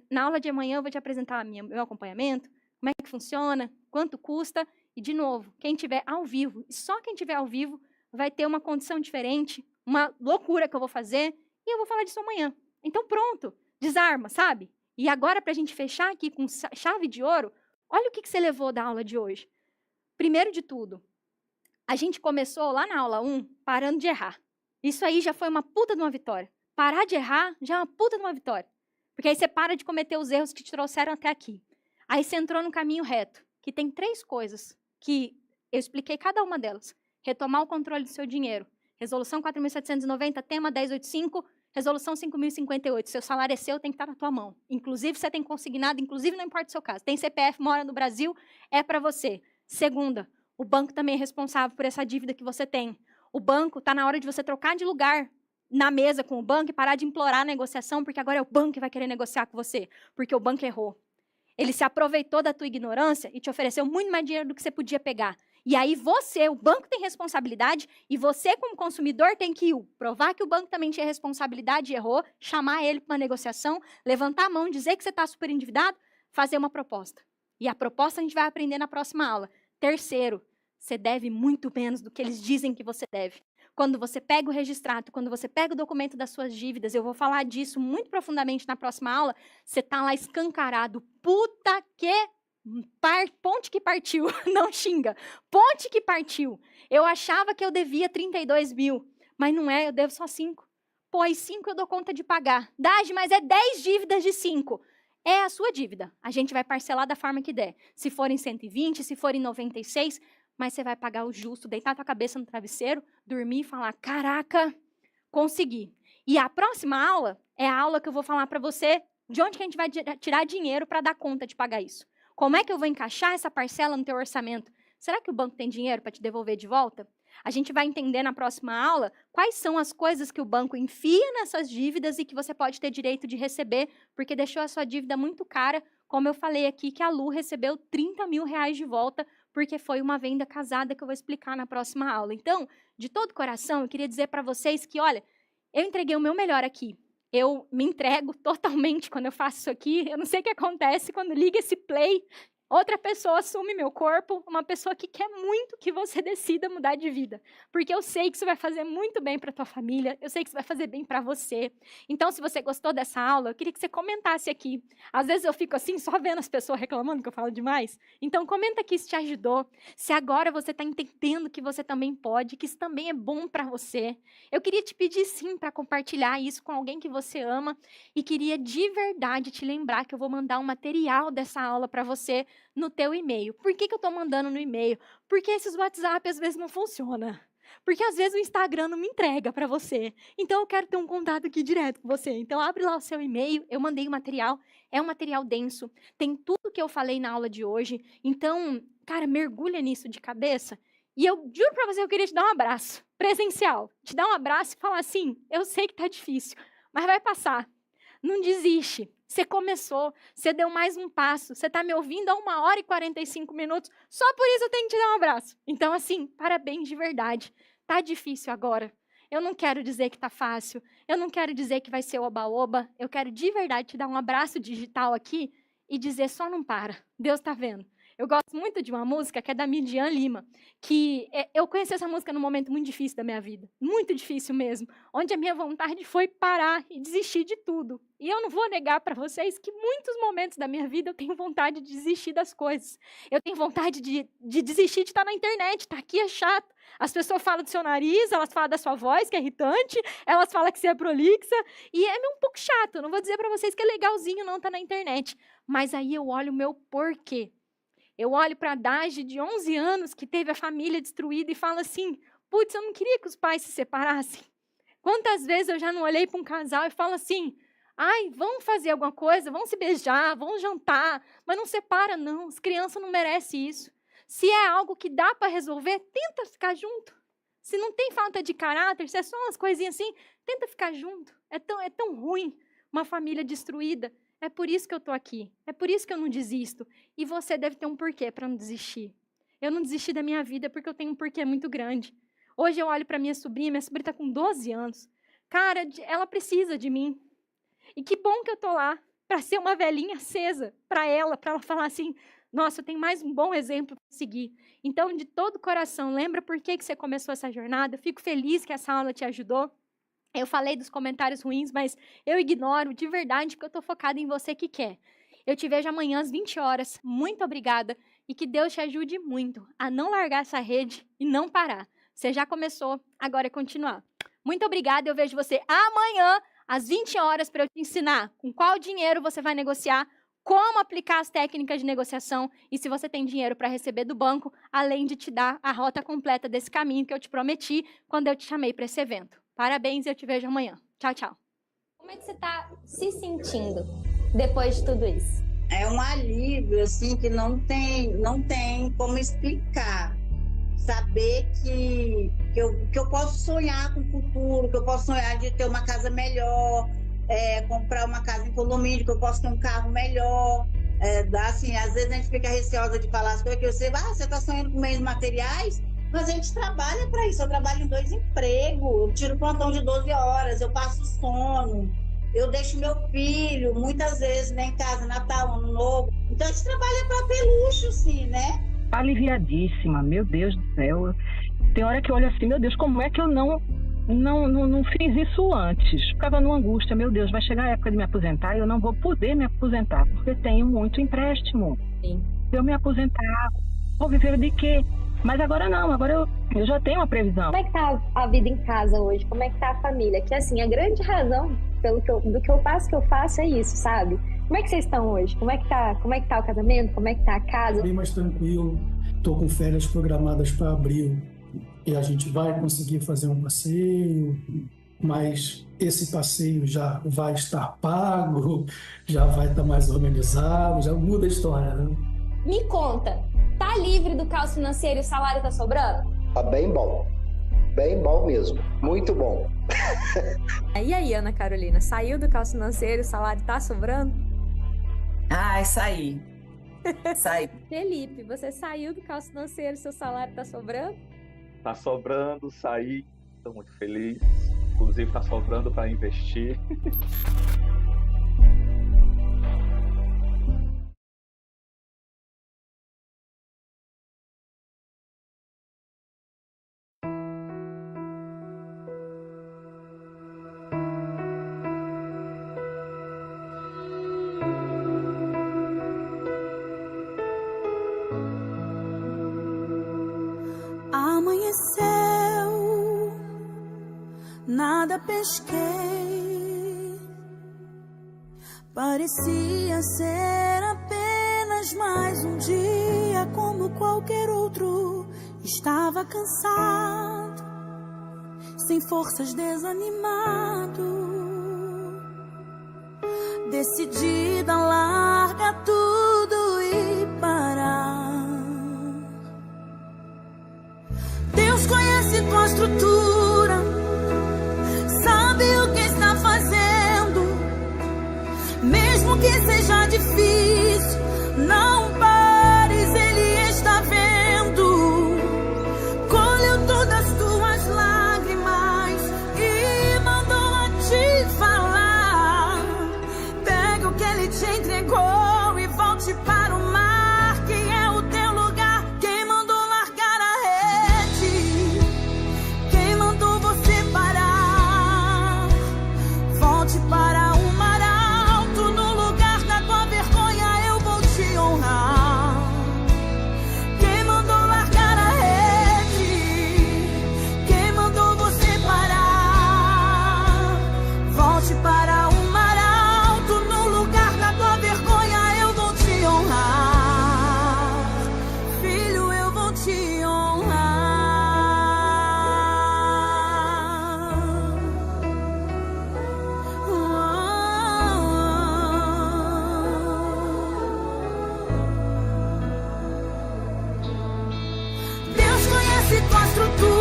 na aula de amanhã eu vou te apresentar meu acompanhamento, como é que funciona, quanto custa, e, de novo, quem estiver ao vivo, e só quem estiver ao vivo, vai ter uma condição diferente, uma loucura que eu vou fazer, e eu vou falar disso amanhã. Então, pronto, desarma, sabe? E agora, para a gente fechar aqui com chave de ouro, olha o que você levou da aula de hoje. Primeiro de tudo, a gente começou lá na aula 1 parando de errar. Isso aí já foi uma puta de uma vitória. Parar de errar já é uma puta de uma vitória. Porque aí você para de cometer os erros que te trouxeram até aqui. Aí você entrou no caminho reto, que tem 3 coisas que eu expliquei cada uma delas. Retomar o controle do seu dinheiro. Resolução 4.790, tema 1085, resolução 5.058. Seu salário é seu, tem que estar na tua mão. Inclusive, você tem consignado, inclusive não importa o seu caso. Tem CPF, mora no Brasil, é para você. Segunda, o banco também é responsável por essa dívida que você tem. O banco, está na hora de você trocar de lugar na mesa com o banco e parar de implorar a negociação, porque agora é o banco que vai querer negociar com você, porque o banco errou. Ele se aproveitou da tua ignorância e te ofereceu muito mais dinheiro do que você podia pegar. E aí o banco tem responsabilidade, e você, como consumidor, tem que provar que o banco também tinha responsabilidade e errou, chamar ele para uma negociação, levantar a mão, dizer que você está super endividado, fazer uma proposta. E a proposta a gente vai aprender na próxima aula. Terceiro, você deve muito menos do que eles dizem que você deve. Quando você pega o registrato, quando você pega o documento das suas dívidas, eu vou falar disso muito profundamente na próxima aula, você está lá escancarado. Puta que... Ponte que partiu, não xinga. Ponte que partiu. Eu achava que eu devia 32 mil, mas não é, eu devo só 5. Pô, e 5 eu dou conta de pagar. Dade, mas é 10 dívidas de 5. É a sua dívida. A gente vai parcelar da forma que der. Se for em 120, se for em 96, mas você vai pagar o justo, deitar a tua cabeça no travesseiro, dormir e falar, caraca, consegui. E a próxima aula é a aula que eu vou falar para você de onde que a gente vai tirar dinheiro para dar conta de pagar isso. Como é que eu vou encaixar essa parcela no teu orçamento? Será que o banco tem dinheiro para te devolver de volta? A gente vai entender na próxima aula quais são as coisas que o banco enfia nessas dívidas e que você pode ter direito de receber, porque deixou a sua dívida muito cara, como eu falei aqui, que a Lu recebeu 30 mil reais de volta, porque foi uma venda casada que eu vou explicar na próxima aula. Então, de todo coração, eu queria dizer para vocês que, olha, eu entreguei o meu melhor aqui. Eu me entrego totalmente quando eu faço isso aqui. Eu não sei o que acontece quando liga esse play. Outra pessoa assume meu corpo, uma pessoa que quer muito que você decida mudar de vida. Porque eu sei que isso vai fazer muito bem para a tua família, eu sei que isso vai fazer bem para você. Então, se você gostou dessa aula, eu queria que você comentasse aqui. Às vezes eu fico assim, só vendo as pessoas reclamando que eu falo demais. Então, comenta aqui se te ajudou, se agora você está entendendo que você também pode, que isso também é bom para você. Eu queria te pedir, sim, para compartilhar isso com alguém que você ama e queria de verdade te lembrar que eu vou mandar um material dessa aula para você no teu e-mail. Por que eu estou mandando no e-mail? Porque esses WhatsApp às vezes não funcionam. Porque às vezes o Instagram não me entrega para você. Então eu quero ter um contato aqui direto com você. Então abre lá o seu e-mail, eu mandei o material, é um material denso, tem tudo que eu falei na aula de hoje. Então, cara, mergulha nisso de cabeça. E eu juro para você, eu queria te dar um abraço presencial. Te dar um abraço e falar assim, eu sei que tá difícil, mas vai passar. Não desiste. Você começou, você deu mais um passo, você está me ouvindo há 1h45, só por isso eu tenho que te dar um abraço. Então, assim, parabéns de verdade. Tá difícil agora. Eu não quero dizer que tá fácil, eu não quero dizer que vai ser oba-oba, eu quero de verdade te dar um abraço digital aqui e dizer só não para. Deus tá vendo. Eu gosto muito de uma música que é da Midian Lima, que eu conheci essa música num momento muito difícil da minha vida, muito difícil mesmo, onde a minha vontade foi parar e desistir de tudo. E eu não vou negar para vocês que muitos momentos da minha vida eu tenho vontade de desistir das coisas. Eu tenho vontade de desistir de estar na internet, tá aqui é chato. As pessoas falam do seu nariz, elas falam da sua voz, que é irritante, elas falam que você é prolixa, e é um pouco chato. Eu não vou dizer para vocês que é legalzinho não estar na internet, mas aí eu olho o meu porquê. Eu olho para a Dage de 11 anos, que teve a família destruída, e falo assim, putz, eu não queria que os pais se separassem. Quantas vezes eu já não olhei para um casal e falo assim, ai, vamos fazer alguma coisa, vamos se beijar, vamos jantar, mas não separa não, as crianças não merecem isso. Se é algo que dá para resolver, tenta ficar junto. Se não tem falta de caráter, se é só umas coisinhas assim, tenta ficar junto. É tão ruim uma família destruída. É por isso que eu estou aqui. É por isso que eu não desisto. E você deve ter um porquê para não desistir. Eu não desisti da minha vida porque eu tenho um porquê muito grande. Hoje eu olho para minha sobrinha está com 12 anos. Cara, ela precisa de mim. E que bom que eu estou lá para ser uma velhinha acesa para ela falar assim, nossa, eu tenho mais um bom exemplo para seguir. Então, de todo o coração, lembra por que você começou essa jornada? Eu fico feliz que essa aula te ajudou. Eu falei dos comentários ruins, mas eu ignoro de verdade porque eu estou focada em você que quer. Eu te vejo amanhã às 20 horas. Muito obrigada e que Deus te ajude muito a não largar essa rede e não parar. Você já começou, agora é continuar. Muito obrigada, eu vejo você amanhã às 20 horas para eu te ensinar com qual dinheiro você vai negociar, como aplicar as técnicas de negociação e se você tem dinheiro para receber do banco, além de te dar a rota completa desse caminho que eu te prometi quando eu te chamei para esse evento. Parabéns e eu te vejo amanhã. Tchau, tchau. Como é que você está se sentindo depois de tudo isso? É um alívio, assim, que não tem como explicar. Saber que eu posso sonhar com o futuro, que eu posso sonhar de ter uma casa melhor, comprar uma casa em condomínio, que eu posso ter um carro melhor. Assim, às vezes a gente fica receosa de falar as coisas que eu sei, você está sonhando com meios materiais, mas a gente trabalha para isso. Eu trabalho em 2 empregos, eu tiro plantão de 12 horas, eu passo sono, eu deixo meu filho muitas vezes em casa, Natal, Ano Novo. Então a gente trabalha para ter luxo, sim, né? Aliviadíssima, meu Deus do céu. Tem hora que eu olho assim, meu Deus, como é que eu não fiz isso antes? Ficava numa angústia, meu Deus, vai chegar a época de me aposentar e eu não vou poder me aposentar, porque tenho muito empréstimo. Sim. Se eu me aposentar, vou viver de quê? Mas agora não, agora eu já tenho uma previsão. Como é que tá a vida em casa hoje? Como é que tá a família? Que assim, a grande razão do que eu faço é isso, sabe? Como é que vocês estão hoje? Como é que tá o casamento? Como é que tá a casa? Bem mais tranquilo, tô com férias programadas para abril e a gente vai conseguir fazer um passeio, mas esse passeio já vai estar pago, já vai estar mais organizado, já muda a história, né? Me conta, tá livre do caos financeiro e o salário tá sobrando? Tá bem bom mesmo, muito bom. E aí, Ana Carolina, saiu do caos financeiro e o salário tá sobrando? Ai, saí. Felipe, você saiu do caos financeiro e seu salário tá sobrando? Tá sobrando, saí, tô muito feliz. Inclusive tá sobrando para investir. Amanheceu, nada pesquei, parecia ser apenas apenas mais um dia como qualquer outro. Estava cansado, sem forças, desanimado. Decidida a largar tudo e parar. Deus conhece tua estrutura, sabe o que está fazendo. Mesmo que seja difícil, não pares, Ele está vendo. Colheu todas as tuas lágrimas e mandou a te falar. Pega o que Ele te entregou e volte para o mar, que é o teu lugar. Quem mandou largar a rede? Quem mandou você parar? Volte para o mar alto, no lugar da tua vergonha eu vou te honrar. Quem mandou largar a rede? Quem mandou você parar? Volte para o mar alto, no lugar da tua vergonha eu vou te honrar. Filho, eu vou te honrar. Deus conhece tua estrutura.